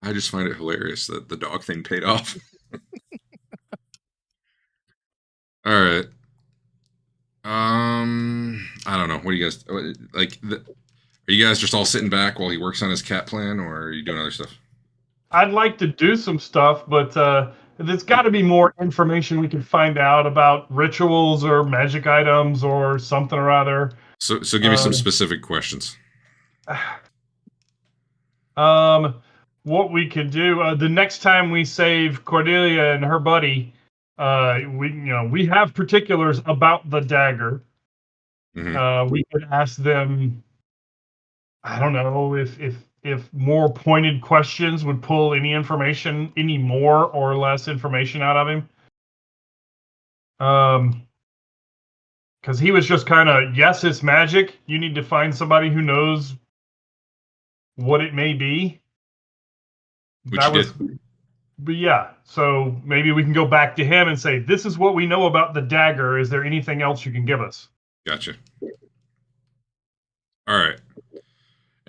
I just find it hilarious that the dog thing paid off. All right. I don't know. What do you guys like? Are you guys just all sitting back while he works on his cat plan, or are you doing other stuff? I'd like to do some stuff, but there's got to be more information we can find out about rituals or magic items or something or other. So give me some specific questions. What we could do the next time we save Cordelia and her buddy, we have particulars about the dagger. Mhm. We could ask them. I don't know if more pointed questions would pull any more or less information out of him. Because he was just kind of, yes, it's magic. You need to find somebody who knows what it may be. Which you did. But yeah, so maybe we can go back to him and say, this is what we know about the dagger. Is there anything else you can give us? Gotcha. All right.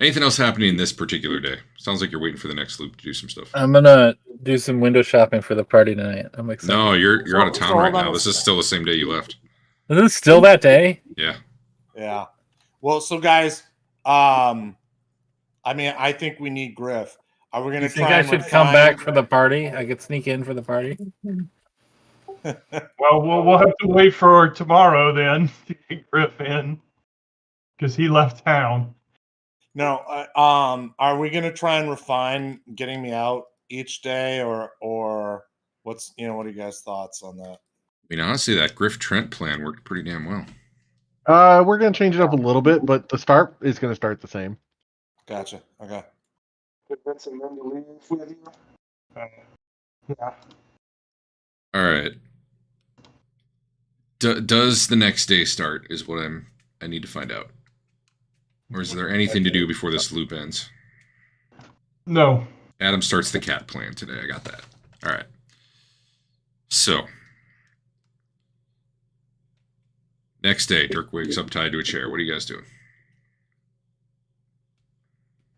Anything else happening this particular day? Sounds like you're waiting for the next loop to do some stuff. I'm gonna do some window shopping for the party tonight. I'm excited. No, you're out of town right now. hold This on. is still the same day you left. Is it still that day? Yeah. Yeah. Well, so guys, I think we need Griff. Are we going You to think try I and should come refine- back for the party? I could sneak in for the party. Well, we'll have to wait for tomorrow then to get Griff in because he left town. No, are we going to try and refine getting me out each day or what's, what are you guys' thoughts on that? I mean, honestly, that Griff Trent plan worked pretty damn well. We're going to change it up a little bit, but the start is going to start the same. Gotcha. Okay. Convince him to leave with you. Yeah. All right. Does the next day start is what I need to find out. Or is there anything to do before this loop ends? No. Adam starts the cat plan today. I got that. All right. So, next day, Dirk wakes up tied to a chair. What are you guys doing?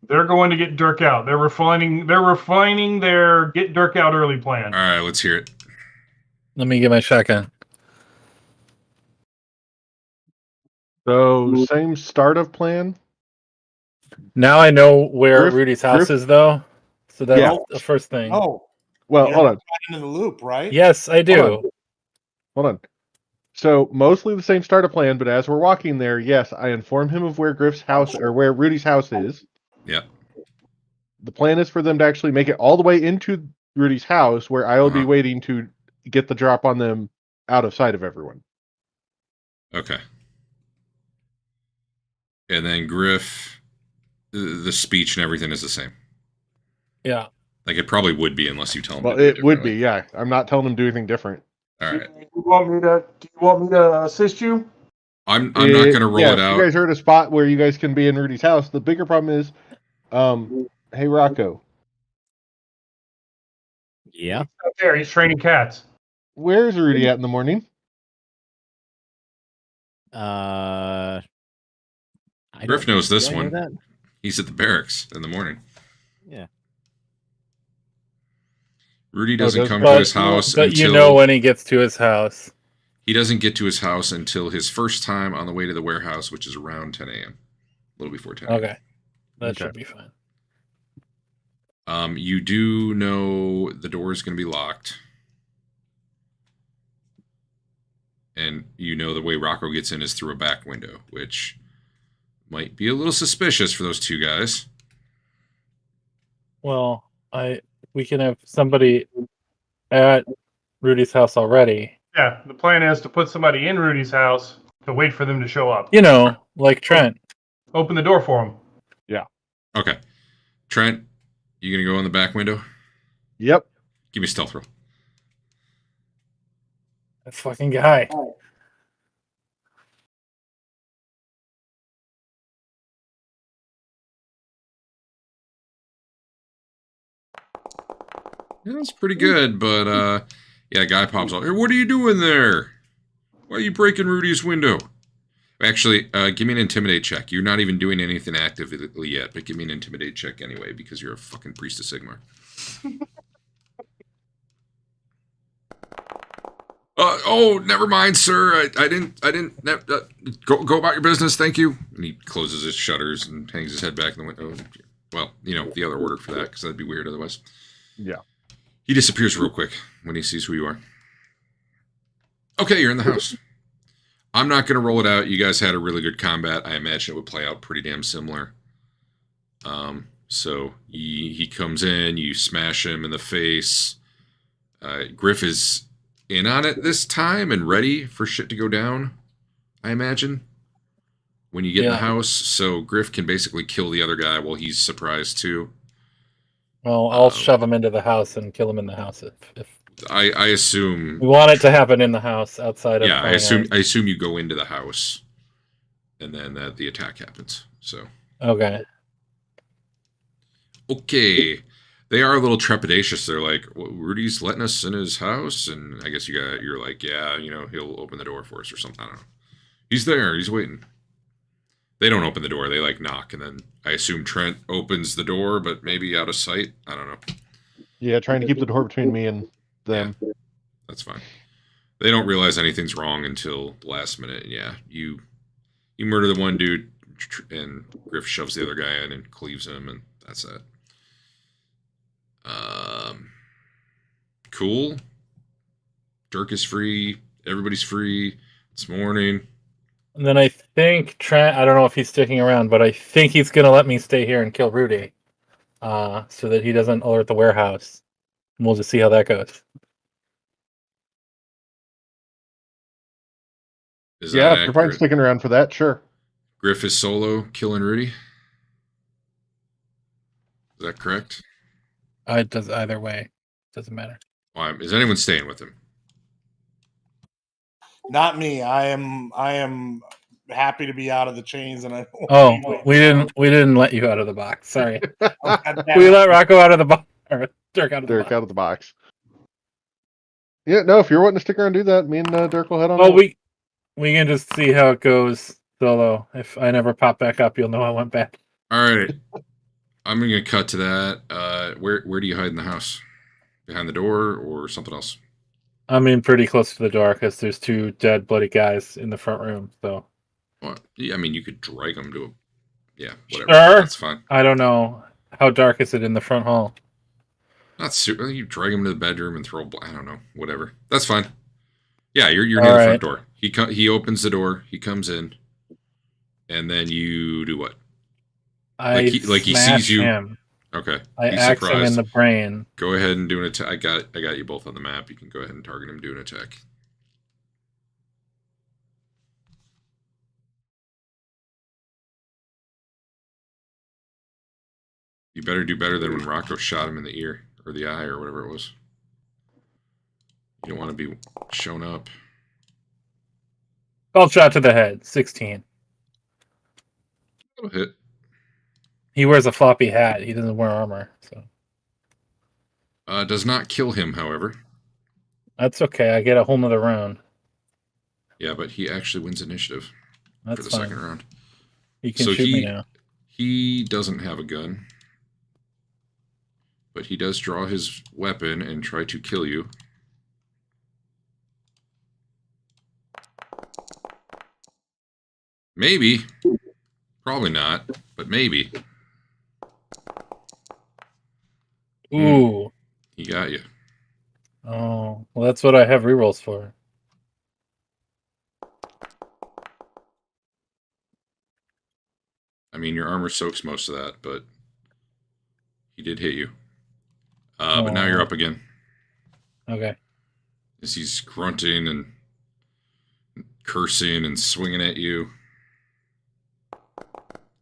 They're going to get Dirk out. They're refining their get Dirk out early plan. All right, let's hear it. Let me get my shotgun. So same startup plan. Now I know where Griff- Rudy's house Griff- is, though. So that's Yeah. the first thing. Oh, Well, you're hold not on. into the loop, right? Yes, I do. Hold on. So mostly the same startup plan, but as we're walking there, yes, I inform him of where Griff's house or where Rudy's house is. Yeah. The plan is for them to actually make it all the way into Rudy's house, where I will be Uh-huh. waiting to get the drop on them out of sight of everyone. Okay. And then Griff the speech and everything is the same. Yeah. Like it probably would be unless you tell him. Well, to do it would be, differently. yeah. I'm not telling them to do anything different. All right. Do you want me to assist you? I'm not going to roll yeah, it if out. you guys are at a spot where you guys can be in Rudy's house. The bigger problem is, hey Rocco, Yeah. He's out there. He's training cats. where's Rudy at in the morning? I Griff don't- knows this do I know one. that? He's at the barracks in the morning. Yeah. Rudy doesn't does come Griff? to his house But until you know when he gets to his house. he doesn't get to his house until his first time on the way to the warehouse, which is around 10 a.m. A little before 10 a.m. Okay. That Okay. should be fine. You do know the door is going to be locked. And you know the way Rocco gets in is through a back window, which might be a little suspicious for those two guys. Well, we can have somebody at Rudy's house already. Yeah, the plan is to put somebody in Rudy's house to wait for them to show up. You know, like Trent. Open the door for him. Okay. Trent, you going to go in the back window? Yep. Give me a stealth roll. That fucking guy. Yeah, that's pretty good, but yeah, guy pops up. Hey, what are you doing there? Why are you breaking Rudy's window? Actually, give me an intimidate check. You're not even doing anything actively yet, but give me an intimidate check anyway, because you're a fucking priest of Sigmar. Oh, never mind, sir. I didn't. Go about your business. Thank you. And he closes his shutters and hangs his head back in the window. Well, you know, the other order for that, because that'd be weird otherwise. Yeah. He disappears real quick when he sees who you are. Okay, you're in the house. I'm not going to roll it out. You guys had a really good combat. I imagine it would play out pretty damn similar. So he comes in, you smash him in the face. Griff is in on it this time and ready for shit to go down, I imagine, when you get in the house. So Griff can basically kill the other guy while he's surprised too. Well, I'll shove him into the house and kill him in the house if I assume. we want it to happen in the house outside of. Yeah, I assume you go into the house, and then the attack happens. So. Okay. Okay. They are a little trepidatious. They're like, well, Rudy's letting us in his house, and I guess you're like, yeah, you know, he'll open the door for us or something. I don't know. He's there. He's waiting. They don't open the door. They like knock, and then I assume Trent opens the door, but maybe out of sight. I don't know. Yeah, trying to keep the door between me and them. Yeah, that's fine. They don't realize anything's wrong until the last minute. Yeah, you murder the one dude, and Griff shoves the other guy in and cleaves him, and that's it. Cool. Dirk is free. Everybody's free. It's morning. And then I think Trent. I don't know if he's sticking around, but I think he's gonna let me stay here and kill Rudy, so that he doesn't alert the warehouse. And we'll just see how that goes. Is Yeah, that if you're fine accurate? sticking around for that, sure. Griff is solo killing Rudy. Is that correct? It does either way. Doesn't matter. Is anyone staying with him? Not me. I am happy to be out of the chains, and I. Don't Oh, we didn't let you out of the box. Sorry, God damn we it. let Rocco out of the box. Or Dirk out of the Dirk box. out of the box. Yeah, no, if you're wanting to stick around and do that, me and Dirk will head on. Well, out. we can just see how it goes solo. If I never pop back up, you'll know I went back. All right. I'm going to cut to that. Where do you hide in the house? Behind the door or something else? I'm in pretty close to the door because there's two dead, bloody guys in the front room. So Well, yeah, I mean, you could drag them to a... Yeah, whatever. Sure. That's fine. I don't know how dark is it in the front hall. Not super. You drag them to the bedroom and throw... I don't know. Whatever. That's fine. Yeah, you're near All the front right. door. He opens the door. He comes in. And then you do what? I he smash sees you. him. Okay. I He's axe him in surprised. the brain. Go ahead and do an attack. I got you both on the map. You can go ahead and target him, do an attack. You better do better than when Rocco shot him in the ear or the eye or whatever it was. You don't want to be shown up. 12 shot to the head, 16. That'll hit. He wears a floppy hat. He doesn't wear armor, so Does not kill him, however. that's okay. I get a whole nother round. Yeah, but he actually wins initiative That's for the fine. second round. He can So shoot me now. He doesn't have a gun, but he does draw his weapon and try to kill you. Maybe. Probably not, but maybe. Ooh. He got you. Oh, well, that's what I have rerolls for. I mean, your armor soaks most of that, but he did hit you. But now you're up again. Okay. As he's grunting and cursing and swinging at you.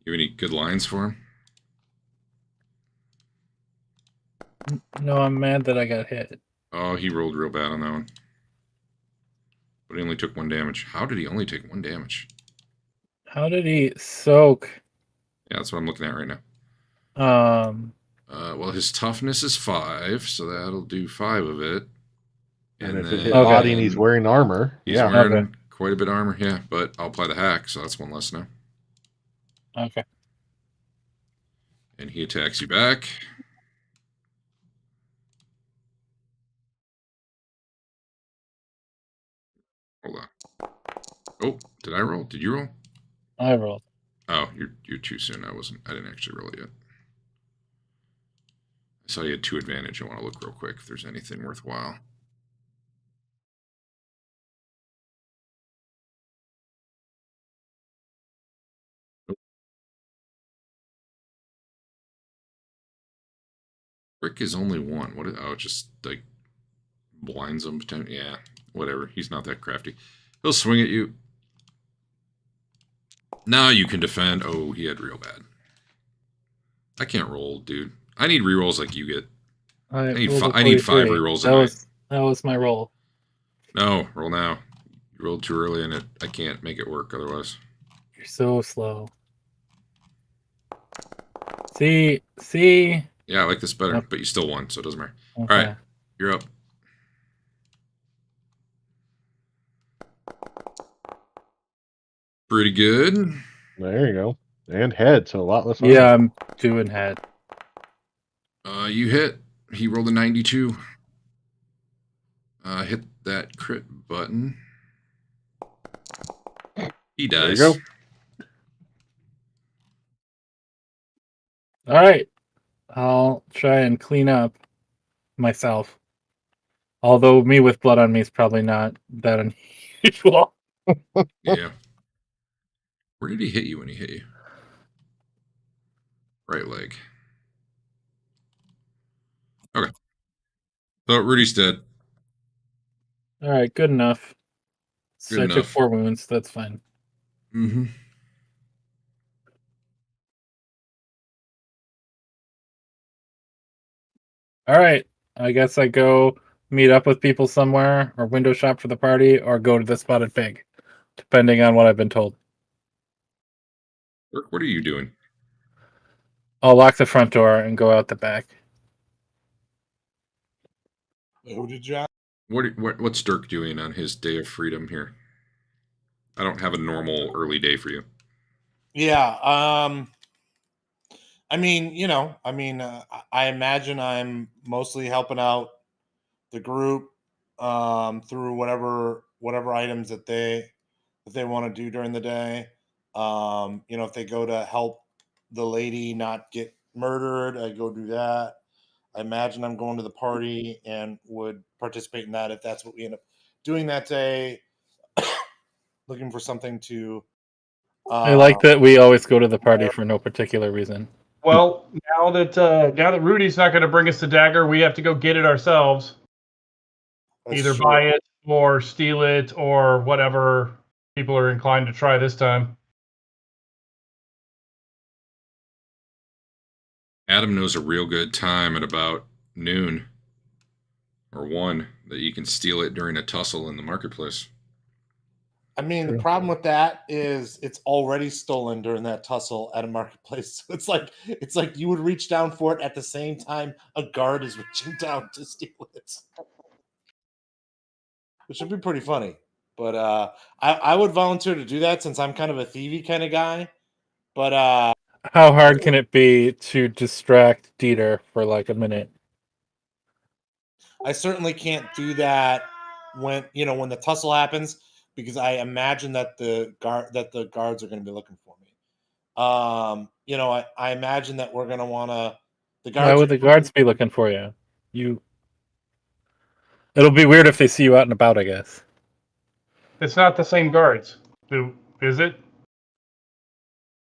You have any good lines for him? No, I'm mad that I got hit. Oh, he rolled real bad on that one. But he only took 1 damage. How did he only take 1 damage? How did he soak? Yeah, that's what I'm looking at right now. Well, his toughness is 5, so that'll do 5 of it. And if it hit body and he's wearing armor, he's wearing quite a bit of armor, yeah. But I'll apply the hack, so that's 1 less now. Okay. And he attacks you back. Hold on. Oh, did I roll? Did you roll? I rolled. Oh, you're too soon. I didn't actually roll it yet. I saw you had 2 advantage. I want to look real quick if there's anything worthwhile. Rick is only 1. What? Oh, it just like blinds him. Yeah, whatever. He's not that crafty. He'll swing at you. Now you can defend. Oh, he had real bad. I can't roll, dude. I need rerolls like you get. I need 5 rerolls a night. That was my roll. No, roll now. You rolled too early and I can't make it work otherwise. You're so slow. See? Yeah, I like this better, but you still won, so it doesn't matter. Okay. All right, you're up. Pretty good. There you go. And head, so a lot less. Yeah, I'm doing head. You hit. He rolled a 92. Hit that crit button. He dies. There you go. All right. I'll try and clean up myself. Although me with blood on me is probably not that unusual. Yeah. Where did he hit you when he hit you? Right leg. Okay. So Rudy's dead. All right, good enough. So Good I took enough. 4 wounds. That's fine. Mm-hmm. All right. I guess I go meet up with people somewhere or window shop for the party or go to the Spotted Pig, depending on what I've been told. What are you doing? I'll lock the front door and go out the back. Who did you? What's Dirk doing on his day of freedom here? I don't have a normal early day for you. Yeah. I mean, I imagine I'm mostly helping out the group through whatever items that they want to do during the day. If they go to help the lady not get murdered, I go do that. I imagine I'm going to the party and would participate in that if that's what we end up doing that day. Looking for something to. I like that we always go to the party for no particular reason. Well, now that Rudy's not going to bring us the dagger, we have to go get it ourselves. Either buy it or steal it or whatever people are inclined to try this time. Adam knows a real good time at about noon or 1 that you can steal it during a tussle in the marketplace. I mean, the True. problem with that is it's already stolen during that tussle at a marketplace. So it's like you would reach down for it at the same time a guard is reaching down to steal it, which would be pretty funny. But I would volunteer to do that since I'm kind of a thievy kind of guy. But How hard can it be to distract Dieter for like a minute? I certainly can't do that when the tussle happens, because I imagine that the guards are going to be looking for me. I imagine that we're going to want to. The guards. Why would the guards be looking for you? It'll be weird if they see you out and about, I guess. It's not the same guards, is it?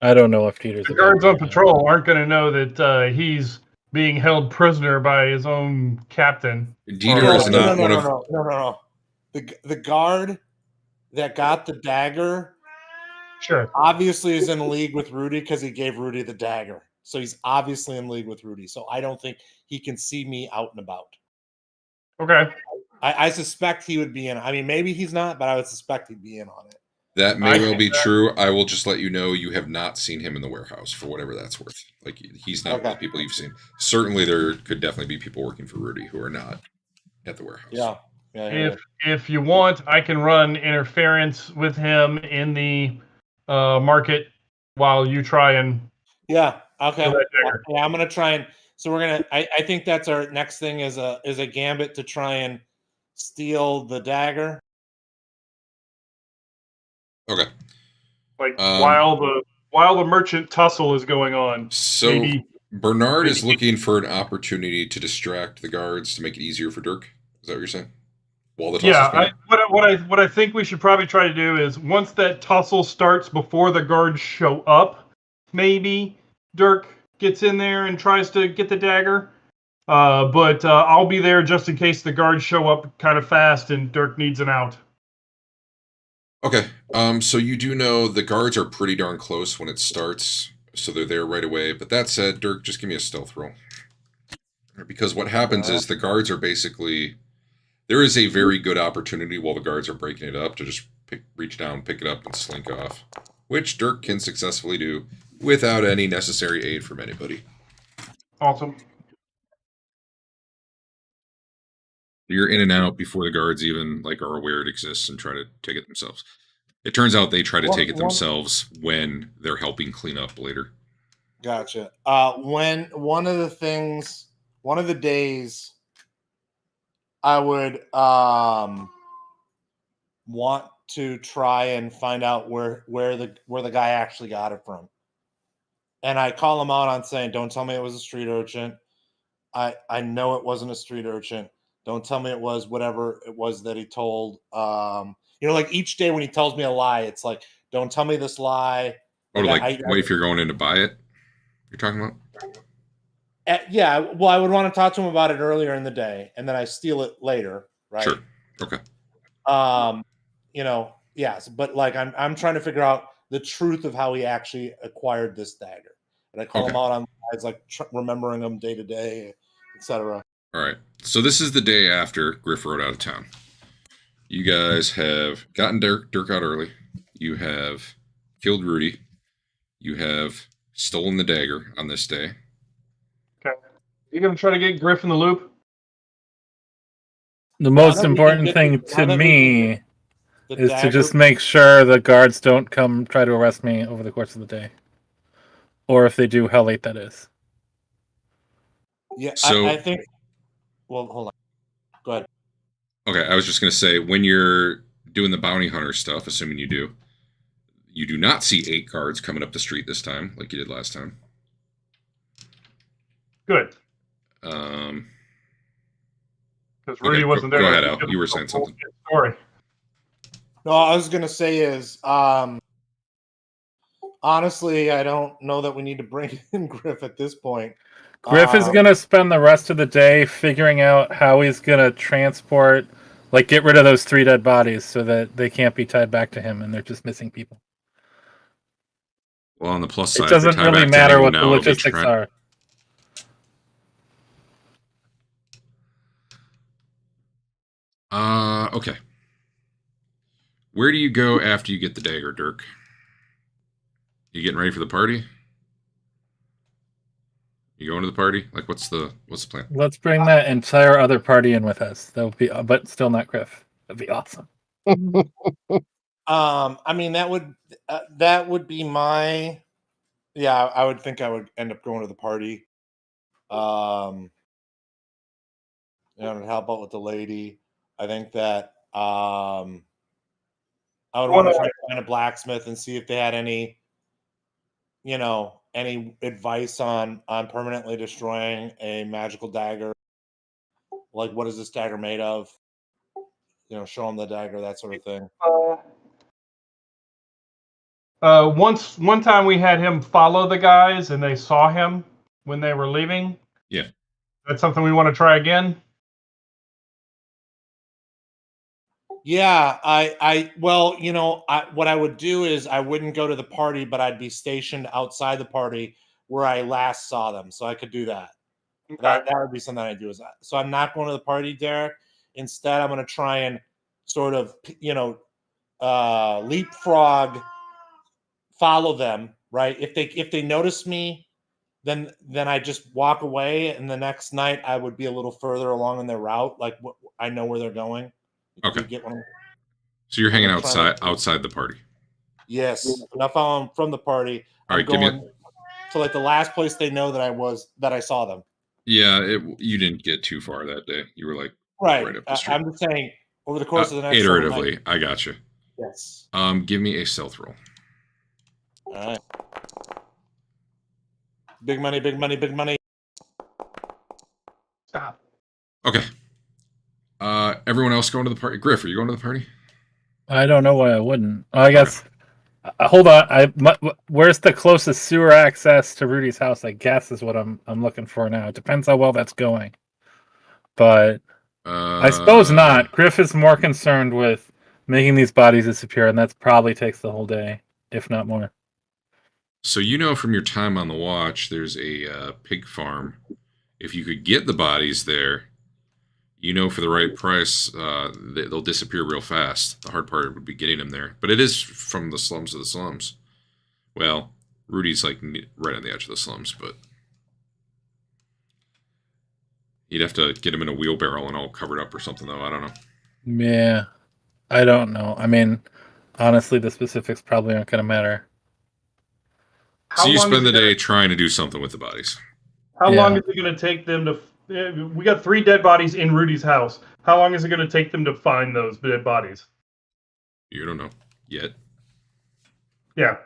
I don't know if Dieter's The a guards on guard. patrol aren't going to know that he's being held prisoner by his own captain. Dieter is not one of. No. The guard that got the dagger Sure. obviously is in league with Rudy because he gave Rudy the dagger. So he's obviously in league with Rudy. So I don't think he can see me out and about. Okay. I suspect he would be in. I mean, maybe he's not, but I would suspect he'd be in on it. That may well be true. I will just let you know you have not seen him in the warehouse for whatever that's worth. Like, he's not one of the people you've seen. Certainly, there could definitely be people working for Rudy who are not at the warehouse. Yeah. If you want, I can run interference with him in the market while you try and. Yeah. Okay. Steal that dagger. Yeah, I'm gonna try and. So we're gonna. I think that's our next thing is a gambit to try and steal the dagger. Okay. Like while the merchant tussle is going on. So maybe, Bernard is looking for an opportunity to distract the guards to make it easier for Dirk. Is that what you're saying? While the tussle's going on? What I think we should probably try to do is once that tussle starts before the guards show up, maybe Dirk gets in there and tries to get the dagger. But I'll be there just in case the guards show up kind of fast and Dirk needs an out. Okay. So you do know the guards are pretty darn close when it starts, so they're there right away. But that said, Dirk, just give me a stealth roll. Because what happens is the guards are basically... There is a very good opportunity while the guards are breaking it up to just reach down, pick it up, and slink off. Which Dirk can successfully do without any necessary aid from anybody. Awesome. You're in and out before the guards even are aware it exists and try to take it themselves. It turns out they try to take it themselves when they're helping clean up later. Gotcha. When one of the days I would want to try and find out where the guy actually got it from. And I call him out on saying, don't tell me it was a street urchin. I know it wasn't a street urchin. Don't tell me it was whatever it was that he told. Like each day when he tells me a lie, it's like, don't tell me this lie. If you're going in to buy it, you're talking about? Yeah, well, I would want to talk to him about it earlier in the day, and then I steal it later, right? Sure. Okay. Yes, but I'm trying to figure out the truth of how he actually acquired this dagger, and I call him out on lies, remembering him day to day, etc. All right. So this is the day after Griff rode out of town. You guys have gotten Dirk out early. You have killed Rudy. You have stolen the dagger on this day. Okay. You gonna try to get Griff in the loop? The most important thing to me is to just make sure the guards don't come try to arrest me over the course of the day. Or if they do, how late that is. Yeah, so, I think... Well, hold on. Go ahead. Okay, I was just going to say, when you're doing the bounty hunter stuff, assuming you do not see 8 guards coming up the street this time, like you did last time. Good. Because Rudy wasn't there. Go ahead, Al. You were saying something. Story. No, I was going to say is, honestly, I don't know that we need to bring in Griff at this point. Griff is going to spend the rest of the day figuring out how he's going to transport, get rid of those 3 dead bodies so that they can't be tied back to him and they're just missing people. Well, on the plus side, it doesn't really matter what the logistics are. Okay. Where do you go after you get the dagger, Dirk? You getting ready for the party? You going to the party? Like, what's the plan? Let's bring that entire other party in with us. That would be, but still not Griff. That'd be awesome. I mean, that would be my. Yeah, I would think I would end up going to the party. To help out with the lady. I think that I would want to try to find a blacksmith and see if they had any, any advice on permanently destroying a magical dagger. Like, what is this dagger made of? Show them the dagger, that sort of thing. One time we had him follow the guys, and they saw him when they were leaving. Yeah. That's something we want to try again. Yeah, what I would do is I wouldn't go to the party, but I'd be stationed outside the party where I last saw them, so I could do that. Okay. That would be something I do. So I'm not going to the party, Derek. Instead, I'm going to try and sort of, leapfrog, follow them. Right? If they notice me, then I just walk away, and the next night I would be a little further along in their route. Like, I know where they're going. Okay. You get what So you're hanging I'm trying outside the party. Yes. Enough from the party. All right, I'm going to like the last place they know that I saw them. Yeah, you didn't get too far that day. You were like Right. up the street. I'm just saying over the course of the next iteratively. I got you. Yes. Give me a stealth roll. All right. Big money, big money, big money. Stop. Okay. Everyone else going to the party? Griff, are you going to the party? I don't know why I wouldn't. I guess. Hold on. Where's the closest sewer access to Rudy's house? I guess is what I'm looking for now. It depends how well that's going. But I suppose not. Griff is more concerned with making these bodies disappear, and that probably takes the whole day, if not more. So from your time on the watch, there's a pig farm. If you could get the bodies there, for the right price, they'll disappear real fast. The hard part would be getting them there. But it is from the slums of the slums. Well, Rudy's like right on the edge of the slums, but you'd have to get him in a wheelbarrow and all covered up or something, though. I don't know. Yeah, I don't know. I mean, honestly, the specifics probably aren't going to matter. So you spend the day trying to do something with the bodies. How long is it going to take them to... We got 3 dead bodies in Rudy's house. How long is it going to take them to find those dead bodies? You don't know yet. Yeah.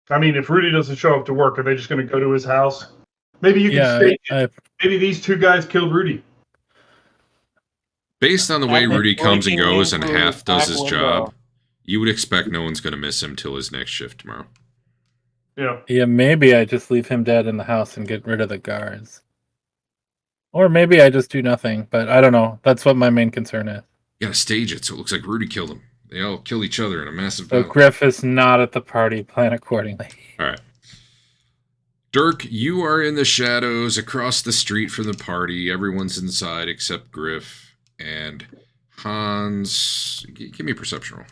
I mean, if Rudy doesn't show up to work, are they just going to go to his house? Maybe you can stage it. Maybe these 2 guys killed Rudy. Based on the way Rudy comes and goes and half does his job, you would expect no one's going to miss him till his next shift tomorrow. Yeah. Yeah, maybe I just leave him dead in the house and get rid of the guards. Or maybe I just do nothing, but I don't know. That's what my main concern is. You gotta stage it so it looks like Rudy killed him. They all kill each other in a massive battle. So Griff is not at the party. Plan accordingly. All right. Dirk, you are in the shadows across the street from the party. Everyone's inside except Griff and Hans. Give me a perception roll.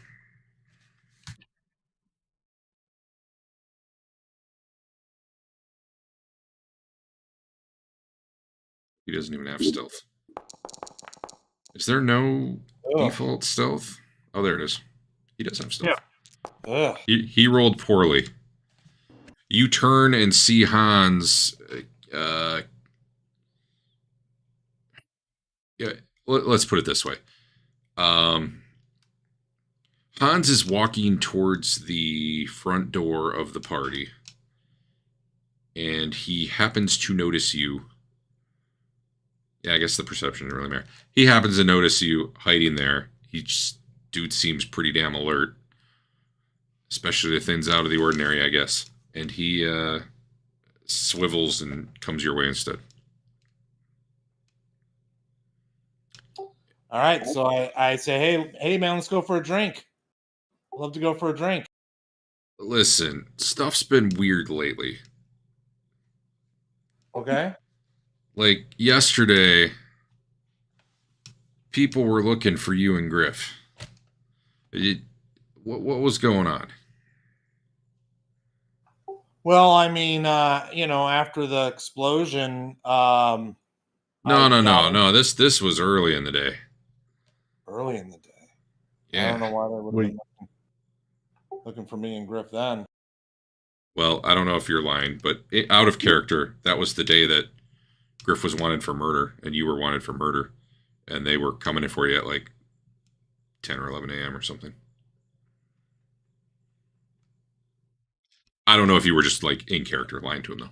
He doesn't even have stealth. Is there no default stealth? Oh, there it is. He does have stealth. Yeah. He rolled poorly. You turn and see Hans. Let's put it this way. Hans is walking towards the front door of the party, and he happens to notice you. Yeah, I guess the perception didn't really matter. He happens to notice you hiding there. Dude seems pretty damn alert. Especially if things out of the ordinary, I guess. And he swivels and comes your way instead. All right, so I say, hey man, let's go for a drink. I'd love to go for a drink. Listen, stuff's been weird lately. Okay. Like yesterday, people were looking for you and Griff. What was going on? Well, I mean, after the explosion, No. This was early in the day. early in the day. I Yeah. don't know why they would have been looking for me and Griff then. Well, I don't know if you're lying, but out of character, that was the day that Griff was wanted for murder, and you were wanted for murder, and they were coming in for you at like 10 or 11 a.m. or something. I don't know if you were just like in character lying to him though.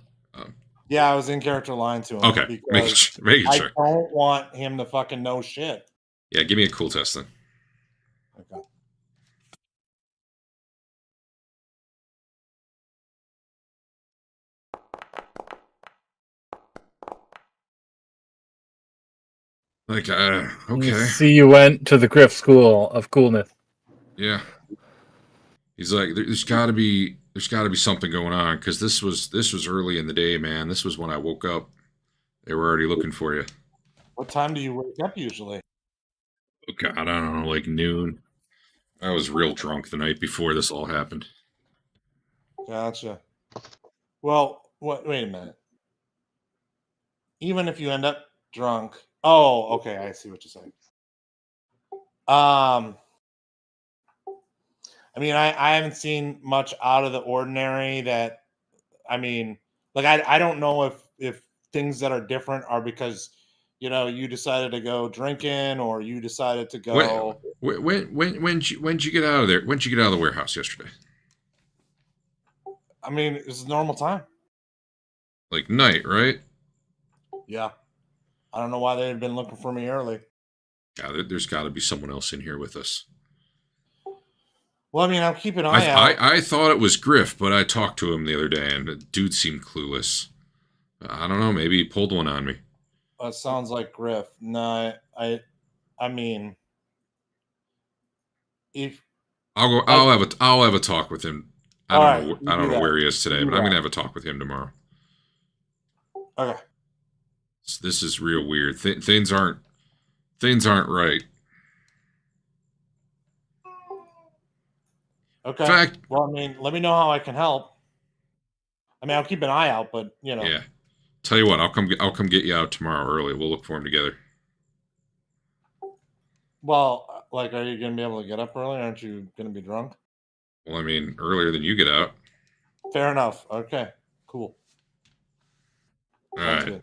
Yeah, I was in character lying to him. Okay, making sure. I don't want him to fucking know shit. Yeah, give me a cool test then. Okay. Like, You okay. see, you went to the Griff School of Coolness. Yeah. He's like, there's got to be something going on, because this was early in the day, man. This was when I woke up. They were already looking for you. What time do you wake up usually? Oh God, I don't know, like noon. I was real drunk the night before this all happened. Gotcha. Well, wait a minute. Even if you end up drunk. Oh, okay, I see what you're saying. I mean, I haven't seen much out of the ordinary that, I mean, like I don't know if things that are different are because, you decided to go drinking or you decided to go. When'd you get out of there? When'd you get out of the warehouse yesterday? I mean, it's a normal time. Like night, right? Yeah. I don't know why they had been looking for me early. Yeah, there's got to be someone else in here with us. Well, I mean, I'll keep an eye out. I thought it was Griff, but I talked to him the other day, and the dude seemed clueless. I don't know. Maybe he pulled one on me. It sounds like Griff. No, I mean, if I'll have a talk with him. I don't know where he is today, but I'm gonna have a talk with him tomorrow. Okay. So this is real weird. Things aren't right. Okay. In fact, well, I mean, let me know how I can help. I mean, I'll keep an eye out, but Yeah. Tell you what, I'll come get you out tomorrow early. We'll look for him together. Well, like, are you gonna be able to get up early? Aren't you gonna be drunk? Well, I mean, earlier than you get out. Fair enough. Okay. Cool. All Sounds right. good.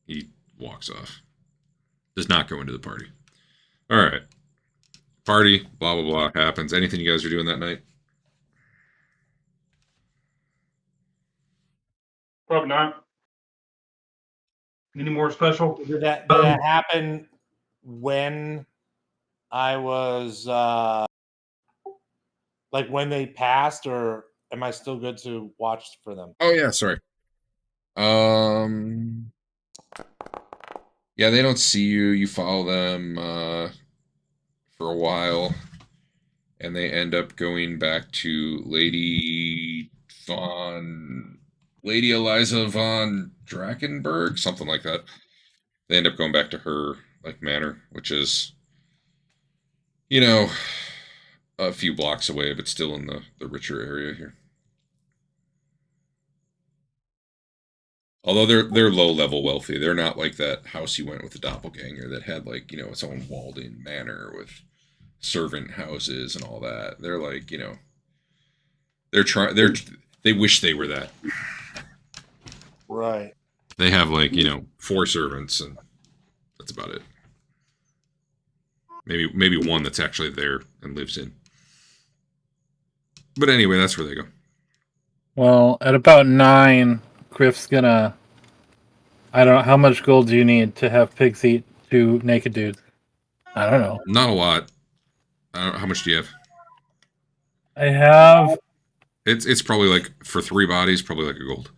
He walks off. Does not go into the party. All right. Party, blah, blah, blah, happens. Anything you guys are doing that night? Probably not. Any more special? Did that happen when I was like when they passed, or am I still good to watch for them? Oh, yeah, sorry. Yeah, they don't see you. You follow them for a while, and they end up going back to Lady Eliza von Drakenberg, something like that. They end up going back to her manor, which is, a few blocks away, but still in the richer area here. Although they're low level wealthy, they're not like that house you went with the doppelganger that had its own walled in manor with servant houses and all that. They're like, they wish they were that. Right. They have 4 servants, and that's about it. Maybe one that's actually there and lives in. But anyway, that's where they go. Well, at about 9, Griff's gonna. I don't know, how much gold do you need to have pigs eat 2 naked dudes? I don't know. Not a lot. How much do you have? I have. It's probably for 3 bodies, probably a gold.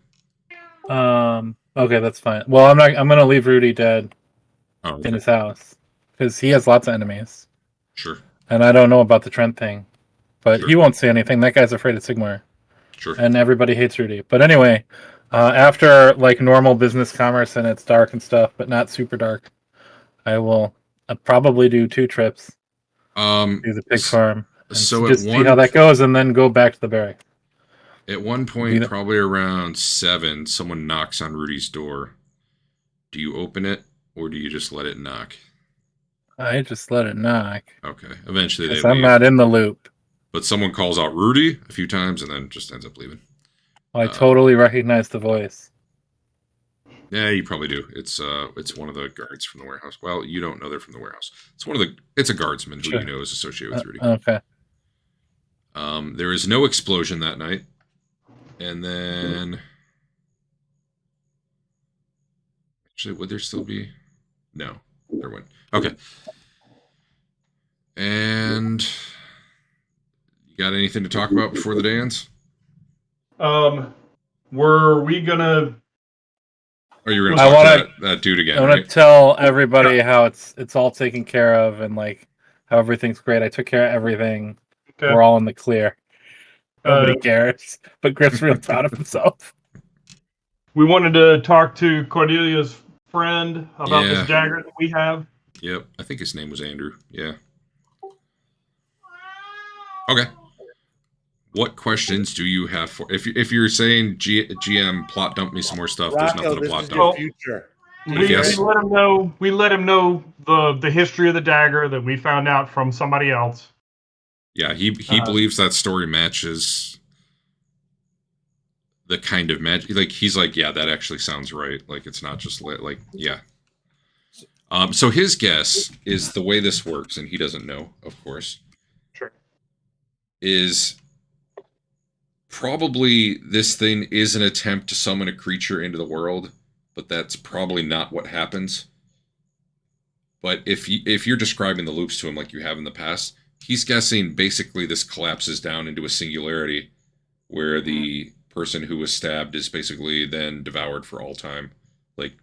Okay, that's fine. Well, I'm gonna leave Rudy dead Okay. in his house because he has lots of enemies. Sure. And I don't know about the Trent thing, but Sure. he won't say anything. That guy's afraid of Sigmar. Sure. And everybody hates Rudy. But anyway, after normal business commerce and it's dark and stuff, but not super dark, I will I'd probably do 2 trips Um, to the pig farm. And so just see how that goes, and then go back to the barrack. At one point, probably around 7, someone knocks on Rudy's door. Do you open it, or do you just let it knock? I just let it knock. Okay. Eventually they leave. I'm not in the loop. But someone calls out Rudy a few times and then just ends up leaving. I totally recognize the voice. Yeah, you probably do. It's one of the guards from the warehouse. Well, you don't know they're from the warehouse. It's a guardsman who you know is associated with Rudy. Okay. There is no explosion that night. And then actually, would there still be? No, there wouldn't. Okay. And you got anything to talk about before the day ends? Were we gonna? Or you were gonna talk to that dude again? I want to tell everybody how it's all taken care of and like how everything's great. I took care of everything. Okay. We're all in the clear. Nobody cares, but Griff's real proud of himself. We wanted to talk to Cordelia's friend about this dagger that we have. Yep, I think his name was Andrew. Yeah. Okay. What questions do you have for? If you're saying GM plot dump me some more stuff, Rocco, there's nothing to plot dump. Future. We let him know the history of the dagger that we found out from somebody else. Yeah, he believes that story matches the kind of magic. Like he's like, yeah, that actually sounds right. Like it's not just like yeah. So his guess is the way this works, and he doesn't know, of course. Sure. Is probably this thing is an attempt to summon a creature into the world, but that's probably not what happens. But if you're describing the loops to him like you have in the past, he's guessing basically this collapses down into a singularity where the person who was stabbed is basically then devoured for all time, like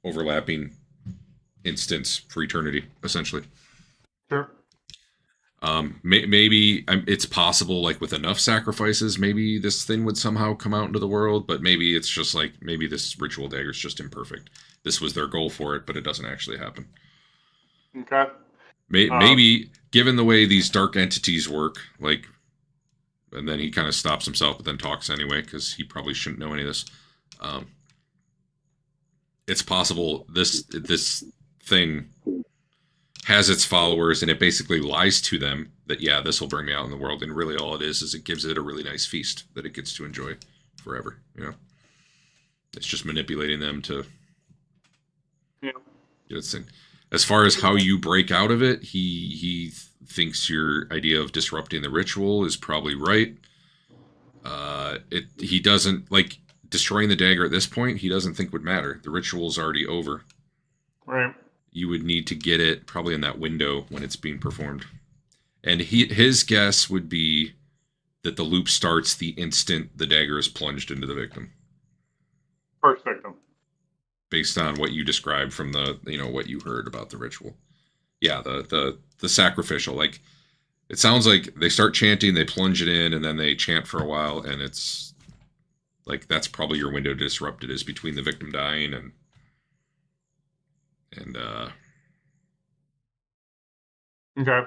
overlapping instants for eternity, essentially. Sure. Maybe it's possible, like with enough sacrifices, maybe this thing would somehow come out into the world, but maybe it's just like, maybe this ritual dagger is just imperfect. This was their goal for it, but it doesn't actually happen. Okay. Maybe, given the way these dark entities work, like, and then he kind of stops himself, but then talks anyway, because he probably shouldn't know any of this. It's possible this thing has its followers, and it basically lies to them that, yeah, this will bring me out in the world, and really all it is it gives it a really nice feast that it gets to enjoy forever, you know? It's just manipulating them to get its thing. As far as how you break out of it, he thinks your idea of disrupting the ritual is probably right. He doesn't, like, destroying the dagger at this point, he doesn't think would matter. The ritual's already over. Right. You would need to get it probably in that window when it's being performed. And his guess would be that the loop starts the instant the dagger is plunged into the victim. First victim. Based on what you described from the, what you heard about the ritual. Yeah, the sacrificial, like, it sounds like they start chanting, they plunge it in, and then they chant for a while, and it's like, that's probably your window to disrupt it, is between the victim dying and okay.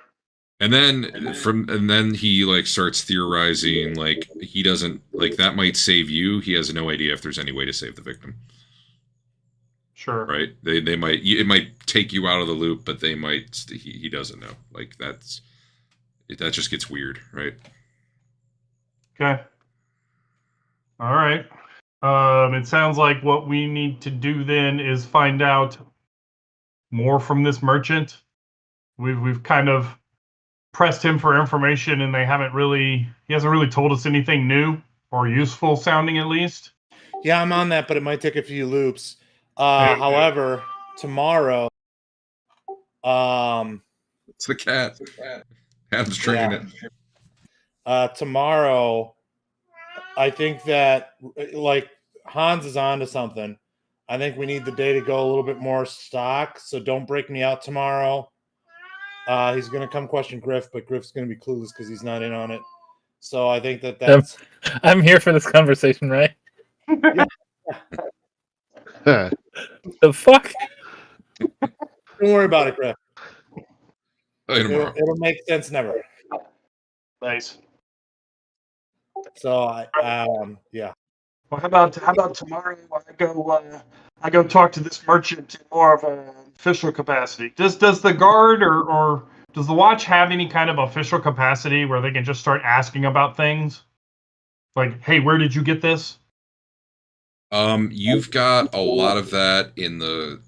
And then he like starts theorizing, like, he doesn't, like, that might save you. He has no idea if there's any way to save the victim. Sure. Right? They might, it might take you out of the loop, but they might, he doesn't know. Like, that just gets weird, right? Okay. All right. It sounds like what we need to do then is find out more from this merchant. We've kind of pressed him for information, and he hasn't really told us anything new or useful sounding, at least. Yeah, I'm on that, but it might take a few loops. However, tomorrow, it's the cat. Adam's training it. Tomorrow, I think that, like, Hans is onto something. I think we need the day to go a little bit more stock, so don't break me out tomorrow. He's going to come question Griff, but Griff's going to be clueless because he's not in on it. So I think that's... I'm here for this conversation, right? Yeah. The fuck? Don't worry about it, Griff. Play tomorrow. It'll make sense never. Nice. So yeah. Well, how about tomorrow? I go talk to this merchant in more of an official capacity. Does the guard or does the watch have any kind of official capacity where they can just start asking about things? Like, hey, where did you get this? You've got a lot of that in the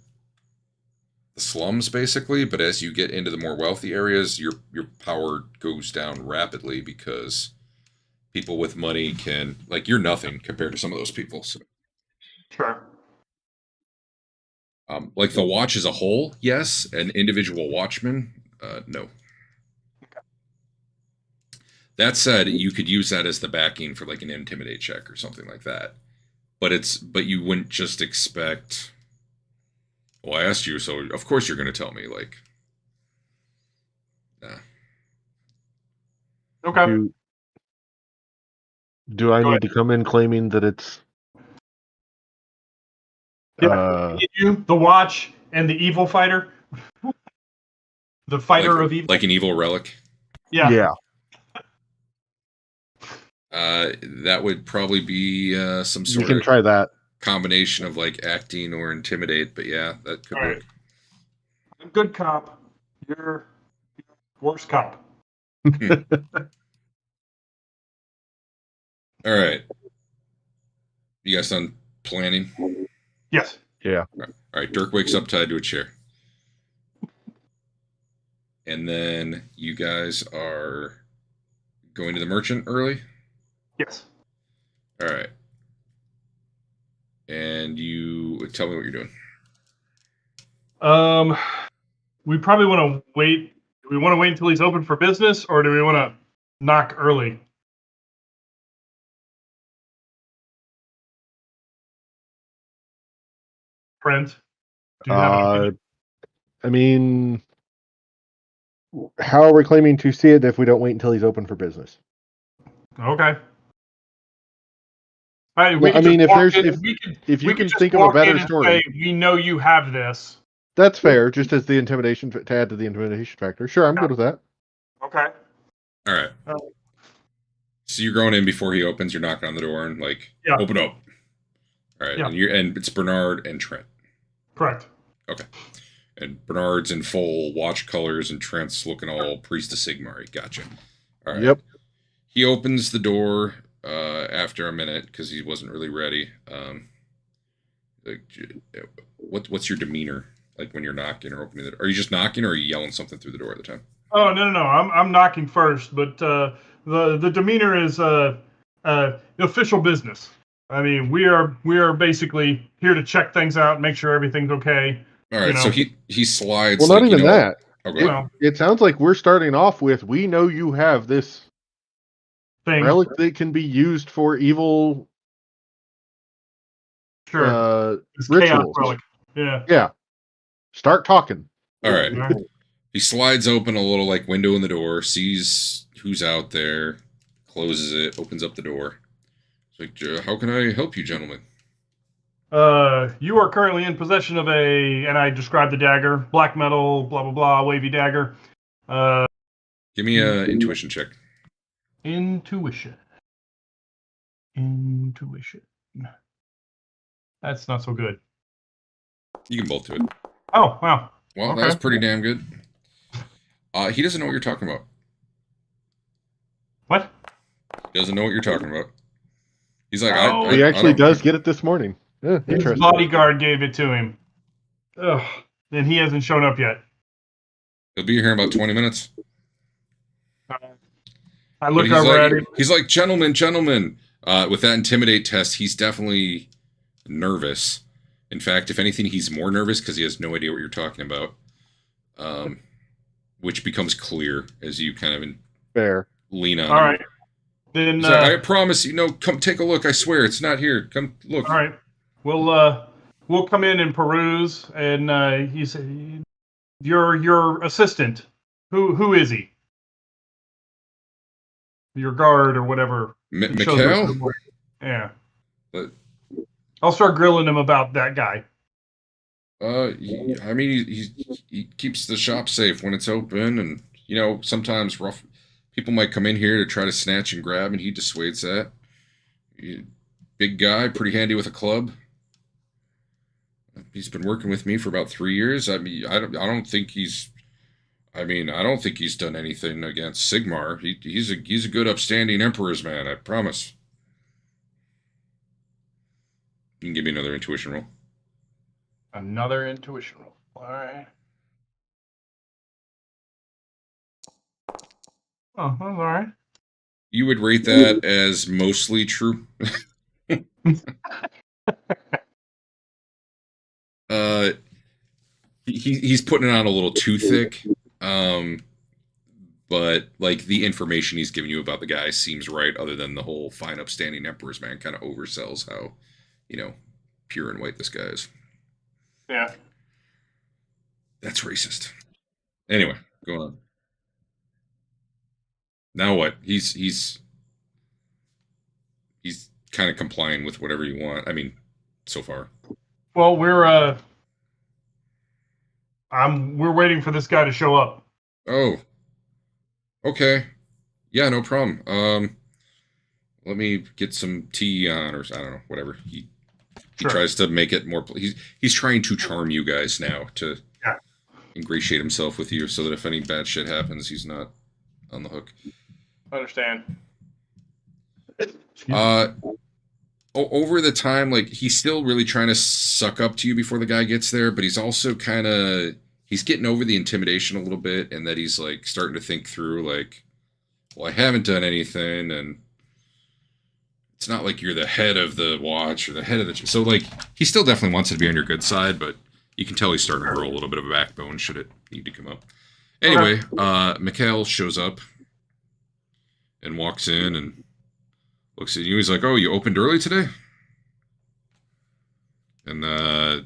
slums, basically, but as you get into the more wealthy areas, your power goes down rapidly because people with money can, like, you're nothing compared to some of those people. So, Sure. like the watch as a whole, yes. An individual watchman, no. That said, you could use that as the backing for like an intimidate check or something like that. But you wouldn't just expect. Well, I asked you, so of course you're going to tell me. Like, nah. Okay. Do I Go need to come in claiming that it's? Yeah. You, the watch, and the evil fighter. The fighter of evil. Like an evil relic. Yeah. Yeah. That would probably be some You sort can of try that. combination of like acting or intimidate. But yeah, that could All work. right. I'm good cop. You're worst cop. All right. You guys done planning? Yes. Yeah. All right. Dirk wakes up tied to a chair. And then you guys are going to the merchant early? Yes. All right. And you tell me what you're doing. We probably want to wait. Do we want to wait until he's open for business, or do we want to knock early? Brent, do you have an opinion? I mean, how are we claiming to see it if we don't wait until he's open for business? Okay. Hey, No, I mean, if you we can just think of a walk better in and story, say, we know you have this. that's fair. Just as the intimidation to add to the intimidation factor. Sure, I'm good with that. Okay. All right. So you're going in before he opens. You're knocking on the door and like, Yeah. open up. All right. Yeah. And it's Bernard and Trent. Correct. Okay. And Bernard's in full watch colors and Trent's looking all Priest of Sigmar. Gotcha. All right. Yep. He opens the door after a minute because he wasn't really ready. What's your demeanor like when you're knocking or opening the door? Are you just knocking or are you yelling something through the door at the time? Oh no. I'm knocking first, but the demeanor is official business. I mean, we are basically here to check things out, make sure everything's okay. All right, so he slides. Well, not even that. Okay. It sounds like we're starting off with, we know you have this thing relic that can be used for evil This chaos rituals. relic. Yeah. Yeah. Start talking. All right. He slides open a little like window in the door, sees who's out there, closes it, opens up the door. It's like, how can I help you, gentlemen? You are currently in possession of and I described the dagger, black metal, blah blah blah, wavy dagger. Give me a intuition check. Intuition. That's not so good. You can both do it. Oh wow. Well, Okay. that's pretty damn good. He doesn't know what you're talking about. What? He doesn't know what you're talking about. He's like, Oh. He actually I don't- does get it this morning. Yeah, His interesting. bodyguard gave it to him. Ugh. And he hasn't shown up yet. He'll be here in about 20 minutes. I look But over at him. he's like, gentlemen. With that intimidate test, he's definitely nervous. In fact, if anything, he's more nervous because he has no idea what you're talking about. Which becomes clear as you kind of Fair. lean on All him. right. Then He's like, I promise you, come take a look. I swear, it's not here. Come look. all right. We'll come in and peruse, and he said, "Your assistant. Who is he? Your guard or whatever." He shows us Mikhail? the- Yeah. But- I'll start grilling him about that guy. I mean, he keeps the shop safe when it's open, and sometimes rough people might come in here to try to snatch and grab, and he dissuades that. Big guy, pretty handy with a club. He's been working with me for about 3 years. I mean, I don't think he's. I mean, I don't think he's done anything against Sigmar. He's a good, upstanding Emperor's man. I promise. You can give me another intuition roll. Another intuition roll. All right. Oh, that's all right. You would rate that as mostly true. He's putting it on a little too thick. But like the information he's giving you about the guy seems right, other than the whole fine upstanding Emperor's man kind of oversells how, pure and white this guy is. Yeah. That's racist. Anyway, go on. Now what? He's kind of complying with whatever you want. I mean, so far. Well, we're waiting for this guy to show up. Oh. Okay. Yeah, no problem. Let me get some tea on, or I don't know, whatever. He tries to make it more. He's trying to charm you guys now to ingratiate himself with you, so that if any bad shit happens, he's not on the hook. I understand. Over the time, like, he's still really trying to suck up to you before the guy gets there, but he's also kind of. He's getting over the intimidation a little bit, and that he's like starting to think through, like, well, I haven't done anything, and it's not like you're the head of the watch or the head of the. So, like, he still definitely wants it to be on your good side, but you can tell he's starting to grow a little bit of a backbone should it need to come up. Anyway, Mikhail shows up and walks in and looks at you. He's like, "Oh, you opened early today?" And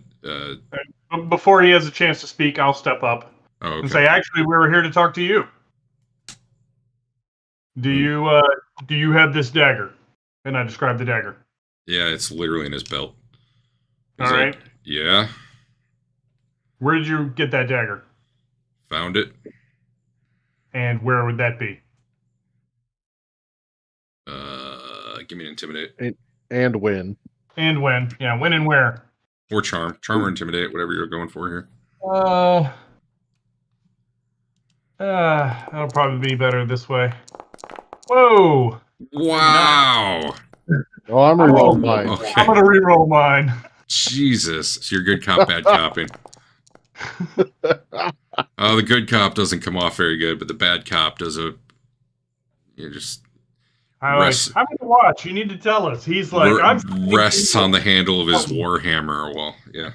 before he has a chance to speak, I'll step up and say, "Actually, we were here to talk to you. Do you have this dagger?" And I describe the dagger. Yeah, it's literally in his belt. All right. Yeah. Where did you get that dagger? Found it. And where would that be? Give me an intimidate. And when. And when? Yeah, when and where? Or charm. Charm or intimidate, whatever you're going for here. That'll probably be better this way. Whoa! Wow! Oh, I'm re-rolling mine. Okay. I'm gonna re-roll mine. Jesus. So you're good cop, bad copping. The good cop doesn't come off very good, but the bad cop does a... I'm gonna watch. You need to tell us. He's like, rests on the handle of his Warhammer. Well, yeah.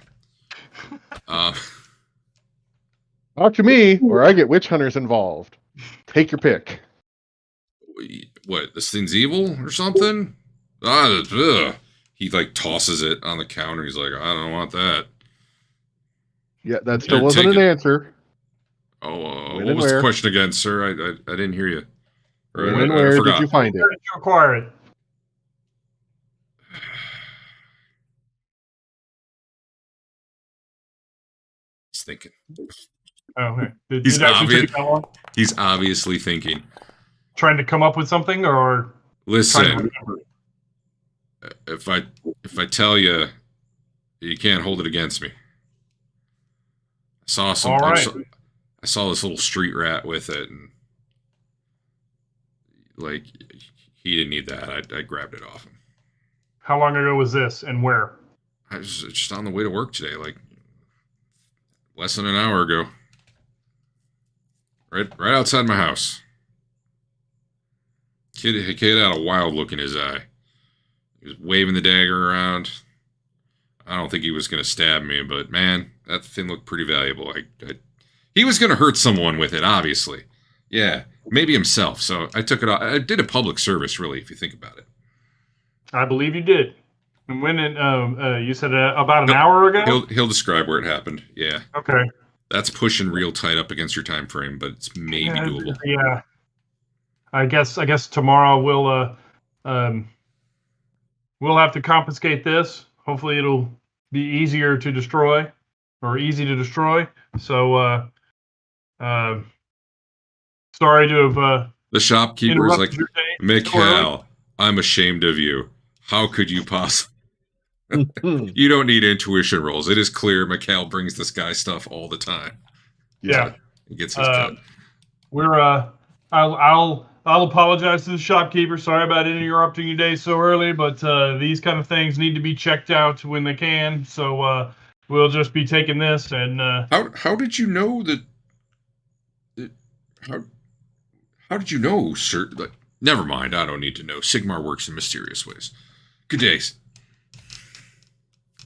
Talk to me, or I get witch hunters involved. Take your pick. What? This thing's evil or something? Ugh. He like tosses it on the counter. He's like, I don't want that. Yeah, that still wasn't an answer. Oh, what was the question again, sir? I didn't hear you. When and where did you find it? Where did you acquire it? He's thinking. Oh, okay. He's obviously thinking. Trying to come up with something, or listen. If I tell you, you can't hold it against me. I saw some. Right. I saw this little street rat with it, and like he didn't need that. I grabbed it off him. How long ago was this, and where? I was just on the way to work today, like less than an hour ago. Right outside my house. Kid had a wild look in his eye. He was waving the dagger around. I don't think he was going to stab me, but man, that thing looked pretty valuable. He was going to hurt someone with it, obviously. Yeah, maybe himself. So I took it off. I did a public service, really, if you think about it. I believe you did. And when you said about an hour ago? He'll describe where it happened. Yeah. Okay. That's pushing real tight up against your time frame, but it's maybe doable. Yeah. I guess tomorrow we'll have to confiscate this. Hopefully it'll be easier to destroy. or easy to destroy. So sorry to have The shopkeeper's like, interrupted your day. Mikhail, I'm ashamed of you. How could you possibly? You don't need intuition rolls. It is clear Mikhail brings this guy stuff all the time. Yeah. He gets his cut. We're I'll apologize to the shopkeeper. Sorry about interrupting your day so early, but these kind of things need to be checked out when they can. So we'll just be taking this and How did you know that? How did you know, sir? Like, never mind. I don't need to know. Sigmar works in mysterious ways. Good days.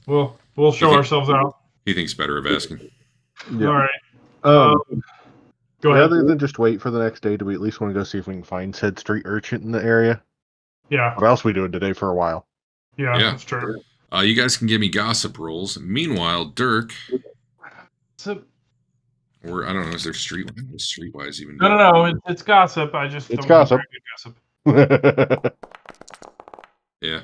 we'll show ourselves out. He thinks better of asking. All right. Um, Go ahead. rather than just wait for the next day, do we at least want to go see if we can find said street urchin in the area? Yeah. What else are we doing today for a while? Yeah, Yeah. that's true. You guys can give me gossip rolls. Meanwhile, Dirk, So, or I don't know, is there streetwise even? no. It's gossip. I just It's don't have gossip. very good gossip. Yeah.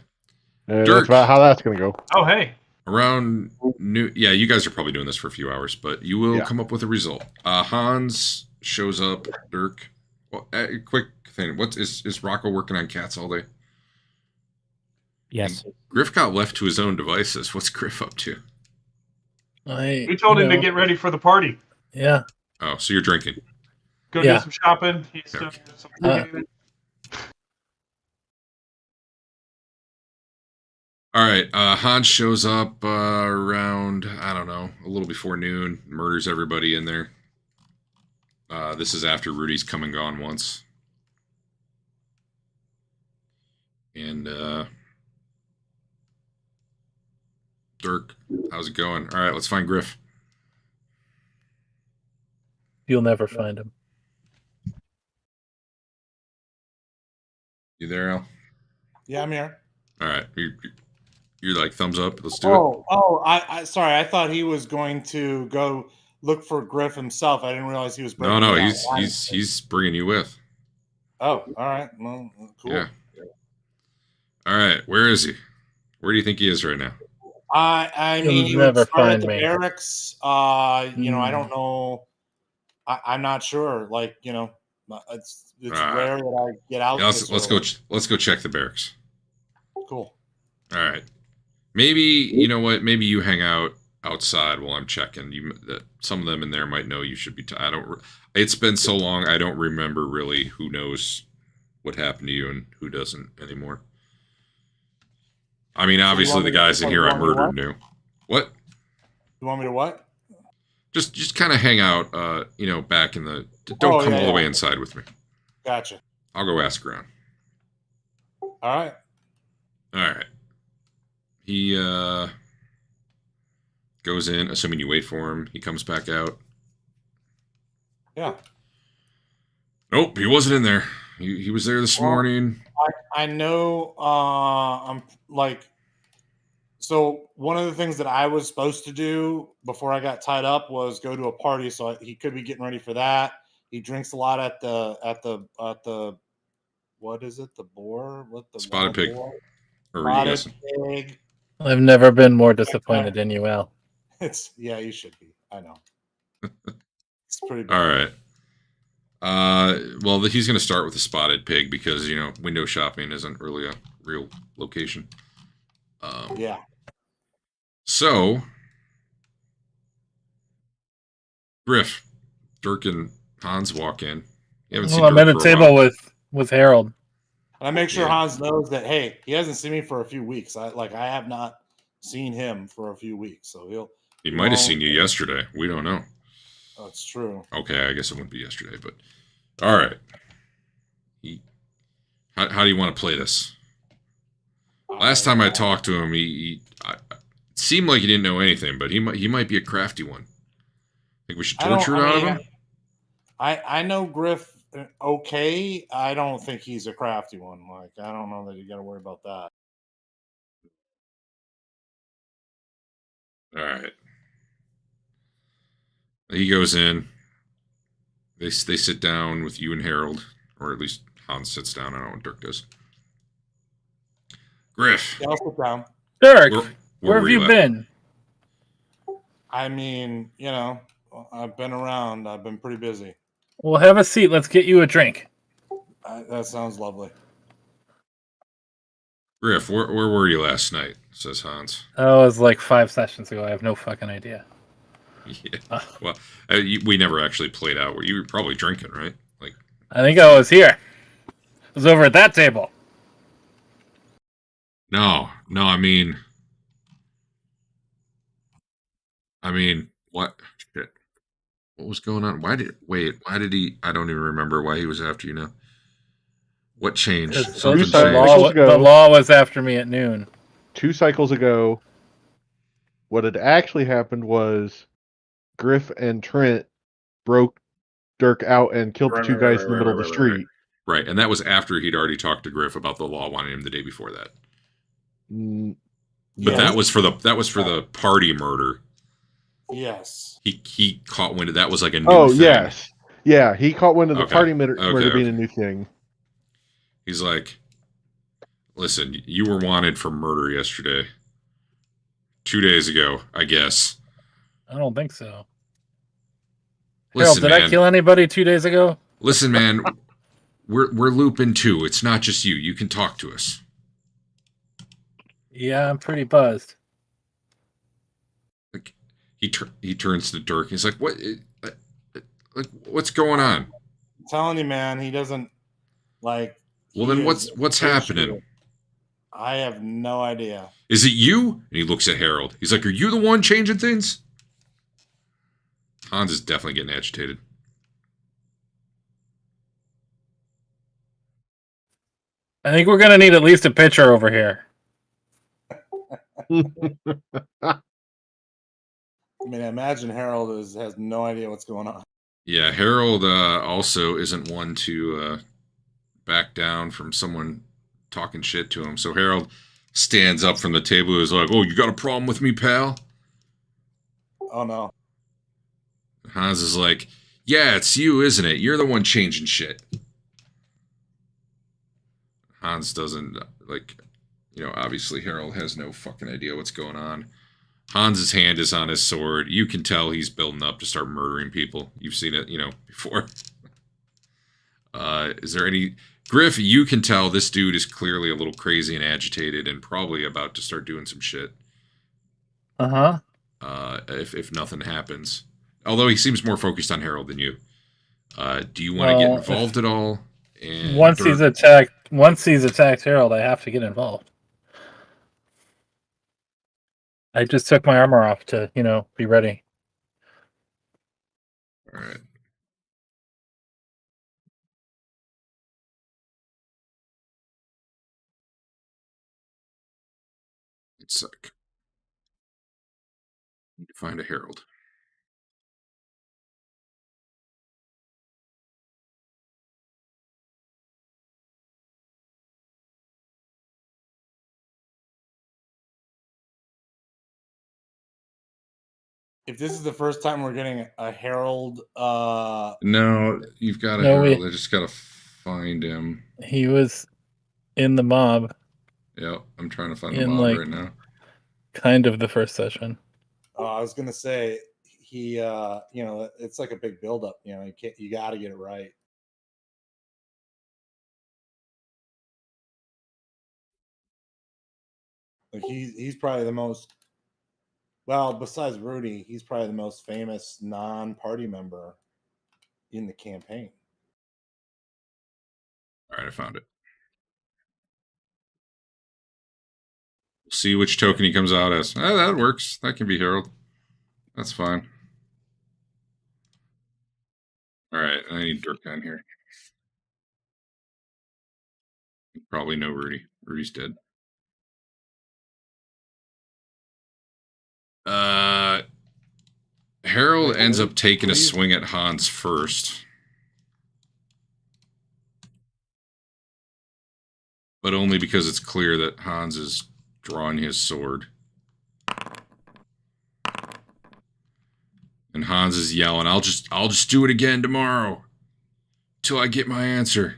That's Dirk. about how that's going to go. Oh, hey. Around noon. Yeah, you guys are probably doing this for a few hours, but you will Yeah. come up with a result. Hans shows up. Dirk. Well, quick thing. Is Rocco working on cats all day? Yes. Griff got left to his own devices. What's Griff up to? We told him to get ready for the party. Yeah. Oh, so you're drinking. Go Yeah. do some shopping. He's doing some All right. Hans shows up around, I don't know, a little before noon. Murders everybody in there. This is after Rudy's come and gone once. And Dirk, how's it going? All right, let's find Griff. You'll never find him. You there, Al? Yeah, I'm here. All right. You're like, thumbs up. Let's do it. I sorry. I thought he was going to go look for Griff himself. I didn't realize he was. No, bringing me out. he's bringing you with. Oh, all right. Well, cool. Yeah. All right. Where is he? Where do you think he is right now? I You'll mean, he never would start at find the me. barracks. You know, I don't know. I'm not sure. Like, you know, it's rare that I get out. Yeah, this let's early. go check the barracks. Cool. All right. Maybe you know what? Maybe you hang out outside while I'm checking. Some of them in there might know you should be. I don't. It's been so long. I don't remember really who knows what happened to you and who doesn't anymore. I mean, obviously the guys in here I murdered knew. What? You want me to what? Just kind of hang out. You know, back in the. Don't come all the way inside with me. Gotcha. I'll go ask around. All right. All right. He goes in, assuming you wait for him. He comes back out. Yeah. Nope, he wasn't in there. He was there this morning. I know. I'm like. So one of the things that I was supposed to do before I got tied up was go to a party. So he could be getting ready for that. He drinks a lot at the what is it? The boar? What the Spotted pig. boar? Or were you Spotted guessing? pig. I've never been more disappointed in you, Al. You should be. I know. It's pretty bad. All right. Well, he's going to start with the spotted pig because, you know, window shopping isn't really a real location. Yeah. So, Griff, Dirk, and Hans walk in. You haven't seen I'm Dirk at a for a table while. with Harold. And I make sure Yeah. Hans knows that, hey, he hasn't seen me for a few weeks. I have not seen him for a few weeks. So He might have seen you yesterday. We don't know. That's true. Okay, I guess it wouldn't be yesterday, but all right. How do you want to play this? Last time I talked to him, it seemed like he didn't know anything, but he might be a crafty one. Think we should torture it out of him? I know Griff okay. I don't think he's a crafty one. Like, I don't know that you got to worry about that. All right. He goes in. They sit down with you and Harold, or at least Hans sits down. I don't know what Dirk does. Griff. Yeah, I'll sit down. Dirk, Where where have were you at? been? I mean, I've been around. I've been pretty busy. Well, have a seat. Let's get you a drink. That sounds lovely. Griff, where were you last night? Says Hans. That was like 5 sessions ago. I have no fucking idea. Yeah. Well, we never actually played out. You were probably drinking, right? Like, I think I was here. I was over at that table. no. I mean, what? Shit. What was going on? Why did he? I don't even remember why he was after you now. What changed? The Something cycles changed. ago. the law was after me at noon. 2 cycles ago, what had actually happened was Griff and Trent broke Dirk out and killed the 2 guys in the middle of the street. Right, and that was after he'd already talked to Griff about the law wanting him the day before that. Mm, But Yes. that was for the party murder. Yes. He caught wind of that was like a new Oh, thing. yes. Yeah, he caught wind of the Okay. party murder Okay, being a new thing. He's like, listen, you were wanted for murder yesterday. 2 days ago, I guess. I don't think so. Listen, Harold, did man. I kill anybody 2 days ago? Listen, man. We're looping too. It's not just you. You can talk to us. Yeah, I'm pretty buzzed. Like he turns to Dirk. He's like, "What? Like, what's going on?" I'm telling you, man, he doesn't like. Well, he then is what's a happening? shooter. I have no idea. Is it you? And he looks at Harold. He's like, "Are you the one changing things?" Hans is definitely getting agitated. I think we're gonna need at least a pitcher over here. I mean, I imagine Harold has no idea what's going on. Yeah, Harold also isn't one to back down from someone talking shit to him. So Harold stands up from the table. He's like, "Oh, you got a problem with me, pal?" Oh no. Hans is like, "Yeah, it's you, isn't it? You're the one changing shit." Hans doesn't, obviously Harold has no fucking idea what's going on. Hans's hand is on his sword. You can tell he's building up to start murdering people. You've seen it, before. Is there any... Griff, you can tell this dude is clearly a little crazy and agitated and probably about to start doing some shit. Uh-huh. If nothing happens. Although he seems more focused on Harold than you. Do you want to get involved at all? And Once he's attacked Harold, I have to get involved. I just took my armor off to, be ready. All right. One sec. Need to find a Herald. If this is the first time we're getting a Harold, No, you've got a No, Herald. I just gotta find him. He was in the mob, Yep, I'm trying to find the In, mob like- right now. kind of the first session. I was gonna say he, it's like a big buildup. You got to get it right. Like he's probably the most. Well, besides Rudy, he's probably the most famous non-party member in the campaign. All right, I found it. See which token he comes out as. That works. That can be Herald. That's fine. All right, I need Dirk on here. You probably know Rudy. Rudy's dead. Harold Wait, ends what up taking a what do you- swing at Hans first. But only because it's clear that Hans is drawing his sword. And Hans is yelling, I'll just do it again tomorrow. Till I get my answer.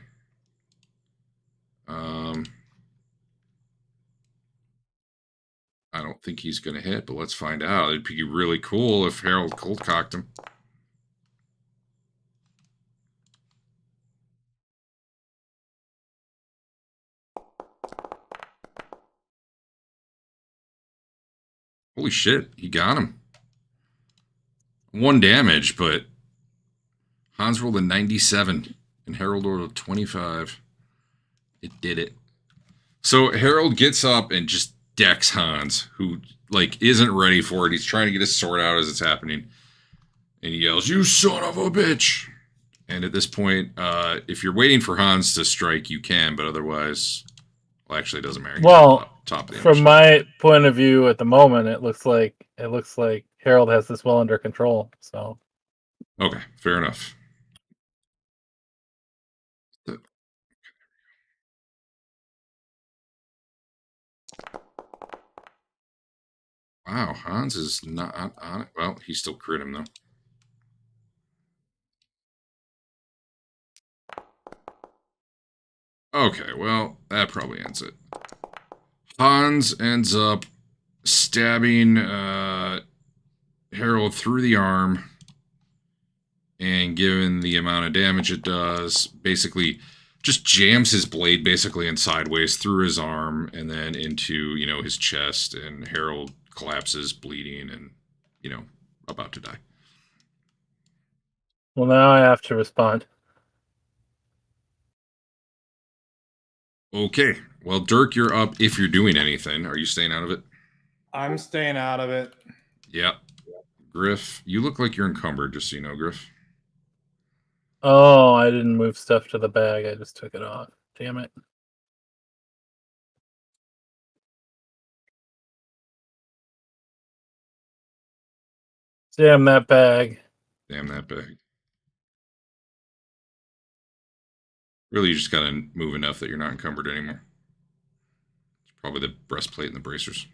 I don't think he's going to hit, but let's find out. It'd be really cool if Harold cold cocked him. Holy shit, he got him. 1 damage, but Hans rolled a 97 and Harold rolled a 25. It did it. So Harold gets up and just decks Hans, who like isn't ready for it. He's trying to get his sword out as it's happening. And he yells, "You son of a bitch!" And at this point, if you're waiting for Hans to strike, you can, but otherwise, well, actually, it doesn't matter. He's Well, top of the from initiative. my point of view at the moment, it looks like Harold has this well under control. So Okay, fair enough. Wow, Hans is not on it. Well, he still crit him, though. Okay, well, that probably ends it. Hans ends up stabbing Harold through the arm, and given the amount of damage it does, basically just jams his blade basically in sideways through his arm and then into, you know, his chest, and Harold collapses bleeding and, you know, about to die. well, now I have to respond. Okay, well, Dirk, you're up if you're doing anything. Are you staying out of it? I'm staying out of it. Yeah. Griff, you look like you're encumbered, just so you know, Griff. Oh, I didn't move stuff to the bag. I just took it off. Damn it. Damn that bag. Damn that bag. Really, you just gotta move enough that you're not encumbered anymore. It's probably the breastplate and the bracers.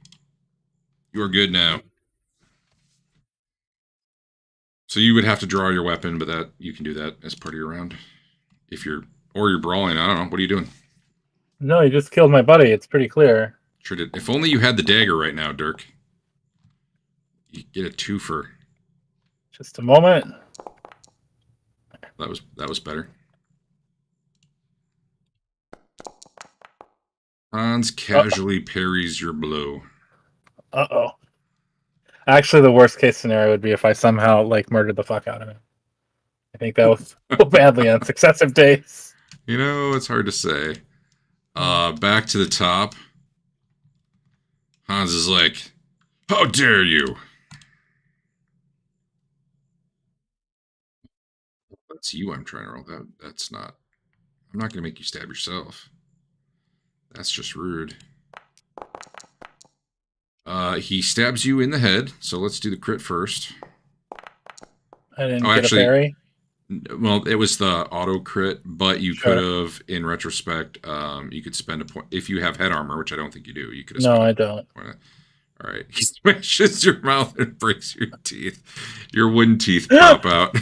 You are good now. So you would have to draw your weapon, but that you can do that as part of your round. If you're brawling, I don't know. What are you doing? No, you just killed my buddy. It's pretty clear. Sure did. If only you had the dagger right now, Dirk. You get a 2 for. Just a moment. That was better. Hans casually parries your blow. Uh-oh. Actually, the worst case scenario would be if I somehow like murdered the fuck out of him. I think that was go badly on successive days. You know, it's hard to say. Back to the top. Hans is like, "How dare you?" That's you I'm trying to roll. That's not. I'm not going to make you stab yourself. That's just rude. He stabs you in the head, so let's do the crit first. I didn't get a parry. Well, it was the auto crit, but you Sure. could have, in retrospect, you could spend a point. If you have head armor, which I don't think you do, you could have No, spent I don't. All right. He smashes your mouth and breaks your teeth. Your wooden teeth pop out.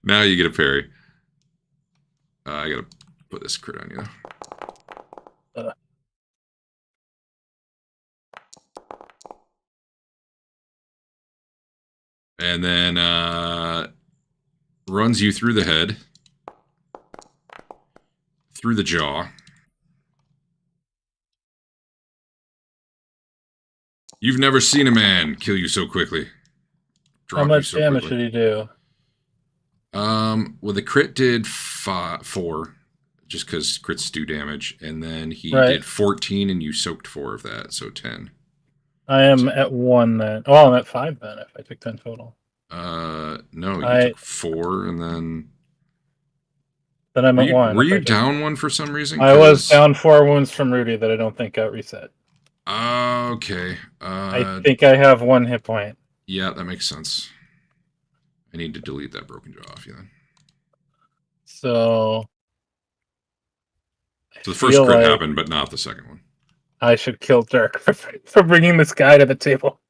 Now you get a parry. I gotta put this crit on you. And then runs you through the head, through the jaw. You've never seen a man kill you so quickly. How much damage did he do? Well, the crit did 4, just because crits do damage, and then he did 14, and you soaked 4 of that, so 10. I am at 1 then. Oh, I'm at 5 then. If I took 10 total. No, you took 4, and then. Then I'm at 1. Were you down 1 for some reason? I was down 4 wounds from Rudy that I don't think got reset. Okay. I think I have 1 hit point. Yeah, that makes sense. I need to delete that broken jaw off you then. So the first crit happened, but not the second one. I should kill Dirk for bringing this guy to the table.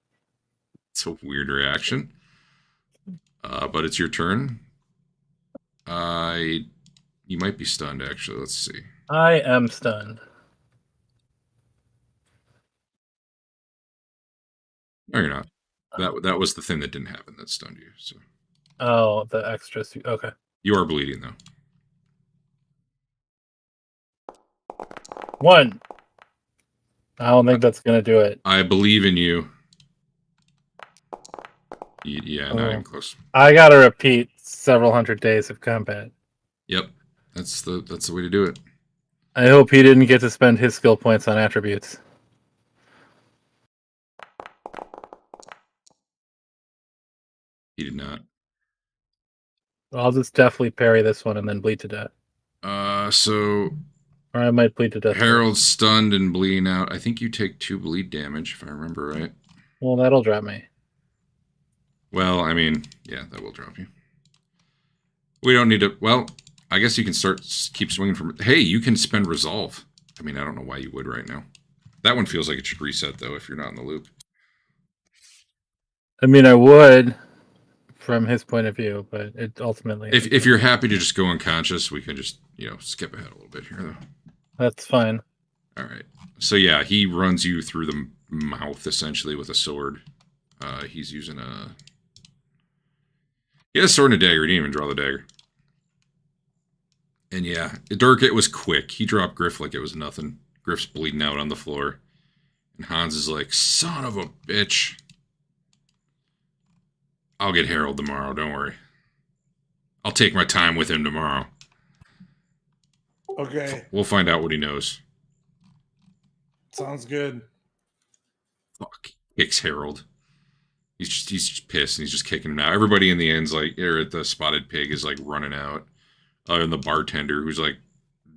It's a weird reaction. But it's your turn. You might be stunned, actually. Let's see. I am stunned. No, you're not. That was the thing that didn't happen that stunned you. So Oh, the extras. Okay. you are bleeding though. 1. I don't think that's gonna do it. I believe in you. Yeah, not even close. I gotta repeat several hundred days of combat. Yep, that's the way to do it. I hope he didn't get to spend his skill points on attributes. He did not. I'll just definitely parry this one and then bleed to death. So Or I might bleed to death. Harold's stunned and bleeding out. I think you take 2 bleed damage, if I remember right. Well, that'll drop me. Well, I mean, yeah, that will drop you. We don't need to. Well, I guess you can keep swinging from. Hey, you can spend resolve. I mean, I don't know why you would right now. That one feels like it should reset though if you're not in the loop. I mean, I would, from his point of view, but it ultimately. If you're happy to just go unconscious, we can just skip ahead a little bit here though. That's fine. All right. So yeah, he runs you through the mouth essentially with a sword. He's using a. He has a sword and a dagger. He didn't even draw the dagger. And yeah, Dirk, it was quick. He dropped Griff like it was nothing. Griff's bleeding out on the floor. And Hans is like, son of a bitch. I'll get Harold tomorrow, don't worry. I'll take my time with him tomorrow. Okay. We'll find out what he knows. Sounds good. Fuck. Kicks Harold. He's just pissed and he's just kicking him out. Everybody in the end's like, or at the Spotted Pig is like running out. And the bartender who's like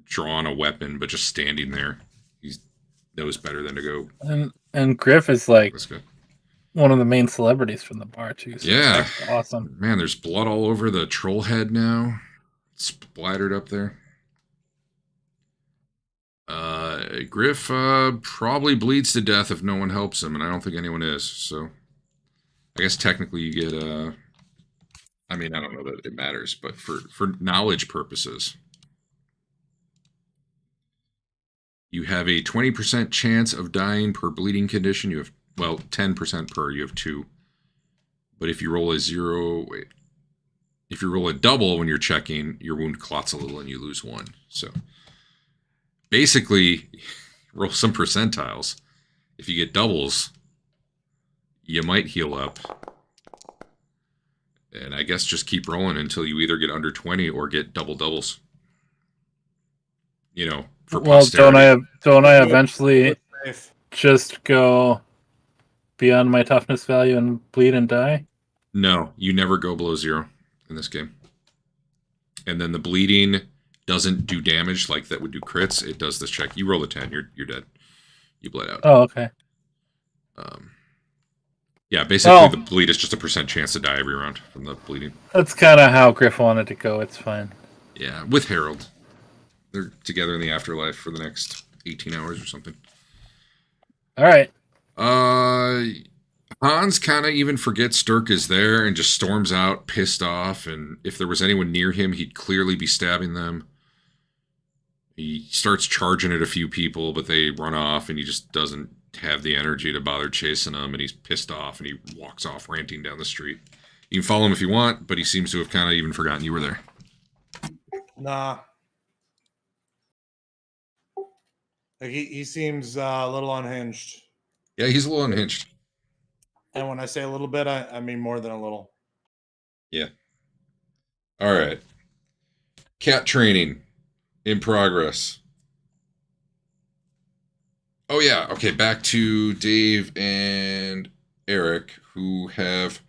drawing a weapon but just standing there. He knows better than to go. And Griff is like Let's go. one of the main celebrities from the bar too. So Yeah. that's awesome. Man, there's blood all over the troll head now. Splattered up there. Griff probably bleeds to death if no one helps him, and I don't think anyone is. So I guess technically you get I mean, I don't know that it matters, but for knowledge purposes, you have a 20% chance of dying per bleeding condition. You have, well, 10% per. You have 2. But if you roll a 0, wait. If you roll a double when you're checking, your wound clots a little and you lose 1. So basically, roll some percentiles. If you get doubles, you might heal up. And I guess just keep rolling until you either get under 20 or get doubles. For posterity. Don't I eventually just go beyond my toughness value and bleed and die? No, you never go below 0 in this game. And then the bleeding doesn't do damage like that would do crits. It does this check. You roll a 10, you're dead. You bled out. Oh, okay. Yeah, basically the bleed is just a % chance to die every round from the bleeding. That's kind of how Griff wanted to go. It's fine. Yeah, with Harold. They're together in the afterlife for the next 18 hours or something. All right. Hans kind of even forgets Dirk is there and just storms out, pissed off. And if there was anyone near him, he'd clearly be stabbing them. He starts charging at a few people, but they run off, and he just doesn't have the energy to bother chasing them, and he's pissed off, and he walks off ranting down the street. You can follow him if you want, but he seems to have kind of even forgotten you were there. Nah. Like he seems a little unhinged. Yeah, he's a little unhinged. And when I say a little bit, I mean more than a little. Yeah. All right. Cat training in progress. Oh, yeah. Okay, back to Dave and Eric, who have,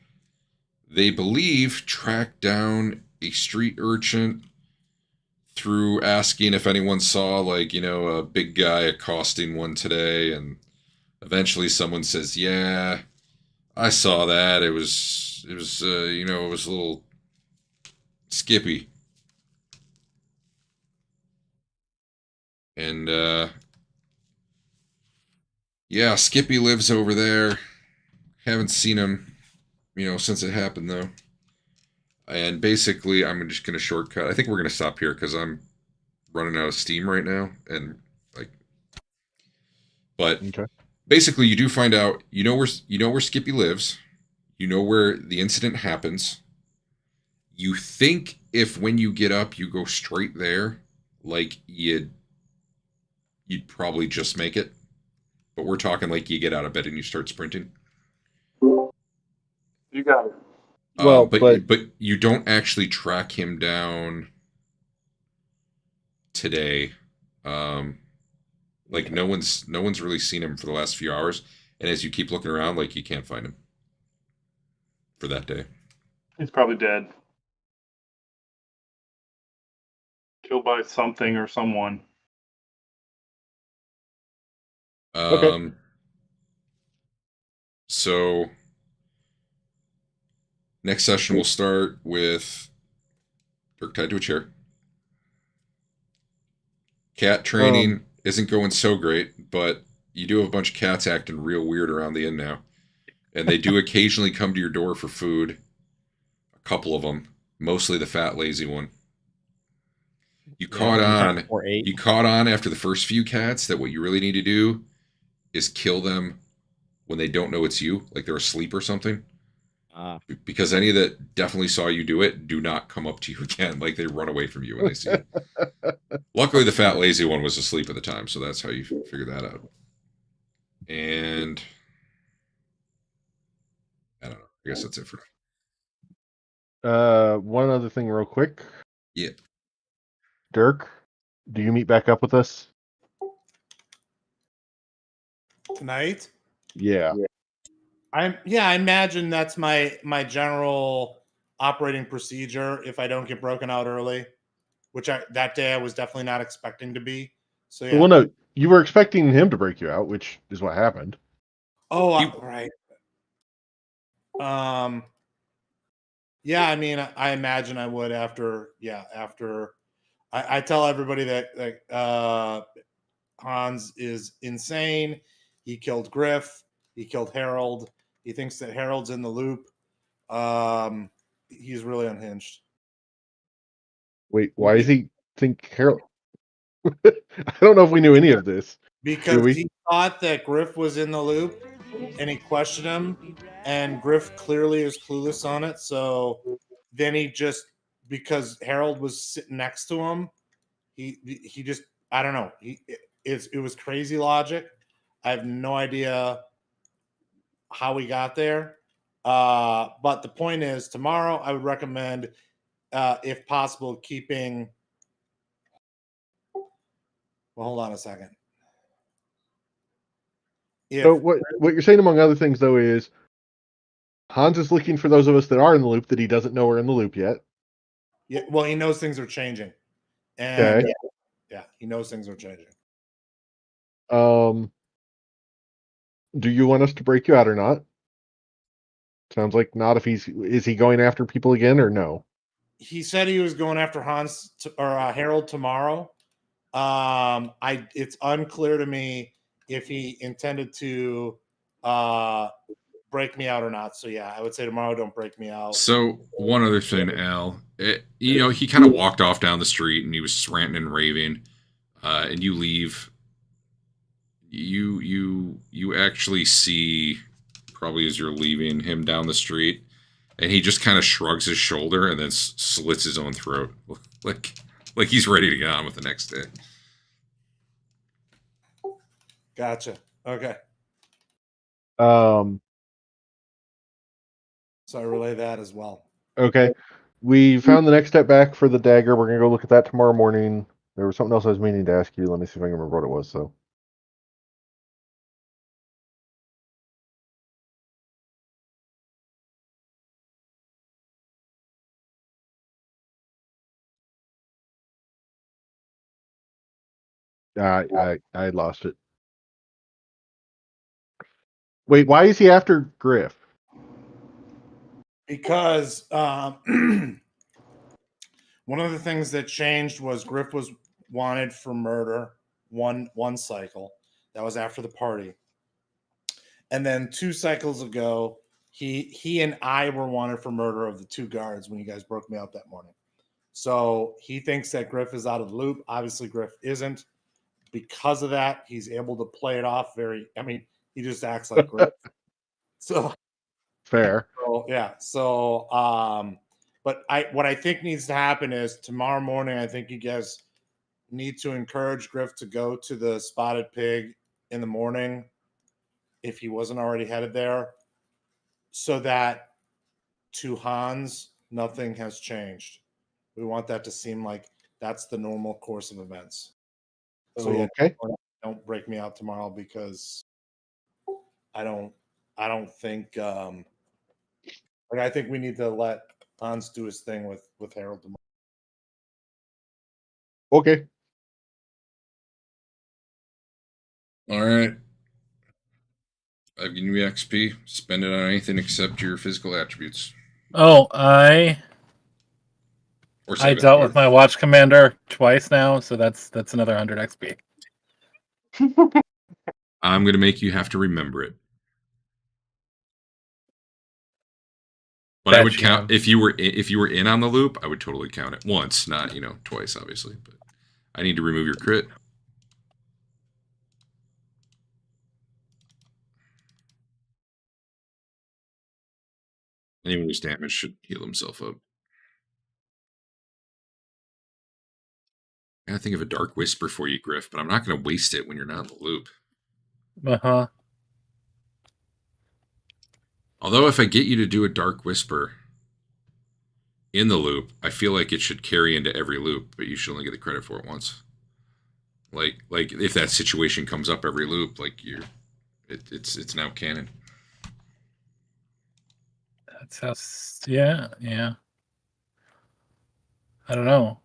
they believe, tracked down a street urchin through asking if anyone saw, like, a big guy accosting one today, and eventually someone says, yeah, I saw that. It was a little Skippy. And, yeah, Skippy lives over there. Haven't seen him, since it happened, though. And basically, I'm just going to shortcut. I think we're going to stop here because I'm running out of steam right now. And, but Okay. basically, you do find out. You know where Skippy lives. You know where the incident happens. You think if when you get up you go straight there, like you'd probably just make it. But we're talking like you get out of bed and you start sprinting. You got it. Well, but you don't actually track him down today. Like no one's really seen him for the last few hours, and as you keep looking around, like you can't find him for that day. He's probably dead. Killed by something or someone. Okay. So next session we'll start with Dirk tied to a chair. Cat training isn't going so great, but you do have a bunch of cats acting real weird around the inn now. And they do occasionally come to your door for food. A couple of them, mostly the fat, lazy one. You caught on after the first few cats that what you really need to do is kill them when they don't know it's you, like they're asleep or something. Because any that definitely saw you do it do not come up to you again. Like they run away from you when they see you. Luckily, the fat, lazy one was asleep at the time, so that's how you figure that out. And I don't know. I guess that's it for now. One other thing, real quick. Yeah. Dirk, do you meet back up with us Tonight? Yeah. I imagine that's my general operating procedure if I don't get broken out early, which that day I was definitely not expecting to be. So yeah. Well, no, you were expecting him to break you out, which is what happened. Oh, right. Yeah, I mean, I imagine I would after I tell everybody that Hans is insane. He killed Griff. He killed Harold. He thinks that Harold's in the loop. He's really unhinged. Wait, why does he think Harold? I don't know if we knew any of this. Because he thought that Griff was in the loop and he questioned him, and Griff clearly is clueless on it. So then he just, because Harold was sitting next to him, he just, I don't know. It was crazy logic. I have no idea how we got there. But the point is, tomorrow I would recommend, if possible, keeping. Well, hold on a second. So what you're saying, among other things, though, is Hans is looking for those of us that are in the loop that he doesn't know are in the loop yet. Yeah, well, he knows things are changing, and yeah, he knows things are changing. Do you want us to break you out or not? Sounds like not. If is he going after people again or no? He said he was going after Hans or Harold tomorrow. It's unclear to me if he intended to break me out or not. So yeah, I would say tomorrow don't break me out. So one other thing, Al, he kind of walked off down the street and he was ranting and raving, and you leave. You actually see, probably as you're leaving, him down the street, and he just kind of shrugs his shoulder and then slits his own throat, like he's ready to get on with the next day. Gotcha. Okay. So I relay that as well. Okay. We found the next step back for the dagger. We're gonna go look at that tomorrow morning. There was something else I was meaning to ask you. Let me see if I can remember what it was. So. I lost it. Wait, why is he after Griff? Because one of the things that changed was Griff was wanted for murder one cycle. That was after the party. And then 2 cycles ago, he and I were wanted for murder of the 2 guards when you guys broke me out that morning. So he thinks that Griff is out of the loop. Obviously, Griff isn't. Because of that, he's able to play it off He just acts like Griff. So Fair. yeah. So but what I think needs to happen is tomorrow morning, I think you guys need to encourage Griff to go to the Spotted Pig in the morning if he wasn't already headed there, so that to Hans, nothing has changed. We want that to seem like that's the normal course of events. So yeah, Okay. don't break me out tomorrow because I don't think like I think we need to let Hans do his thing with Harold tomorrow. Okay. All right. I've given you XP. Spend it on anything except your physical attributes. Oh, I Or save it. dealt with my watch commander twice now, so that's another 100 XP. I'm going to make you have to remember it. But I would count if you were in on the loop. I would totally count it once, not twice, obviously. But I need to remove your crit. Anyone who's damaged should heal himself up. I gotta think of a dark whisper for you, Griff, but I'm not going to waste it when you're not in the loop. Uh-huh. Although if I get you to do a dark whisper in the loop, I feel like it should carry into every loop, but you should only get the credit for it once. Like if that situation comes up every loop, like it's now canon. That's how. Yeah. I don't know.